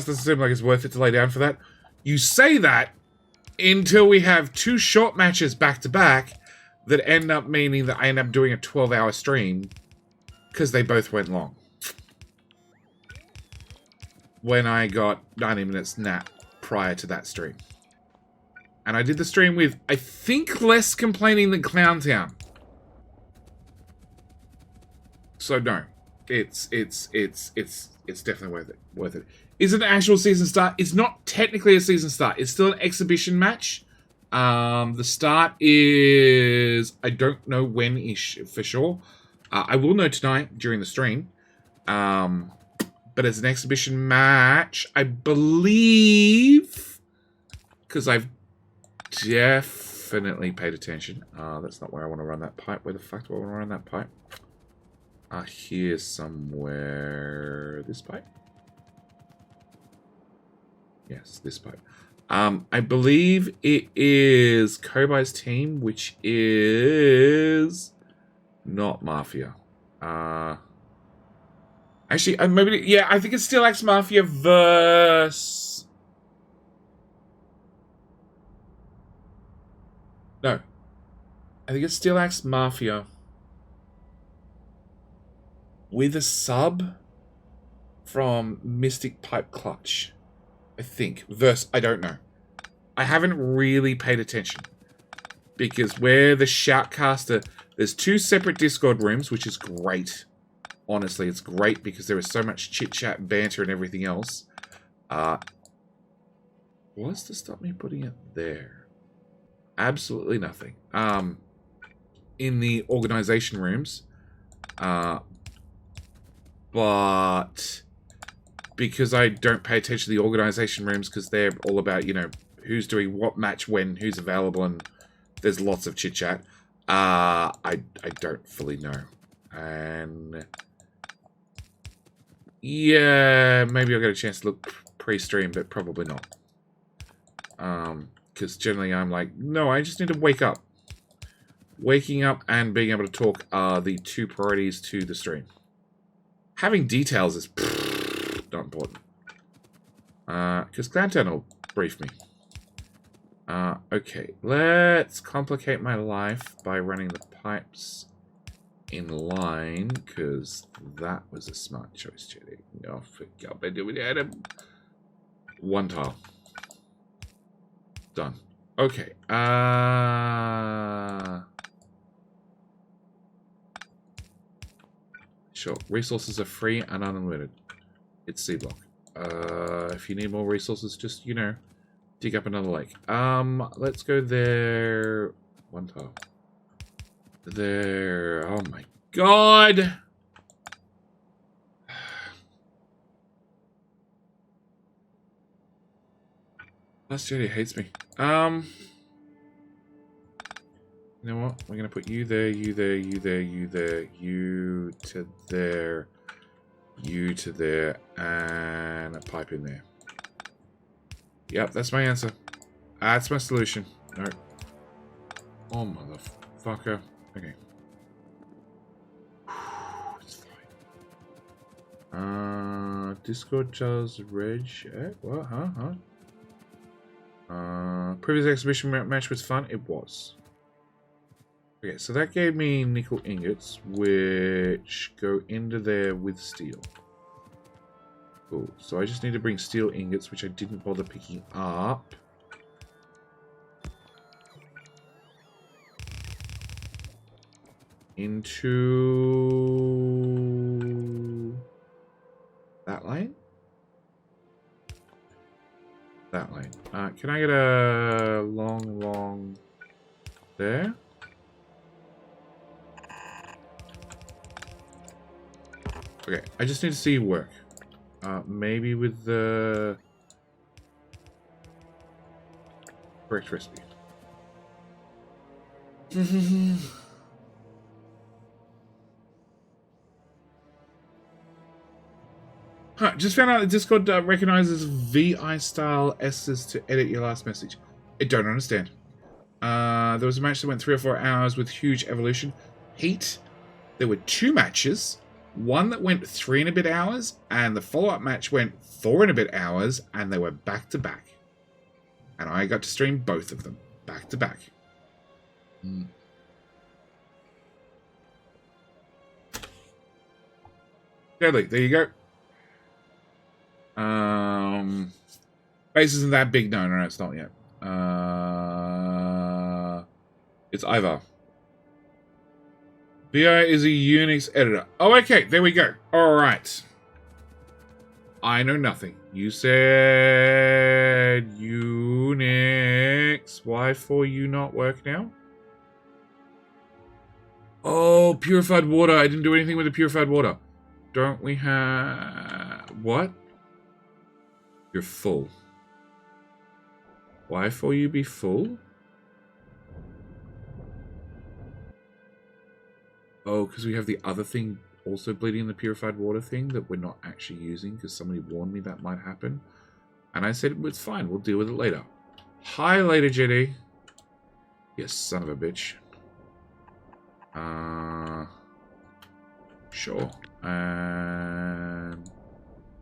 doesn't seem like it's worth it to lay down for that. You say that until we have 2 short matches back to back that end up meaning that I end up doing a 12-hour stream because they both went long. When I got 90 minutes nap prior to that stream. And I did the stream with, I think, less complaining than Clown Town. So no. It's definitely worth it. Worth it. Is it an actual season start? It's not technically a season start. It's still an exhibition match. The start is, I don't know when ish for sure. I will know tonight during the stream. But as an exhibition match, I believe, because I've definitely paid attention. That's not where I want to run that pipe. Where the fuck do I want to run that pipe? Here somewhere. This pipe? Yes, this pipe. I believe it is Kobai's team, which is not Mafia. Actually, maybe, yeah, I think it's still X Mafia versus... No. I think it's still X Mafia with a sub from Mystic Pipe Clutch. I think. Versus, I don't know. I haven't really paid attention. Because where the Shoutcaster... There's 2 separate Discord rooms, which is great. Honestly, it's great because there is so much chit-chat, banter, and everything else. What's to stop me putting it there? Absolutely nothing. In the organization rooms. But because I don't pay attention to the organization rooms because they're all about, you know, who's doing what match when, who's available, and there's lots of chit-chat. I don't fully know. And... yeah, maybe I'll get a chance to look pre-stream, but probably not. Because generally I'm like, no, I just need to wake up. Waking up and being able to talk are the 2 priorities to the stream. Having details is not important. Because Clantown will brief me. Okay, let's complicate my life by running the pipes in line, because that was a smart choice, Jetty. Oh, for God, I do it. 1 tile. Done. Okay. Sure. Resources are free and unlimited. It's Seablock. If you need more resources, just, you know, dig up another lake. Let's go there. 1 tile. There. Oh my God. Last Jetty hates me. You know what? We're gonna put you there, you there, you there, you there, you to there, you to there, and a pipe in there. Yep, that's my answer. That's my solution. No. Oh, motherfucker. Okay. It's fine. Discord Charles Reg. What? Huh? Previous exhibition match was fun. It was. Okay, so that gave me nickel ingots, which go into there with steel. Cool. So I just need to bring steel ingots, which I didn't bother picking up. Into that lane? That lane. Can I get a long there? Okay, I just need to see you work. Maybe with the correct recipe. Just found out that Discord recognizes VI style S's to edit your last message. I don't understand. There was a match that went 3 or 4 hours with huge evolution. Heat. There were 2 matches. One that went 3 and a bit hours, and the follow-up match went 4 and a bit hours, and they were back to back. And I got to stream both of them back to back. Deadly, there you go. Base isn't that big. No, it's not yet. It's Ivar. VI is a Unix editor. Oh, okay. There we go. All right. I know nothing. You said Unix. Why for you not work now? Oh, purified water. I didn't do anything with the purified water. Don't we have... What? You're full. Why for you be full? Oh, because we have the other thing also bleeding the purified water thing that we're not actually using because somebody warned me that might happen. And I said, it's fine. We'll deal with it later. Hi, later, JD. Yes, son of a bitch. Sure. And...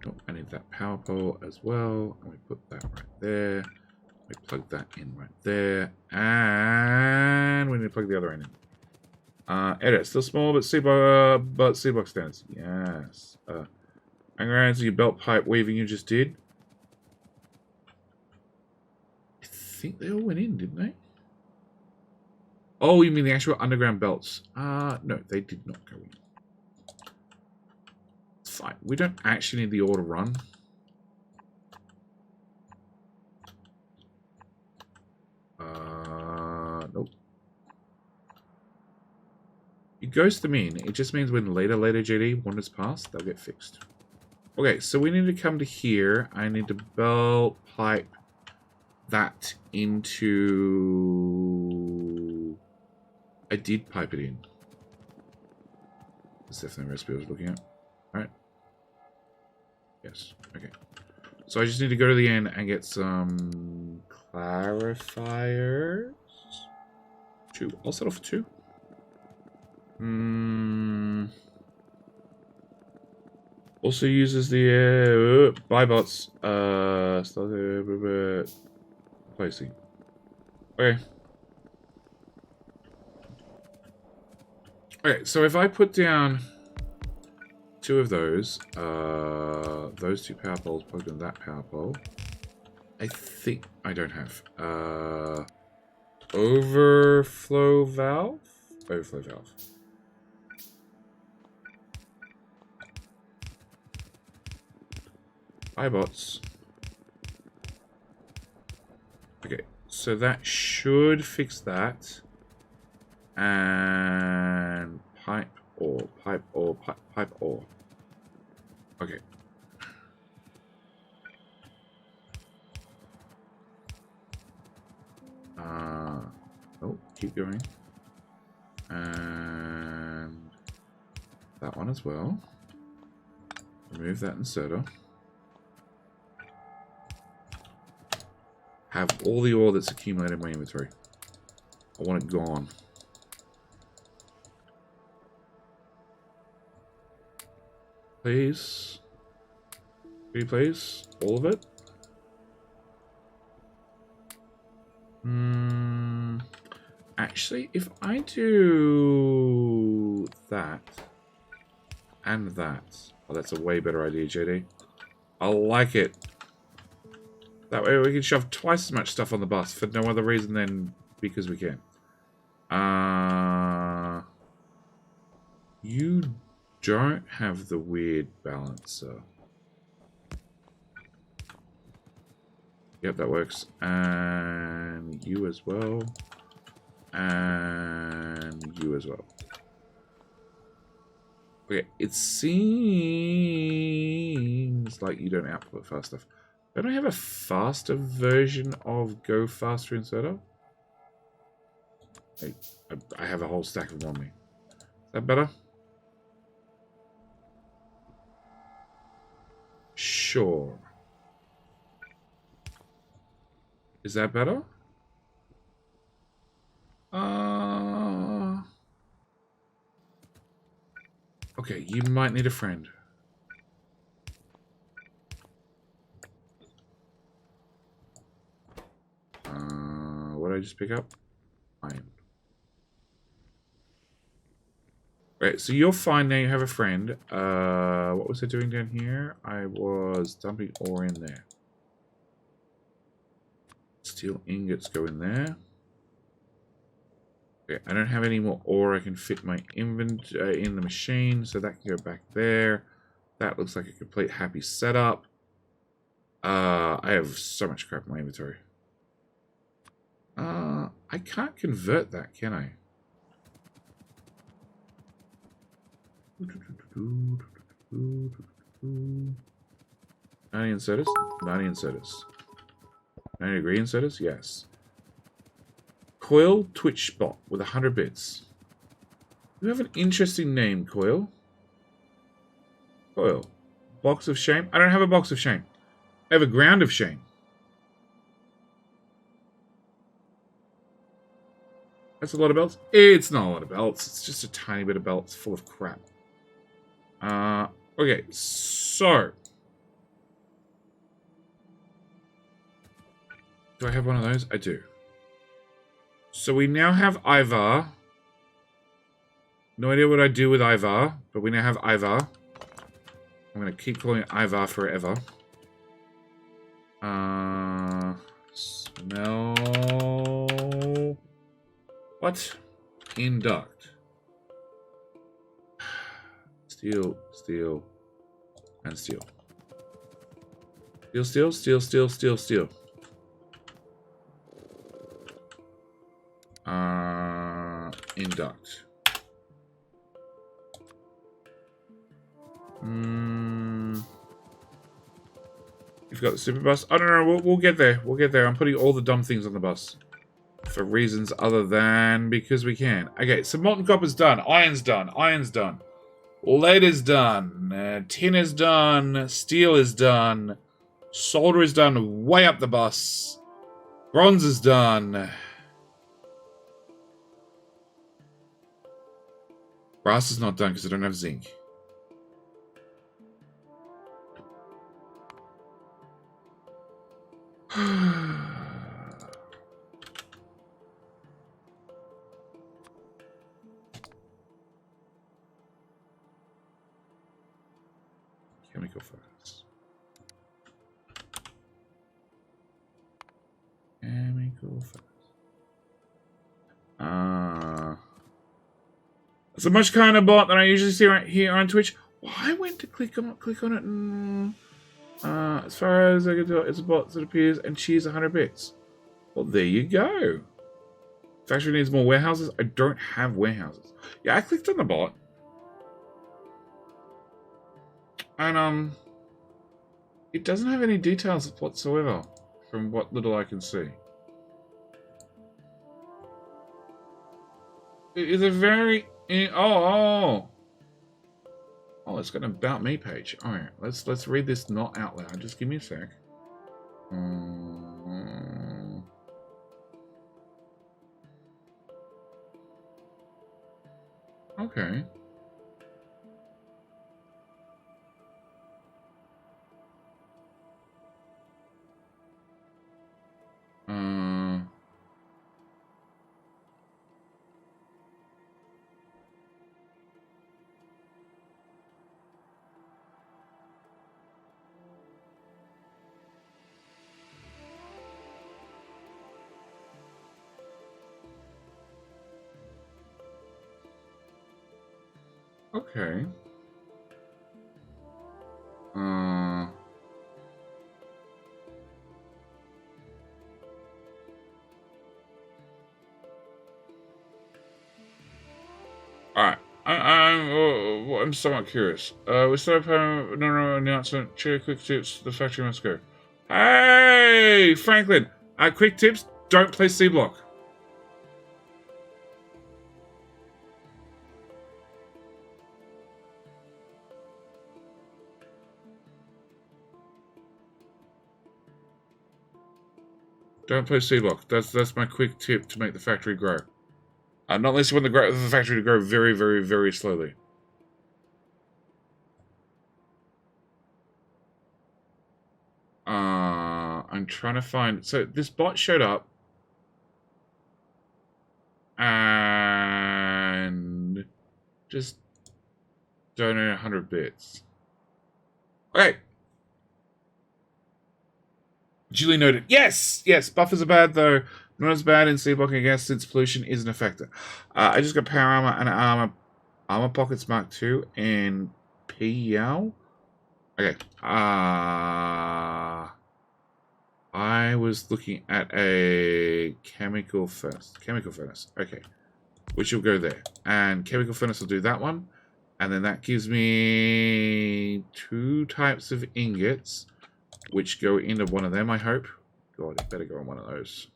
Oh, I need that power pole as well. And we put that right there. We plug that in right there. And we need to plug the other end in. Edit. Still small, but Seablock stands. Yes. I'm going to answer your belt pipe weaving you just did. I think they all went in, didn't they? Oh, you mean the actual underground belts? No, they did not go in. It's fine. We don't actually need the ore to run. Nope. You ghost them in. It just means when later JD wanders past, they'll get fixed. Okay, so we need to come to here. I need to belt pipe that into... I did pipe it in. That's definitely the recipe I was looking at. Alright. Yes. Okay. So I just need to go to the end and get some clarifiers. 2. I'll settle for 2. Also uses the buy bots. Placing. Okay. Okay, so if I put down 2 of those 2 power poles plugged in that power pole, I think I don't have overflow valve. Overflow valve. iBots. Okay, so that should fix that. And pipe ore. Okay. Oh, keep going. And that one as well. Remove that inserter. Have all the ore that's accumulated in my inventory. I want it gone. Please. Pretty please. All of it. Actually, if I do that and that. Oh, that's a way better idea, JD. I like it. That way we can shove twice as much stuff on the bus for no other reason than because we can. You don't have the weird balancer. Yep, that works. And you as well. And you as well. Okay, it seems like you don't output fast enough. Don't I have a faster version of Go Faster Inserter? I have a whole stack of them on me. Is that better? Sure. Is that better? Okay, you might need a friend. What did I just pick up? Iron. Right, so you're fine now. You have a friend. What was I doing down here? I was dumping ore in there. Steel ingots go in there. Okay, I don't have any more ore I can fit my inventory in the machine, so that can go back there. That looks like a complete happy setup. I have so much crap in my inventory. I can't convert that, can I? Inserters? 90 inserters. 90 degree inserters? Yes. Coil Twitch Spot with 100 bits. You have an interesting name, Coil. Coil. Box of Shame? I don't have a Box of Shame. I have a Ground of Shame. That's a lot of belts? It's not a lot of belts. It's just a tiny bit of belts full of crap. Okay, so. Do I have one of those? I do. So we now have Ivar. No idea what I do with Ivar, but we now have Ivar. I'm going to keep calling it Ivar forever. Smell. What? Induct. Steel, steel, and steel. Steel, steel, steel, steel, steel, steel. Induct. You've got the super bus. I don't know. We'll get there. We'll get there. I'm putting all the dumb things on the bus for reasons other than because we can. Okay, so molten copper's done. Iron's done. Iron's done. Lead is done. Tin is done. Steel is done. Solder is done. Way up the bus. Bronze is done. Brass is not done because I don't have zinc. Chemical furnace. Chemical furnace. It's a much kinder bot than I usually see right here on Twitch. Well, I went to click on it and as far as I can tell, it's a bot that appears and cheers 100 bits. Well, there you go. Factory needs more warehouses. I don't have warehouses. Yeah, I clicked on the bot. And it doesn't have any details whatsoever from what little I can see. It is a very oh, it's got an About Me page. Alright, let's read this not out loud. Just give me a sec. Okay. Okay. Alright. I'm somewhat curious. We set up no announcement. Share quick tips. The factory must go. Hey, Franklin. Quick tips. Don't play Seablock. Don't play Seablock. That's my quick tip to make the factory grow. Not unless you want the factory to grow very, very, very slowly. I'm trying to find... So, this bot showed up. And... just donate 100 bits. Okay. Duly noted. Yes! Yes, buffers are bad, though. Not as bad in Seablock, I guess, since pollution isn't a factor. I just got power armor and armor pockets Mark II and PL. Okay. I was looking at a chemical furnace. Chemical furnace. Okay. Which will go there. And chemical furnace will do that one. And then that gives me 2 types of ingots, which go into one of them, I hope. God, it better go on one of those.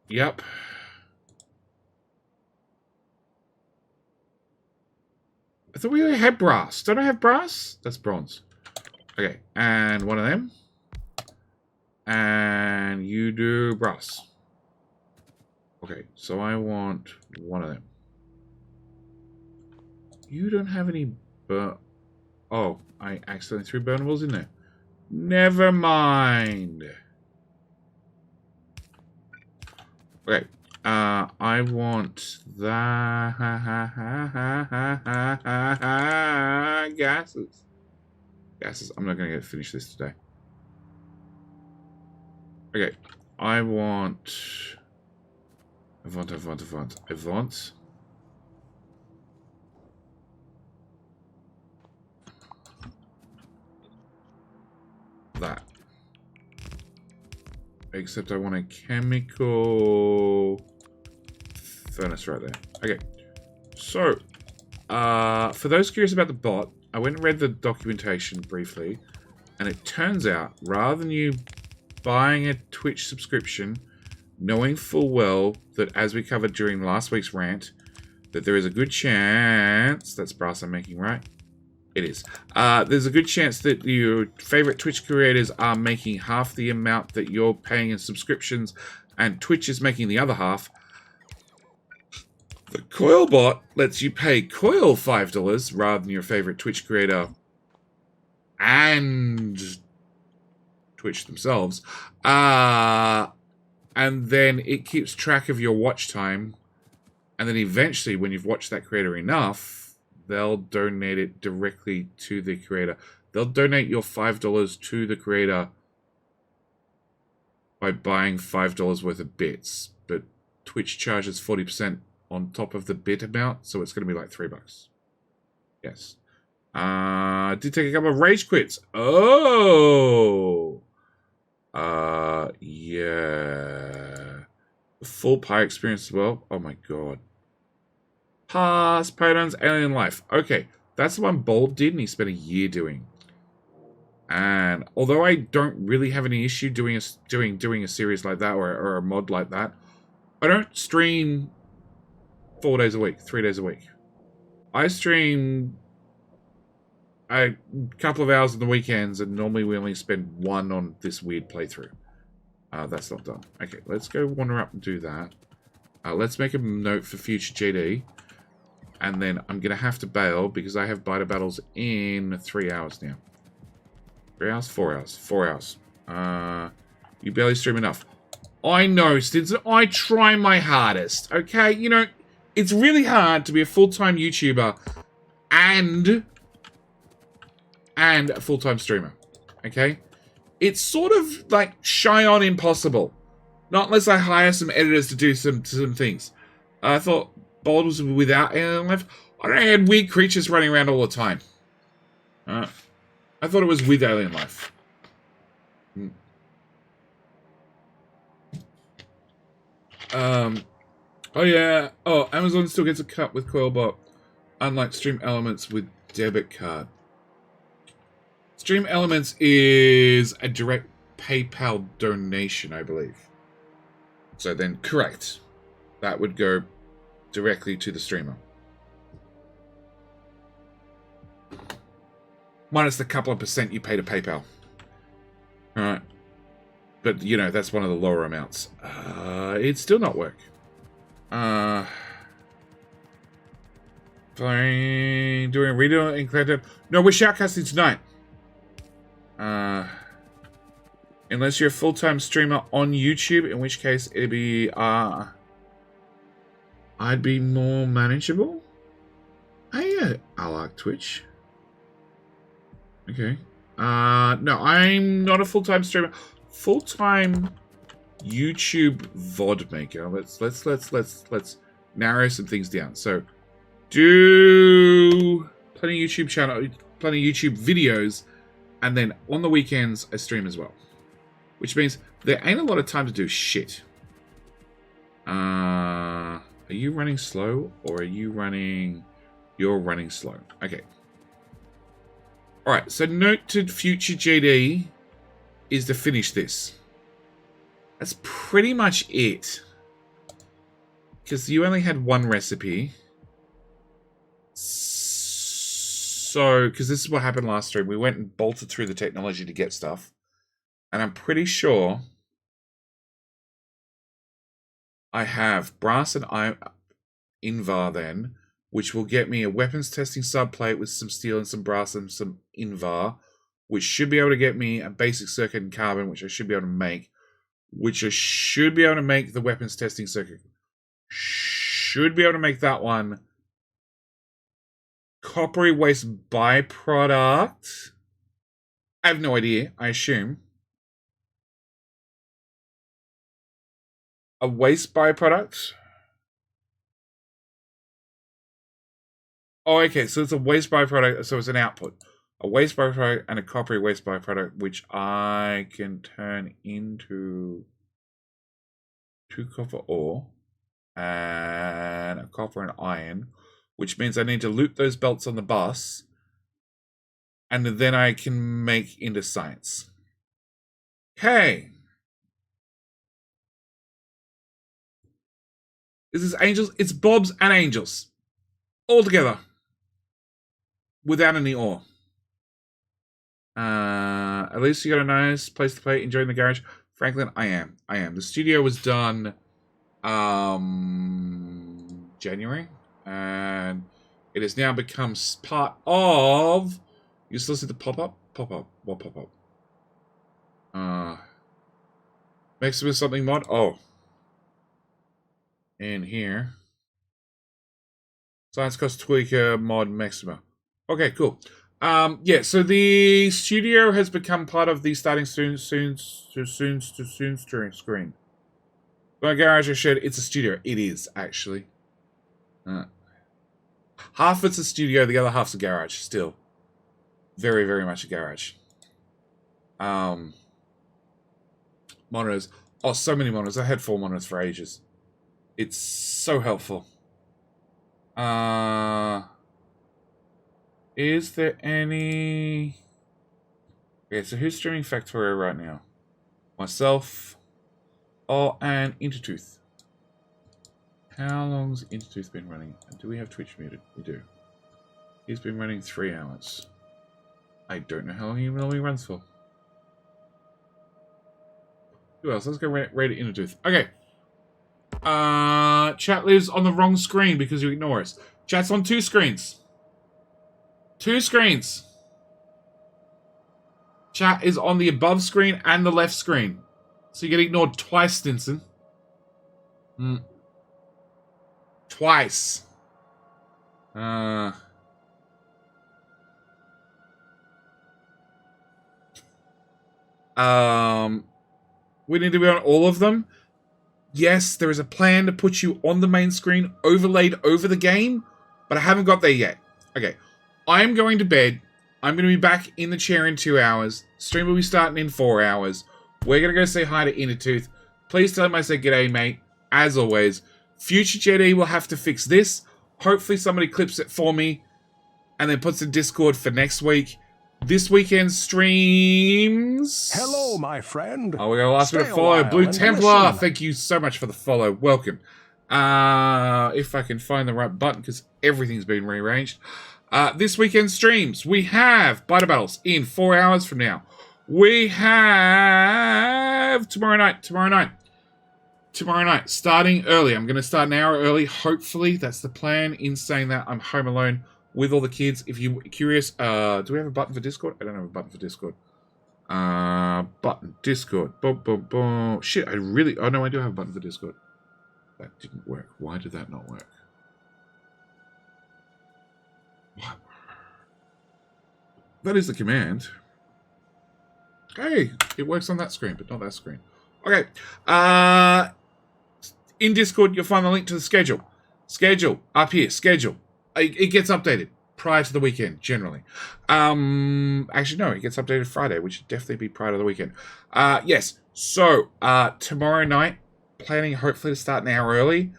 Yep. I thought we had brass. Don't I have brass? That's bronze. Okay, and one of them. And you do brass. Okay, so I want one of them. You don't have any oh, I accidentally threw burnables in there. Never mind. Okay, I want that gases. Gases. I'm not going to finish this today. Okay, I want that. Except I want a chemical furnace right there. Okay. So, for those curious about the bot, I went and read the documentation briefly, and it turns out, rather than you buying a Twitch subscription, knowing full well that, as we covered during last week's rant, that there is a good chance, that's brass I'm making, right? It is. There's a good chance that your favorite Twitch creators are making half the amount that you're paying in subscriptions, and Twitch is making the other half. The Coil bot lets you pay Coil $5 rather than your favorite Twitch creator and Twitch themselves. And then it keeps track of your watch time. And then eventually, when you've watched that creator enough, they'll donate it directly to the creator. They'll donate your $5 to the creator by buying $5 worth of bits. But Twitch charges 40% on top of the bit amount, so it's going to be like $3. Yes. Did take a couple of rage quits. Oh! Yeah. Full pie experience as well. Oh my god. Past Paradigms Alien Life. Okay, that's the one Bold did, and he spent a year doing. And although I don't really have any issue doing a series like that or a mod like that, I don't stream 4 days a week, 3 days a week. I stream a couple of hours on the weekends, and normally we only spend 1 on this weird playthrough. That's not done. Okay, let's go wander up and do that. Let's make a note for future JD. And then I'm going to have to bail because I have biter battles in 3 hours now. 3 hours? 4 hours. 4 hours. You barely stream enough. I know, Stinson. I try my hardest. Okay? You know, it's really hard to be a full-time YouTuber and a full-time streamer. Okay? It's sort of like shy on impossible. Not unless I hire some editors to do some things. I thought Bold was without Alien Life. I don't know, I had weird creatures running around all the time. I thought it was with Alien Life. Oh yeah. Oh, Amazon still gets a cut with Coilbot, unlike Stream Elements with debit card. Stream Elements is a direct PayPal donation, I believe. So then, correct. That would go directly to the streamer. Minus the couple of percent you pay to PayPal. Alright. But, you know, that's one of the lower amounts. It'd still not work. Doing redo and collected. No, we're shoutcasting tonight. Unless you're a full-time streamer on YouTube, in which case it'd be, I'd be more manageable. I like Twitch. Okay. No, I'm not a full-time streamer. Full-time YouTube VOD maker. Let's narrow some things down. So, do plenty of YouTube channel, plenty of YouTube videos, and then on the weekends I stream as well. Which means there ain't a lot of time to do shit. Are you running slow or are you running? You're running slow. Okay. All right. So note to future JD is to finish this. That's pretty much it. Because you only had one recipe. So, because this is what happened last stream. We went and bolted through the technology to get stuff. And I'm pretty sure I have brass and iron invar then, which will get me a weapons testing subplate with some steel and some brass and some invar, which should be able to get me a basic circuit and carbon, which I should be able to make, which I should be able to make the weapons testing circuit. Should be able to make that one. Coppery waste byproduct. I have no idea, I assume. A waste byproduct. Oh, okay, so it's a waste byproduct, so it's an output. A waste byproduct and a coppery waste byproduct, which I can turn into 2 copper ore and a copper and iron, which means I need to loop those belts on the bus, and then I can make into science. Okay. This is angels. It's bobs and angels. All together. Without any ore. At least you got a nice place to play. Enjoying the garage. Franklin, I am. The studio was done January. And it has now become part of... You still see the pop-up? Pop-up. What pop-up? Maxima something mod? Oh. In here. Science Cost Tweaker mod Maxima. Okay, cool. Yeah, so the studio has become part of the starting soon screen. My garage or shed, it's a studio. It is, actually. Half it's a studio, the other half's a garage, still. Very, very much a garage. Monitors. Oh, so many monitors. I had 4 monitors for ages. It's so helpful. Is there any... Okay, so who's streaming Factorio right now? Myself. Oh, and Intertooth. How long's Intertooth been running? Do we have Twitch muted? We do. He's been running 3 hours. I don't know how long he normally runs for. Who else? Let's go rate Intertooth. Okay. Chat lives on the wrong screen because you ignore us. Chat's on 2 screens. 2 screens. Chat is on the above screen and the left screen. So you get ignored twice, Stinson. Twice. We need to be on all of them. Yes, there is a plan to put you on the main screen, overlaid over the game, but I haven't got there yet. Okay, I'm going to bed. I'm going to be back in the chair in 2 hours. Stream will be starting in 4 hours. We're going to go say hi to Intertooth. Please tell him I said g'day, mate. As always, future JD will have to fix this. Hopefully somebody clips it for me and then puts in Discord for next week. This weekend streams... Hello, my friend. Oh, we're going to ask me to follow. Blue Templar, listen. Thank you so much for the follow. Welcome. If I can find the right button, because everything's been rearranged. This weekend streams, we have Biter Battles in 4 hours from now. We have tomorrow night, starting early. I'm going to start an hour early, hopefully. That's the plan. In saying that, I'm home alone with all the kids. If you're curious, do we have a button for Discord? I don't have a button for Discord. Button, Discord. Boom, boom, boom. Shit, oh no, I do have a button for Discord. That didn't work. Why did that not work? What? That is the command. Hey, it works on that screen, but not that screen. Okay. In Discord, you'll find the link to the schedule. Schedule. Up here. Schedule. It gets updated prior to the weekend, generally. Actually, no. It gets updated Friday, which should definitely be prior to the weekend. Yes. So, tomorrow night, planning hopefully to start an hour early.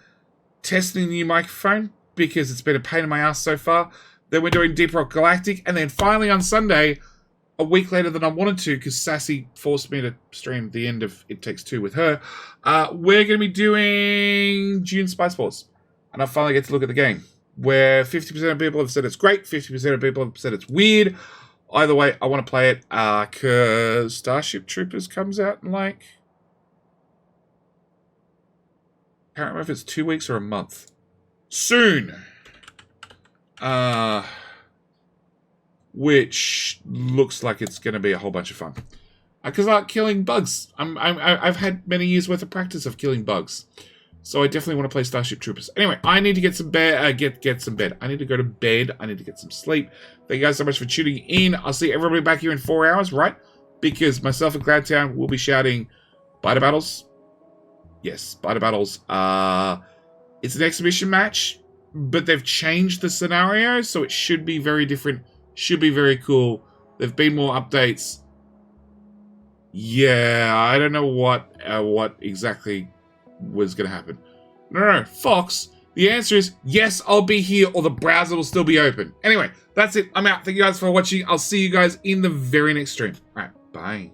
Testing the new microphone, because it's been a pain in my ass so far. Then we're doing Deep Rock Galactic. And then finally on Sunday, a week later than I wanted to, because Sassy forced me to stream the end of It Takes Two with her, we're going to be doing June Spice Wars. And I finally get to look at the game, where 50% of people have said it's great, 50% of people have said it's weird. Either way, I want to play it, because Starship Troopers comes out in like... I can't remember if it's 2 weeks or a month. Soon! Which looks like it's going to be a whole bunch of fun. Because I like killing bugs. I've had many years worth of practice of killing bugs. So I definitely want to play Starship Troopers. Anyway, I need to get some bed. Get some bed. I need to go to bed. I need to get some sleep. Thank you guys so much for tuning in. I'll see everybody back here in 4 hours, right? Because myself and Cloudtown will be shouting Biter Battles. Yes, Biter Battles. It's an exhibition match, but they've changed the scenario, so it should be very different. Should be very cool. There've been more updates. Yeah, I don't know what exactly was going to happen. No, Fox. The answer is yes, I'll be here, or the browser will still be open. Anyway, that's it. I'm out. Thank you guys for watching. I'll see you guys in the very next stream. All right, bye.